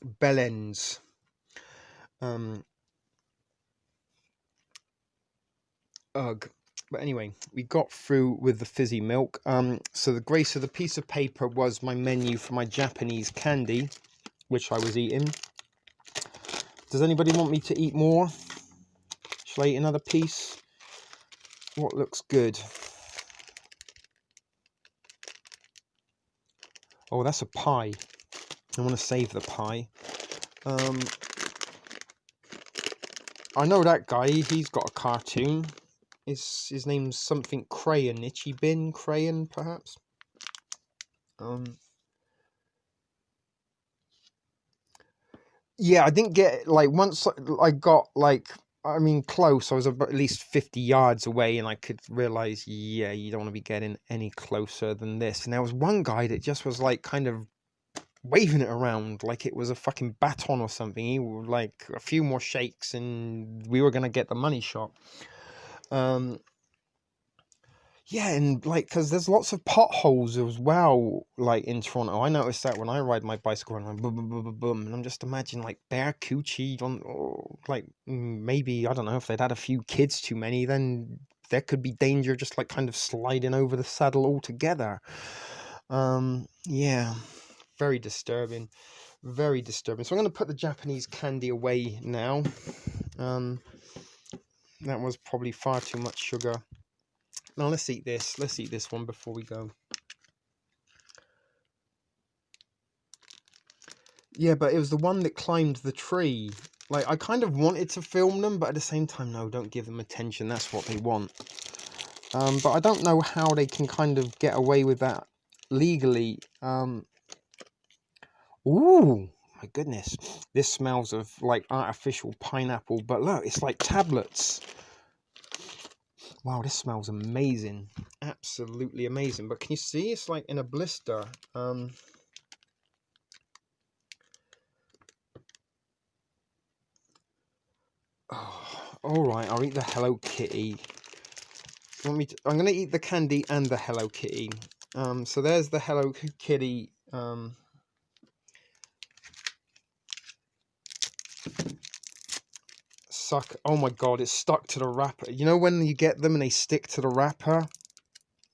Bell ends. Ugh. But anyway, we got through with the fizzy milk. So the grace of the piece of paper was my menu for my Japanese candy, which I was eating. Does anybody want me to eat more? Shall I eat another piece? What looks good? Oh, that's a pie. I want to save the pie. I know that guy. He's got a cartoon. His name's something Crayon. Itchy Bin Crayon, perhaps. Yeah, I didn't get, like, once I got, like, I mean, close. I was about at least 50 yards away, and I could realize, yeah, you don't want to be getting any closer than this. And there was one guy that just was, like, kind of waving it around like it was a fucking baton or something. He was like a few more shakes, and we were gonna get the money shot. Yeah, and like, because there's lots of potholes as well, like in Toronto. I noticed that when I ride my bicycle and I'm boom, boom, boom, boom, boom, and I'm just imagining like bare coochie on, like maybe I don't know if they'd had a few kids too many, then there could be danger just like kind of sliding over the saddle altogether. Yeah, very disturbing, very disturbing. So I'm going to put the Japanese candy away now. That was probably far too much sugar. Now let's eat this. Let's eat this one before we go. Yeah, but it was the one that climbed the tree. Like, I kind of wanted to film them, but at the same time, no, don't give them attention. That's what they want. But I don't know how they can kind of get away with that legally. Ooh, my goodness. This smells of, like, artificial pineapple. But look, it's like tablets. Wow, this smells amazing. Absolutely amazing. But can you see? It's like in a blister. Oh, all right, I'll eat the Hello Kitty. You want me to? I'm going to eat the candy and the Hello Kitty. So there's the Hello Kitty. Suck. Oh my god, it's stuck to the wrapper. You know when you get them and they stick to the wrapper?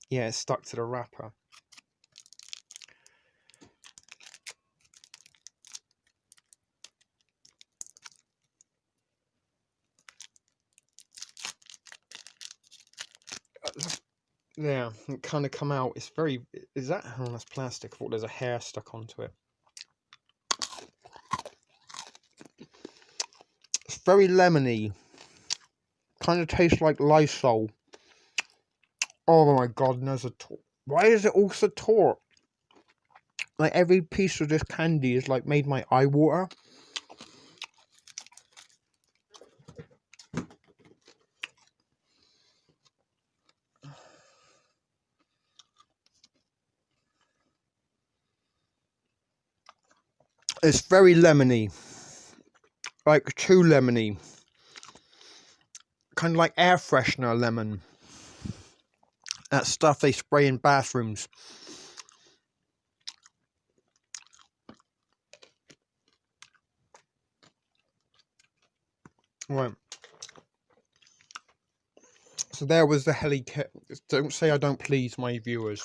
Yeah, it's stuck to the wrapper. Yeah, it kind of come out. It's very. Is that? Oh, that's plastic. I thought there's a hair stuck onto it. It's very lemony. Kind of tastes like Lysol. Oh my god, and there's a. Why is it also taut? Like every piece of this candy is like made my eye water. It's very lemony. Like too lemony. Kind of like air freshener lemon. That stuff they spray in bathrooms. Right. So there was the Helly Kitty. Don't say I don't please my viewers.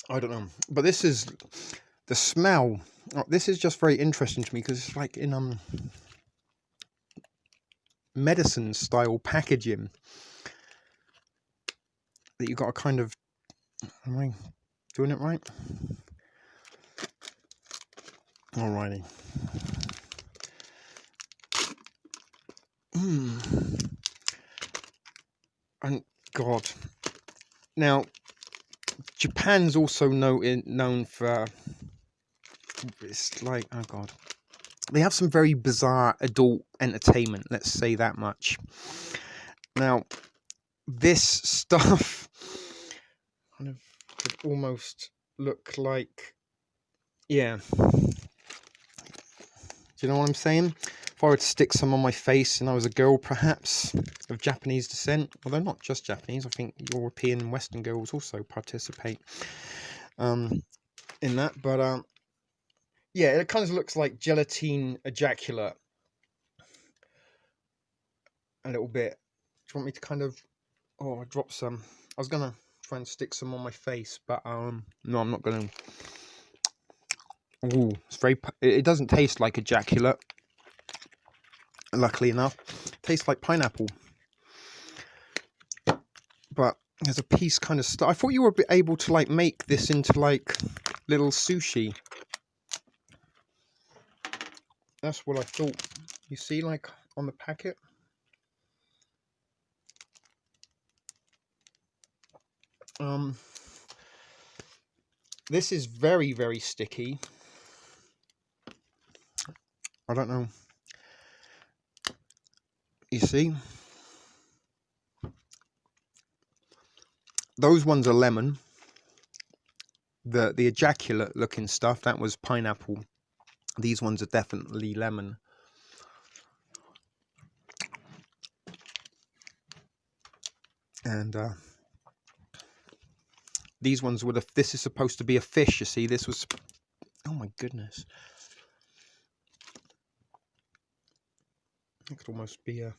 I don't know. But this is the smell. This is just very interesting to me because it's like in medicine style packaging that you got to kind of. Am I doing it right? Alrighty. And God. Now, Japan's also known for. It's like, oh God. They have some very bizarre adult entertainment, let's say that much. Now, this stuff kind of could almost look like, yeah. Do you know what I'm saying? If I were to stick some on my face and I was a girl, perhaps, of Japanese descent, although not just Japanese, I think European and Western girls also participate in that, but Yeah, it kind of looks like gelatine ejaculate a little bit. Do you want me to kind of... Oh, I dropped some. I was gonna try and stick some on my face, but no, I'm not gonna. Ooh, it's very... It doesn't taste like ejaculate, luckily enough. It tastes like pineapple. But there's a piece kind of stuff. I thought you were able to like make this into like little sushi. That's what I thought. You see, like on the packet. This is very, very sticky. I don't know. You see? Those ones are lemon. The ejaculate looking stuff, that was pineapple. These ones are definitely lemon. And these ones would have... This is supposed to be a fish, you see. This was... Oh my goodness. It could almost be a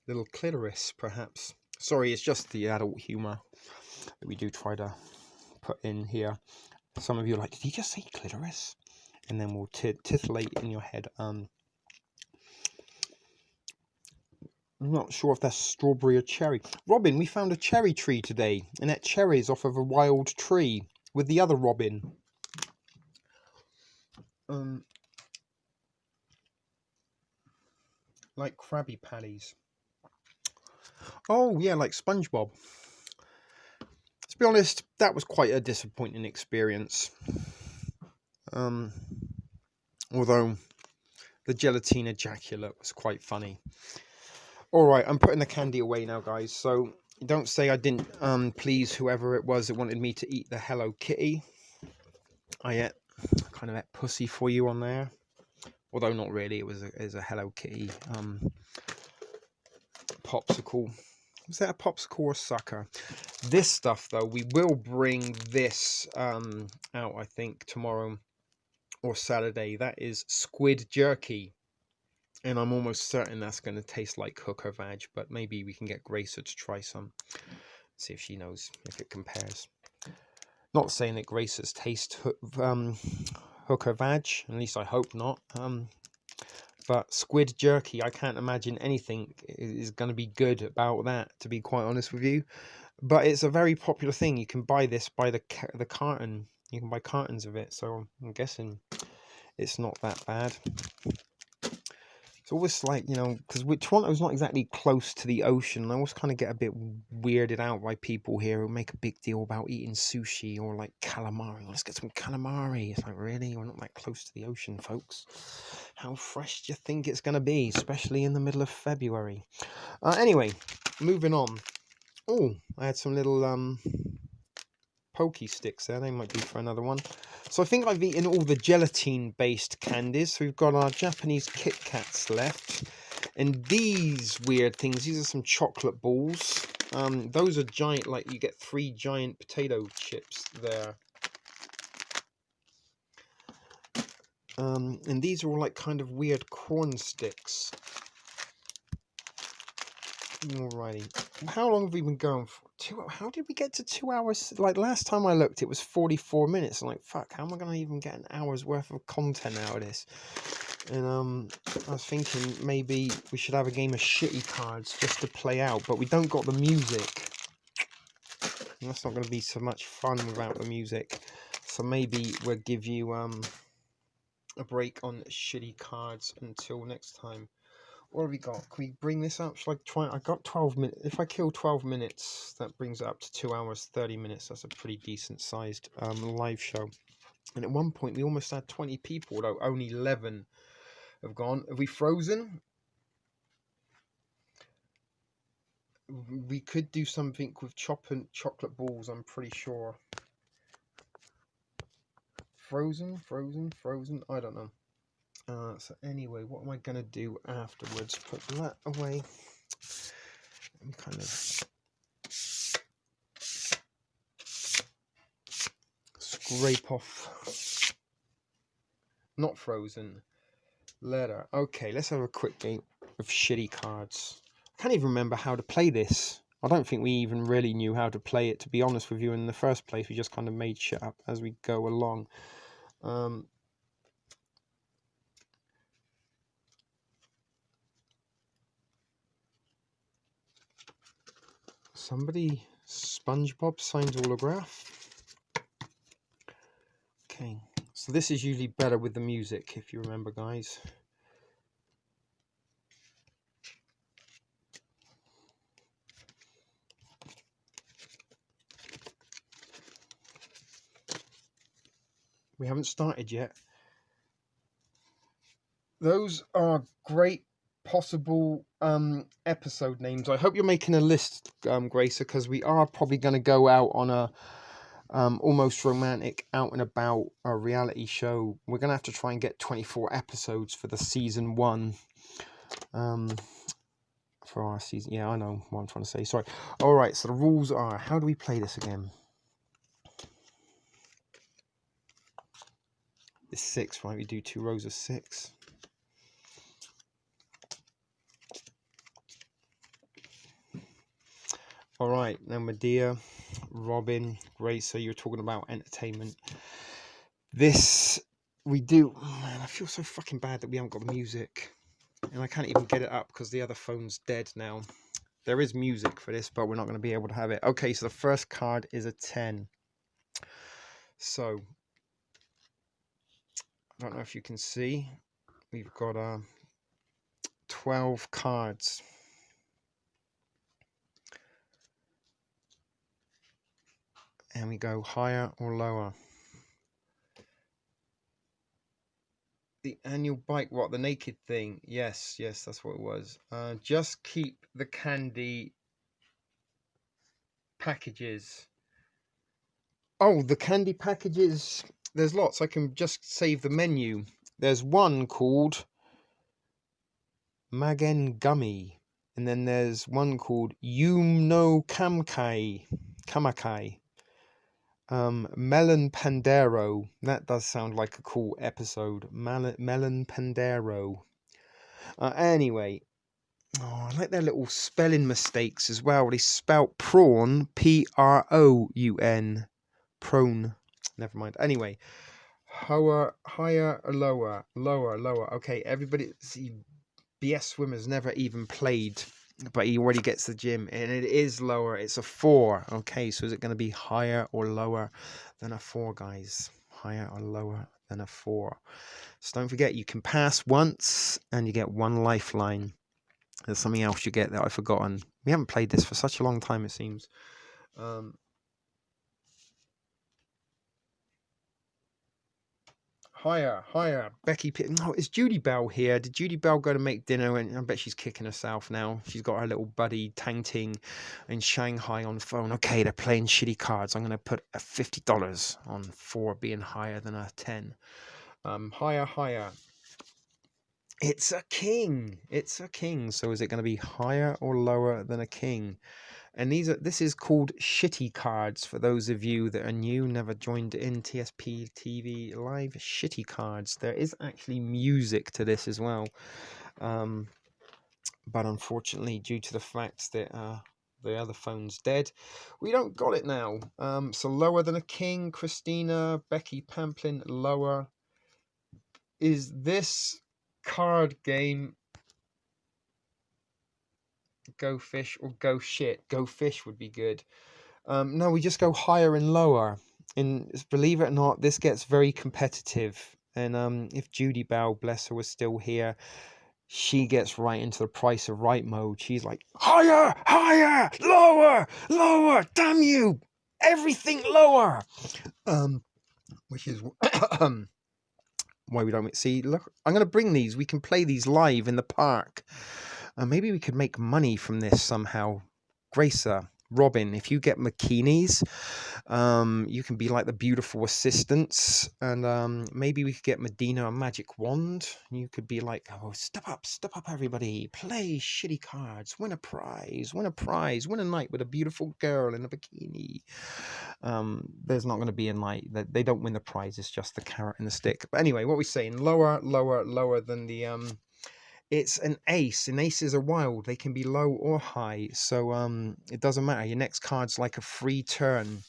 little clitoris, perhaps. Sorry, it's just the adult humour that we do try to put in here. Some of you are like, did he just say clitoris? And then we'll titillate in your head. I'm not sure if that's strawberry or cherry. Robin, we found a cherry tree today, and that cherries off of a wild tree with the other robin. Like Krabby Patties. Oh yeah, like SpongeBob. To be honest, that was quite a disappointing experience. Although the gelatine ejaculate was quite funny. Alright, I'm putting the candy away now, guys. So don't say I didn't please whoever it was that wanted me to eat the Hello Kitty. I ate kind of that pussy for you on there. Although not really, it was a Hello Kitty popsicle. Was that a popsicle or a sucker? This stuff, though, we will bring this out, I think, tomorrow or Saturday. That is squid jerky. And I'm almost certain that's going to taste like hooker vag. But maybe we can get Gracer to try some. See if she knows if it compares. Not saying that Gracer's taste hooker vag. At least I hope not. But squid jerky, I can't imagine anything is going to be good about that, to be quite honest with you. But it's a very popular thing. You can buy this by the carton. You can buy cartons of it. So I'm guessing it's not that bad. It's always like, you know, because Toronto's not exactly close to the ocean. I always kind of get a bit weirded out by people here who make a big deal about eating sushi or like calamari. Let's get some calamari. It's like, really? We're not that close to the ocean, folks. How fresh do you think it's going to be, especially in the middle of February? Anyway, moving on. Oh, I had some little pokey sticks there. They might be for another one. So I think I've eaten all the gelatine-based candies. So we've got our Japanese Kit Kats left. And these weird things, these are some chocolate balls. Those are giant, like you get 3 giant potato chips there. And these are all like kind of weird corn sticks. Alrighty. How long have we been going for? How did we get to 2 hours? Like last time I looked, it was 44 minutes. I'm like, fuck, how am I going to even get an hour's worth of content out of this? And I was thinking maybe we should have a game of shitty cards just to play out, but we don't got the music. And that's not going to be so much fun without the music. So maybe we'll give you a break on shitty cards until next time. What have we got? Can we bring this up? Shall I try? I got 12 minutes. If I kill 12 minutes, that brings it up to 2 hours, 30 minutes. That's a pretty decent sized live show. And at one point, we almost had 20 people, although only 11 have gone. Have we frozen? We could do something with chocolate balls, I'm pretty sure. Frozen? I don't know. So anyway, what am I going to do afterwards? Put that away and kind of scrape off. Not frozen. Letter. Okay, let's have a quick game of shitty cards. I can't even remember how to play this. I don't think we even really knew how to play it, to be honest with you, in the first place. We just kind of made shit up as we go along. Somebody, SpongeBob signs autograph. Okay, so this is usually better with the music, if you remember, guys. We haven't started yet. Those are great possible episode names. I hope you're making a list, Gracer, because we are probably going to go out on a almost romantic out and about a reality show. We're going to have to try and get 24 episodes for the season 1. For our season. Yeah, I know what I'm trying to say. Sorry. All right, so the rules are, how do we play this again? It's 6, right? We do 2 rows of 6. All right, now Medea, Robin, Grace, so you're talking about entertainment. This, we do, oh man, I feel so fucking bad that we haven't got the music. And I can't even get it up because the other phone's dead now. There is music for this, but we're not going to be able to have it. Okay, so the first card is a 10. So, I don't know if you can see. We've got 12 cards. And we go higher or lower. The annual bike, what, the naked thing? Yes, that's what it was. Just keep the candy packages. Oh, the candy packages. There's lots. I can just save the menu. There's one called Magen Gummy. And then there's one called Yumno Kamakai. Melon Pandero. That does sound like a cool episode. Melon Pandero. Anyway, oh, I like their little spelling mistakes as well. They spelt prawn, P-R-O-U-N. Prone. Never mind. Anyway, higher, lower. Okay, everybody. See, BS Swimmer's never even played, but he already gets the gym, and it is lower. It's a 4. Okay, so is it going to be higher or lower than a 4, guys? Higher or lower than a 4? So don't forget, you can pass once, and you get 1 lifeline. There's something else you get that I've forgotten. We haven't played this for such a long time, it seems. Higher. Becky Pitt. No, is Judy Bell here? Did Judy Bell go to make dinner? And I bet she's kicking herself now. She's got her little buddy Tang Ting in Shanghai on the phone. Okay, they're playing shitty cards. I'm going to put a $50 on 4 being higher than a 10. Higher. It's a king. So is it going to be higher or lower than a king? And this is called shitty cards for those of you that are new, never joined in Tsp TV live. Shitty cards. There is actually music to this as well, but unfortunately, due to the fact that the other phone's dead, we don't got it now. So lower than a king, Christina, Becky Pamplin, lower. Is this card game go fish or go shit? Go fish would be good. No, we just go higher and lower. And believe it or not, this gets very competitive. And if Judy Bell, bless her, was still here, she gets right into the Price of Right mode. She's like, higher, lower, damn you, everything lower. Which is why we don't see. Look, I'm going to bring these. We can play these live in the park. Maybe we could make money from this somehow. Gracer, Robin, if you get bikinis, you can be like the beautiful assistants, and maybe we could get Medina a magic wand. You could be like, oh, step up, everybody, play shitty cards, win a prize, win a night with a beautiful girl in a bikini. There's not going to be a night that they don't win the prize. It's just the carrot and the stick. But anyway, what we're saying, lower than the it's an ace, and aces are wild. They can be low or high, so it doesn't matter. Your next card's like a free turn.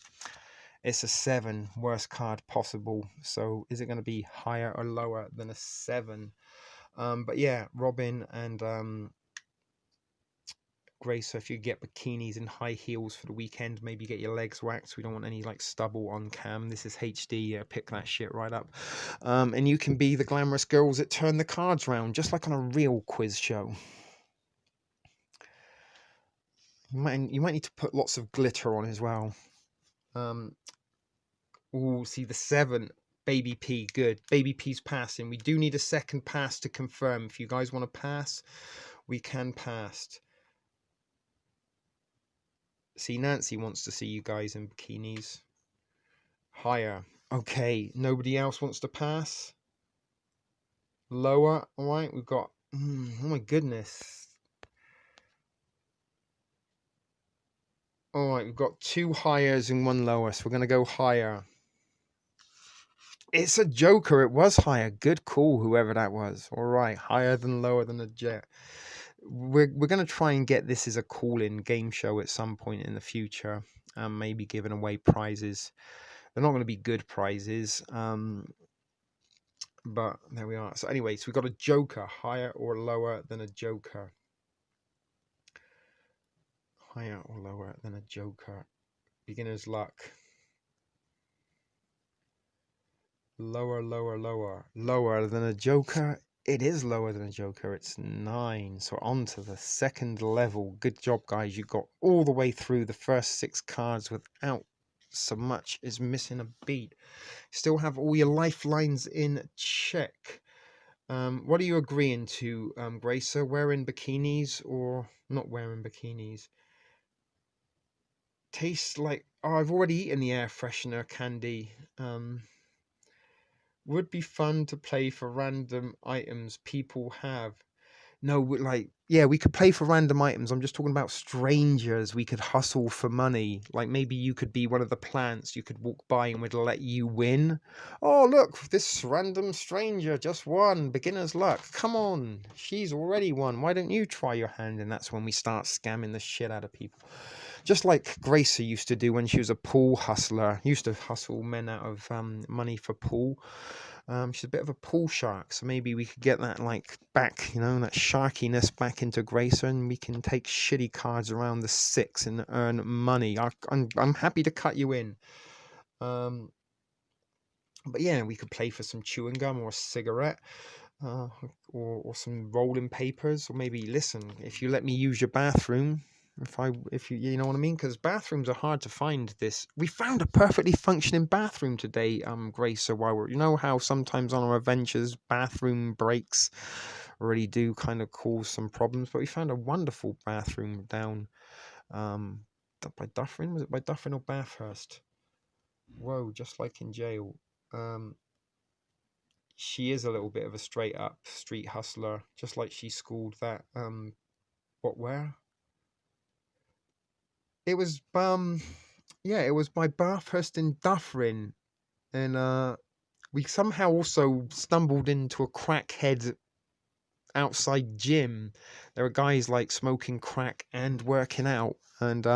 It's a 7, worst card possible. So is it going to be higher or lower than a 7? But yeah, Robin and Grace, so if you get bikinis and high heels for the weekend, maybe get your legs waxed. We don't want any like stubble on cam. This is HD. Pick that shit right up. And you can be the glamorous girls that turn the cards round, just like on a real quiz show. You might need to put lots of glitter on as well. Ooh, see the 7. Baby P, good. Baby P's passing. We do need a second pass to confirm. If you guys want to pass, we can pass. See, Nancy wants to see you guys in bikinis. Higher. Okay, nobody else wants to pass. Lower. All right, we've got... oh my goodness. All right, we've got 2 higher and 1 lower, so we're going to go higher. It's a joker. It was higher. Good call, whoever that was. All right, higher than lower than a jet. We're going to try and get this as a call-in game show at some point in the future. Maybe giving away prizes. They're not going to be good prizes. But there we are. So anyway, so we've got a joker. Higher or lower than a joker. Higher or lower than a joker. Beginner's luck. Lower, lower, lower. Lower than a joker. It is lower than a joker. It's 9. So on to the second level. Good job, guys. You got all the way through the first 6 cards without so much as missing a beat. Still have all your lifelines in check. What are you agreeing to, Grace? Wearing bikinis or not wearing bikinis? Tastes like... oh, I've already eaten the air freshener candy. Would be fun to play for random items people have. No, like, yeah, we could play for random items. I'm just talking about strangers. We could hustle for money. Like, maybe you could be one of the plants. You could walk by and we'd let you win. Oh, look, this random stranger just won. Beginner's luck. Come on. She's already won. Why don't you try your hand? And that's when we start scamming the shit out of people. Just like Gracie used to do when she was a pool hustler. Used to hustle men out of money for pool. She's a bit of a pool shark, so maybe we could get that like back, you know, that sharkiness back into Gracer, and we can take shitty cards around the 6 and earn money. I'm happy to cut you in. But yeah, we could play for some chewing gum or a cigarette. Or some rolling papers, or maybe listen, if you let me use your bathroom, if you know what I mean, because bathrooms are hard to find. We found a perfectly functioning bathroom today, Grace. So while we're, you know how sometimes on our adventures bathroom breaks really do kind of cause some problems, but we found a wonderful bathroom down by Dufferin. Was it by Dufferin or Bathurst? Whoa, just like in jail. She is a little bit of a straight up street hustler, just like she schooled that where it was yeah, it was by Bathurst and Dufferin, and we somehow also stumbled into a crackhead outside gym. There are guys like smoking crack and working out, and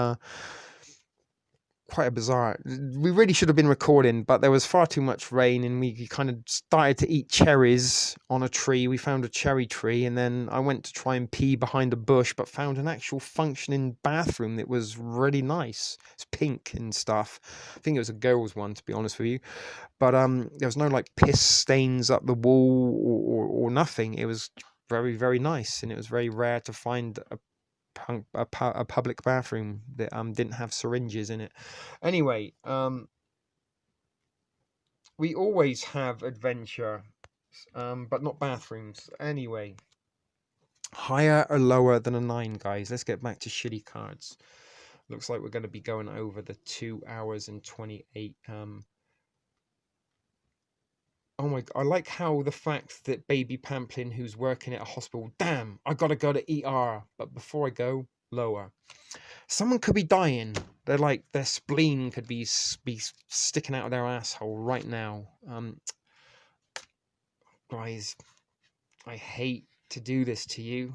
quite a bizarre. We really should have been recording, but there was far too much rain, and we kind of started to eat cherries on a tree. We found a cherry tree, and then I went to try and pee behind a bush, but found an actual functioning bathroom that was really nice. It's pink and stuff. I think it was a girl's one, to be honest with you. But there was no like piss stains up the wall or nothing. It was very, very nice, and it was very rare to find a public bathroom that didn't have syringes in it. Anyway, we always have adventure, but not bathrooms. Anyway, higher or lower than a 9, guys? Let's get back to shitty cards. Looks like we're going to be going over the 2 hours and 28. Oh my, I like how the fact that baby Pamplin, who's working at a hospital, damn, I gotta go to ER, but before I go, lower. Someone could be dying. They're like their spleen could be sticking out of their asshole right now. Guys, I hate to do this to you.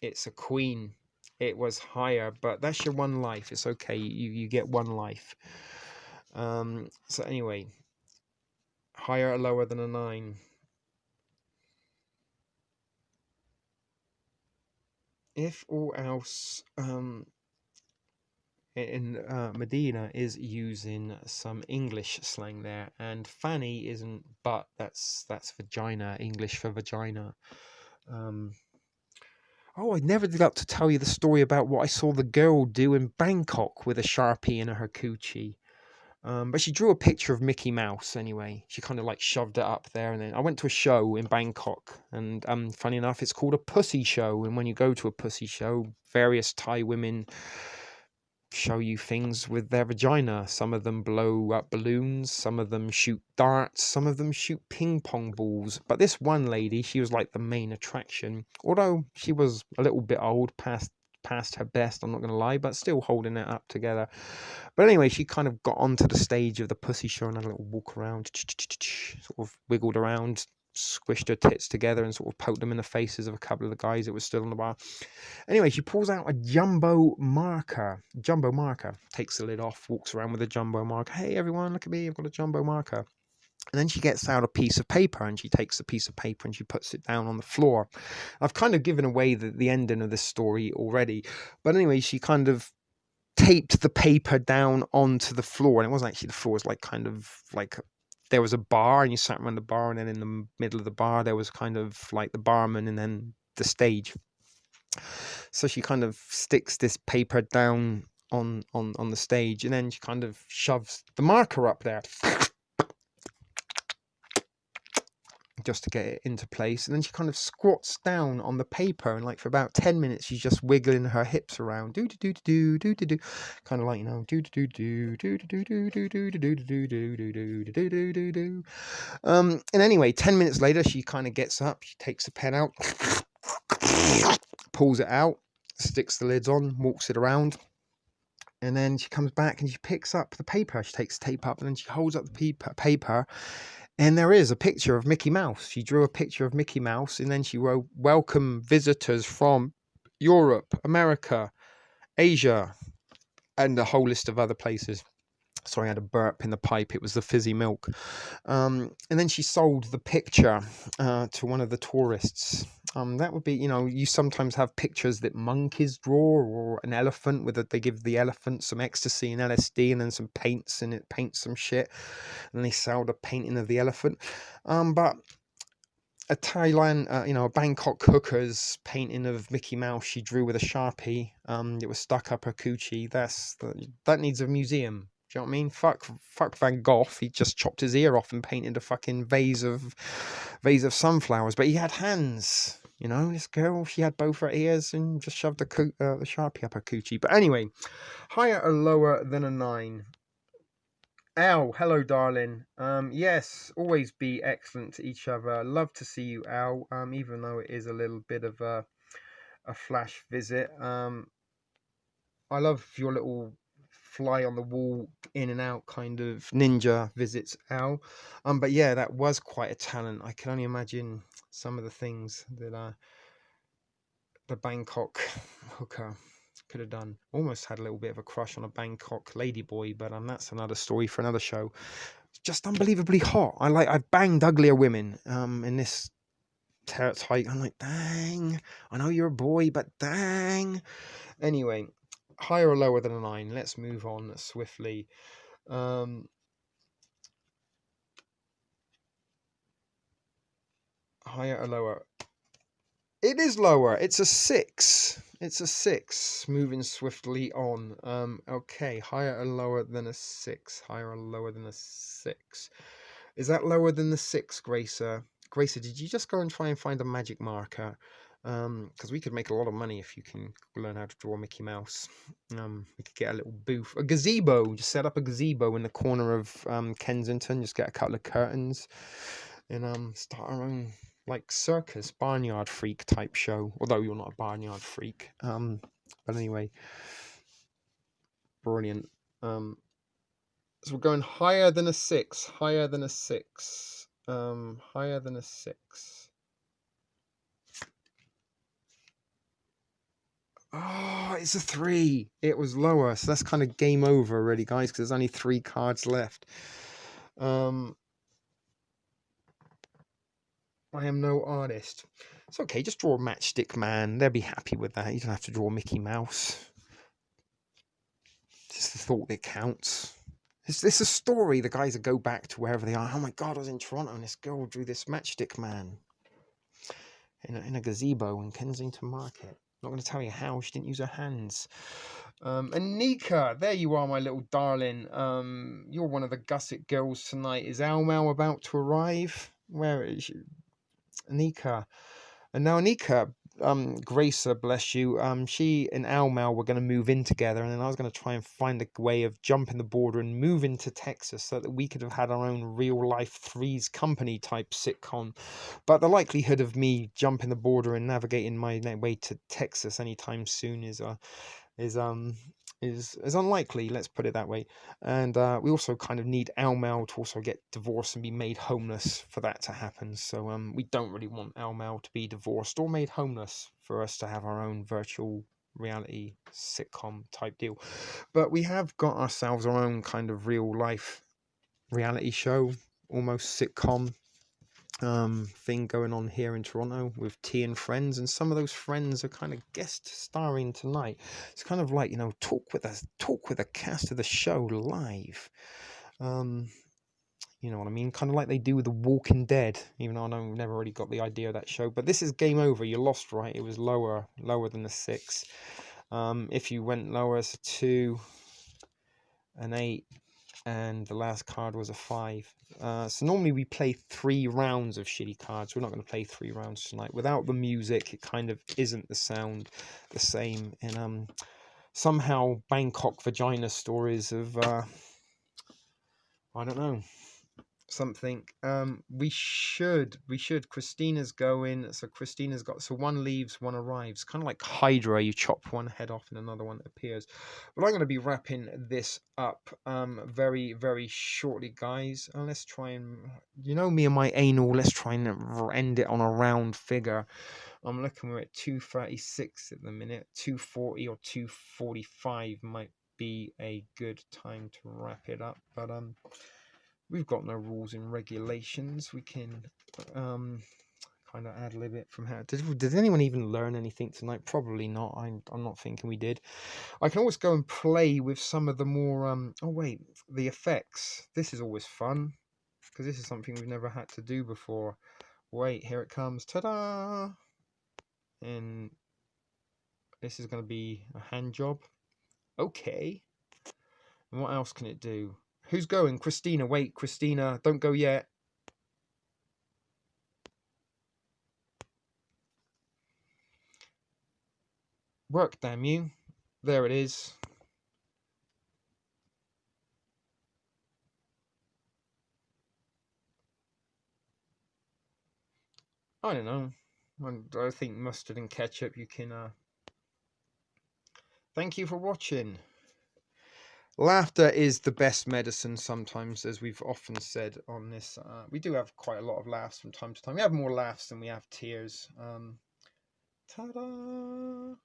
It's a queen. It was higher, but that's your one life. It's okay. You get one life. So anyway, higher or lower than a 9? If all else, in Medina is using some English slang there, and fanny isn't butt. That's vagina. English for vagina. Oh, I never got to tell you the story about what I saw the girl do in Bangkok with a Sharpie in her coochie. But she drew a picture of Mickey Mouse anyway. She kind of like shoved it up there, and then I went to a show in Bangkok, and funny enough, it's called a pussy show. And when you go to a pussy show, various Thai women show you things with their vagina. Some of them blow up balloons, some of them shoot darts, some of them shoot ping pong balls. But this one lady, she was like the main attraction. Although she was a little bit old, past her best, I'm not going to lie, but still holding it up together. But anyway, she kind of got onto the stage of the pussy show and had a little walk around, sort of wiggled around, squished her tits together and sort of poked them in the faces of a couple of the guys that were stood on the bar. Anyway, she pulls out a jumbo marker, takes the lid off, walks around with a jumbo marker. Hey everyone, look at me, I've got a jumbo marker. And then she gets out a piece of paper, and she takes the piece of paper and she puts it down on the floor. I've kind of given away the ending of this story already. But anyway, she kind of taped the paper down onto the floor. And it wasn't actually the floor, it was like kind of like there was a bar, and you sat around the bar, and then in the middle of the bar there was kind of like the barman and then the stage. So she kind of sticks this paper down on the stage, and then she kind of shoves the marker up there just to get it into place, and then she kind of squats down on the paper, and like for about 10 minutes she's just wiggling her hips around, do do do do do do do, kind of like, you know, do do do do do do do do do do do do do do do do do. And anyway, 10 minutes later she kind of gets up, she takes a pen out, pulls it out, sticks the lids on, walks it around, and then she comes back and she picks up the paper. She takes the tape up, and then she holds up the paper, and there is a picture of Mickey Mouse. She drew a picture of Mickey Mouse, and then she wrote, "Welcome visitors from Europe, America, Asia," and a whole list of other places. Sorry, I had a burp in the pipe. It was the fizzy milk. And then she sold the picture to one of the tourists. That would be, you know, you sometimes have pictures that monkeys draw, or an elephant, with they give the elephant some ecstasy and LSD and then some paints, and it paints some shit. And they sell the painting of the elephant. But a Thailand, you know, a Bangkok hooker's painting of Mickey Mouse she drew with a Sharpie. It was stuck up her coochie. That needs a museum. Do you know what I mean? Fuck Van Gogh. He just chopped his ear off and painted a fucking vase of sunflowers. But he had hands. You know, this girl, she had both her ears and just shoved the Sharpie up her coochie. But anyway, higher or lower than a 9? Al, hello, darling. Yes, always be excellent to each other. Love to see you, Al. Even though it is a little bit of a flash visit. I love your little fly on the wall, in and out kind of ninja visits, Al. But yeah, that was quite a talent. I can only imagine some of the things that the Bangkok hooker could have done. Almost had a little bit of a crush on a Bangkok ladyboy, but that's another story for another show. It's just unbelievably hot. I've banged uglier women in this type. I'm like, dang, I know you're a boy, but dang. Anyway, higher or lower than a 9? Let's move on swiftly. Higher or lower? It is lower. It's a 6. It's a 6. Moving swiftly on. Okay, higher or lower than a 6? Higher or lower than a 6? Is that lower than the 6, Gracer? Gracer, did you just go and try and find a magic marker? Because we could make a lot of money if you can learn how to draw Mickey Mouse. We could get a little booth, a gazebo. Just set up a gazebo in the corner of Kensington. Just get a couple of curtains and start our own like circus, barnyard freak type show. Although you're not a barnyard freak. But anyway, brilliant. So we're going higher than a 6, higher than a 6, higher than a 6. Oh, it's a 3. It was lower, so that's kind of game over already, guys, because there's only 3 cards left. I am no artist. It's okay, just draw a Matchstick Man. They'll be happy with that. You don't have to draw Mickey Mouse. Just the thought that counts. It's a story. The guys that go back to wherever they are. Oh my God, I was in Toronto and this girl drew this Matchstick Man in a gazebo in Kensington Market. Not going to tell you how. She didn't use her hands. And Nika, there you are, my little darling. You're one of the Gusset girls tonight. Is Almel about to arrive? Where is she? Nika. And now Nika, Gracer, bless you, she and Almel were going to move in together, and then I was going to try and find a way of jumping the border and move into Texas so that we could have had our own real life Three's Company type sitcom. But the likelihood of me jumping the border and navigating my way to Texas anytime soon is unlikely, let's put it that way. And we also kind of need Almel to also get divorced and be made homeless for that to happen. So we don't really want Almel to be divorced or made homeless for us to have our own virtual reality sitcom type deal. But we have got ourselves our own kind of real life reality show, almost sitcom thing going on here in Toronto with T and friends, and some of those friends are kind of guest starring tonight. It's kind of like, talk with a cast of the show live. You know what I mean? Kind of like they do with The Walking Dead, even though I know I've never really got the idea of that show. But this is game over. You lost, right? It was lower than a 6. If you went lower, it's a 2, an 8, and the last card was a 5. So normally we play 3 rounds of shitty cards. We're not going to play 3 rounds tonight. Without the music, it kind of isn't the sound the same. And somehow Bangkok vagina stories of I don't know, something. We should. Christina's going, so Christina's got, so one leaves, one arrives, kind of like Hydra. You chop one head off and another one appears. But I'm going to be wrapping this up very, very shortly, guys. And let's try and, me and my anal, let's try and end it on a round figure. I'm looking, we're at 236 at the minute. 240 or 245 might be a good time to wrap it up. But we've got no rules and regulations. We can kind of ad-lib it from how. Did anyone even learn anything tonight? Probably not. I'm not thinking we did. I can always go and play with some of the more oh wait, the effects. This is always fun because this is something we've never had to do before. Wait, here it comes. Ta-da! And this is going to be a hand job. Okay. And what else can it do? Who's going? Christina. Wait, Christina. Don't go yet. Work, damn you. There it is. I don't know. I think mustard and ketchup, you can... Thank you for watching. Laughter is the best medicine sometimes, as we've often said on this. We do have quite a lot of laughs from time to time. We have more laughs than we have tears. Ta-da!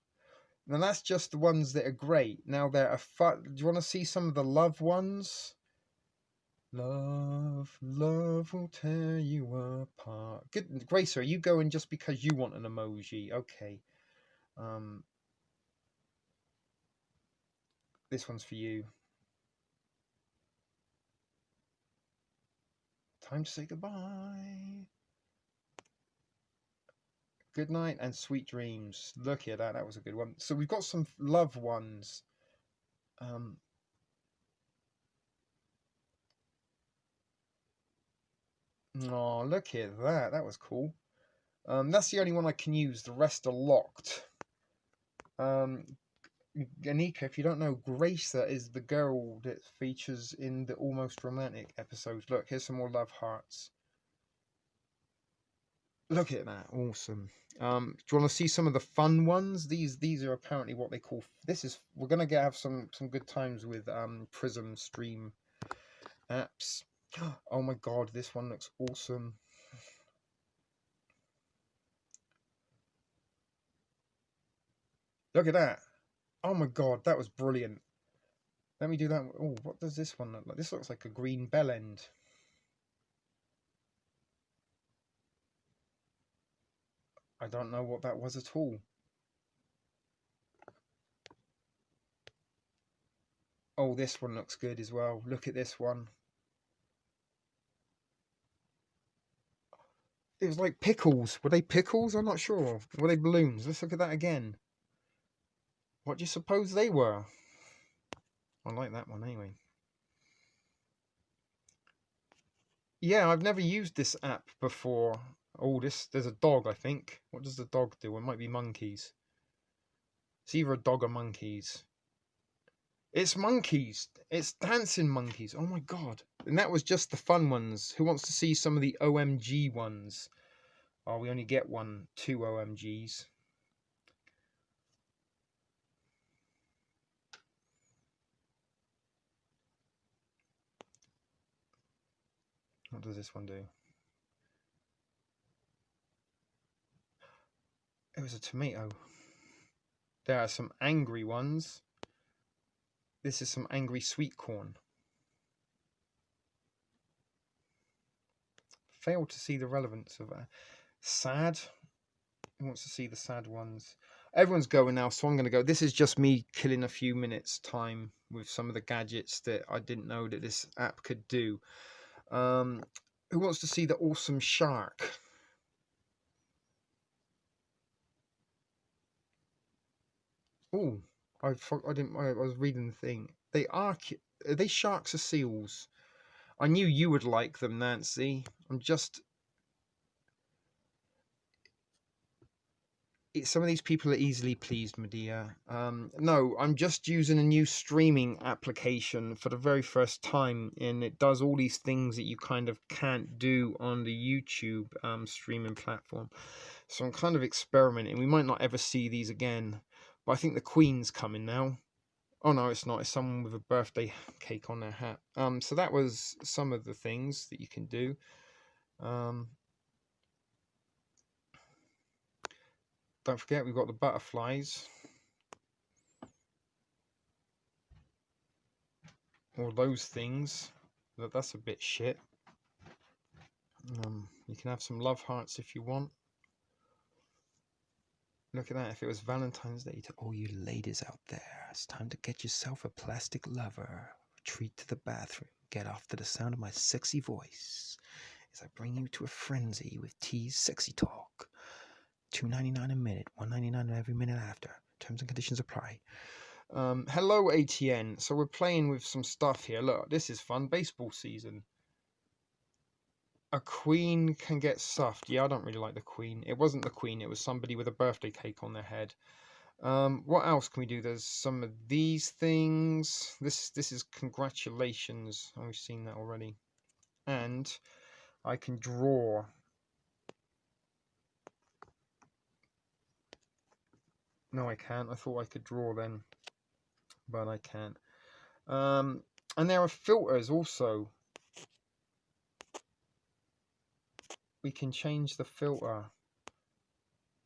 And that's just the ones that are great. Now there are fun. Do you want to see some of the love ones? Love will tear you apart. Good, Grace, are you going just because you want an emoji? Okay. This one's for you. Time to say goodbye. Good night and sweet dreams. Look at that. That was a good one. So we've got some love ones. Oh, look at that. That was cool. That's the only one I can use. The rest are locked. Anika, if you don't know, Gracer is the girl that features in the Almost Romantic episodes. Look, here's some more love hearts. Look at that, awesome. Do you want to see some of the fun ones? These are apparently what they call. This is we're gonna have some good times with Prism Stream apps. Oh my god, this one looks awesome. Look at that. Oh my god, that was brilliant. Let me do that. Oh, what does this one look like? This looks like a green bell end. I don't know what that was at all. Oh, this one looks good as well. Look at this one. It was like pickles. Were they pickles? I'm not sure. Were they balloons? Let's look at that again. What do you suppose they were? I like that one anyway. Yeah, I've never used this app before. Oh, there's a dog, I think. What does the dog do? It might be monkeys. It's either a dog or monkeys. It's monkeys. It's dancing monkeys. Oh my god. And that was just the fun ones. Who wants to see some of the OMG ones? Oh, we only get two OMGs. What does this one do? It was a tomato. There are some angry ones. This is some angry sweet corn. Failed to see the relevance of sad. Who wants to see the sad ones? Everyone's going now, so I'm going to go. This is just me killing a few minutes time with some of the gadgets that I didn't know that this app could do. Who wants to see the awesome shark? Oh, I was reading the thing. Are they sharks or seals? I knew you would like them, Nancy. Some of these people are easily pleased, Medea. No, I'm just using a new streaming application for the very first time, and it does all these things that you kind of can't do on the YouTube streaming platform. So I'm kind of experimenting. We might not ever see these again, but I think the Queen's coming now. Oh no, it's not. It's someone with a birthday cake on their hat. So that was some of the things that you can do. Don't forget, we've got the butterflies. Or those things. That's a bit shit. You can have some love hearts if you want. Look at that. If it was Valentine's Day to all you ladies out there, it's time to get yourself a plastic lover. Retreat to the bathroom. Get off to the sound of my sexy voice as I bring you to a frenzy with T's sexy talk. $2.99 a minute, $1.99 every minute after. Terms and conditions apply. Hello, ATN. So we're playing with some stuff here. Look, this is fun. Baseball season. A queen can get stuffed. Yeah, I don't really like the queen. It wasn't the queen. It was somebody with a birthday cake on their head. What else can we do? There's some of these things. This is congratulations. Oh, we've seen that already. And I can draw. No, I can't. I thought I could draw then, but I can't. And there are filters also. We can change the filter.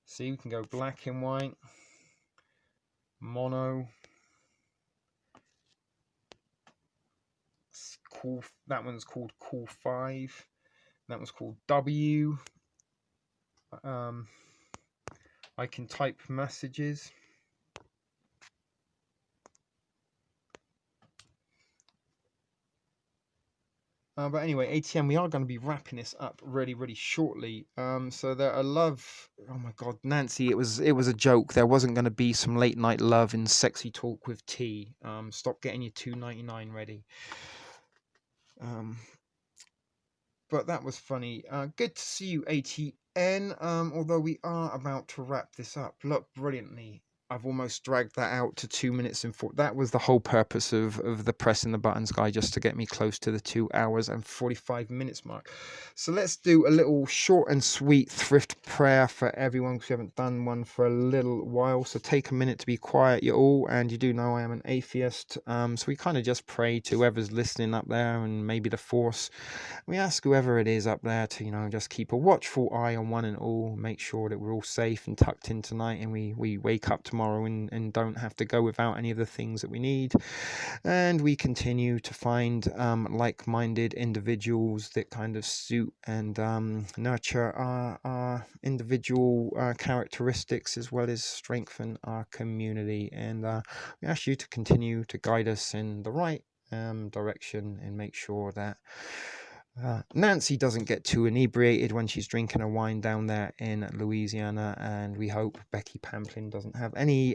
See, we can go black and white, mono. It's cool. That one's called Cool 5. That one's called W. I can type messages. But anyway, ATM, we are going to be wrapping this up really, really shortly. So there are love. Oh my God, Nancy, it was a joke. There wasn't going to be some late night love and sexy talk with T. Stop getting your $2.99 ready. But that was funny. Good to see you, ATN. Although we are about to wrap this up. Look brilliantly. I've almost dragged that out to 2 minutes and 4. That was the whole purpose of the pressing the buttons guy, just to get me close to the 2 hours and 45 minutes mark. So let's do a little short and sweet thrift prayer for everyone, because we haven't done one for a little while. So take a minute to be quiet, you all. And you do know I am an atheist. So we kind of just pray to whoever's listening up there, and maybe the force. We ask whoever it is up there to, just keep a watchful eye on one and all, make sure that we're all safe and tucked in tonight, and we wake up tomorrow and don't have to go without any of the things that we need. And we continue to find like-minded individuals that kind of suit and nurture our individual characteristics, as well as strengthen our community. And we ask you to continue to guide us in the right direction, and make sure that Nancy doesn't get too inebriated when she's drinking her wine down there in Louisiana, and we hope Becky Pamplin doesn't have any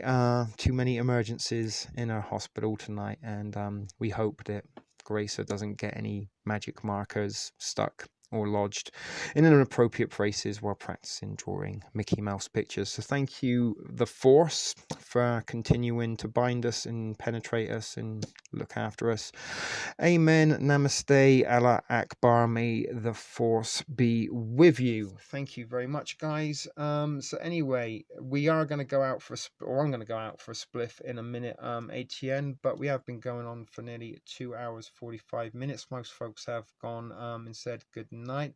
too many emergencies in her hospital tonight, and we hope that Gracer doesn't get any magic markers stuck or lodged in inappropriate places while practicing drawing Mickey Mouse pictures. So thank you, the Force, for continuing to bind us and penetrate us and look after us. Amen. Namaste. Allah Akbar. May the Force be with you. Thank you very much, guys. So anyway, we are going to go out for I'm going to go out for a spliff in a minute, ATN, but we have been going on for nearly 2 hours 45 minutes. Most folks have gone and said good night.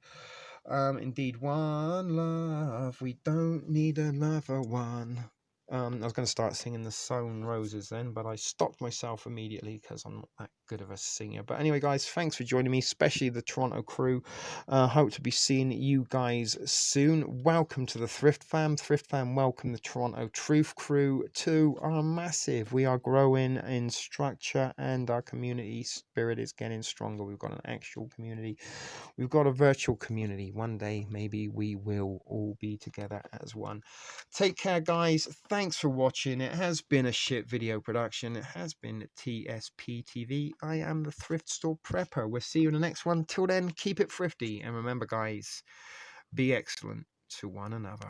Indeed, one love. We don't need another one. I was going to start singing the Sown Roses then, but I stopped myself immediately because I'm not that good of a singer. But anyway, guys, thanks for joining me, especially the Toronto crew. Hope to be seeing you guys soon. Welcome to the Thrift Fam. Thrift Fam, welcome the Toronto Truth crew to our massive. We are growing in structure, and our community spirit is getting stronger. We've got an actual community. We've got a virtual community. One day, maybe we will all be together as one. Take care, guys. Thanks for watching. It has been a shit video production. It has been TSP TV. I am the Thrift Store Prepper. We'll see you in the next one. Till then, keep it thrifty. And remember, guys, be excellent to one another.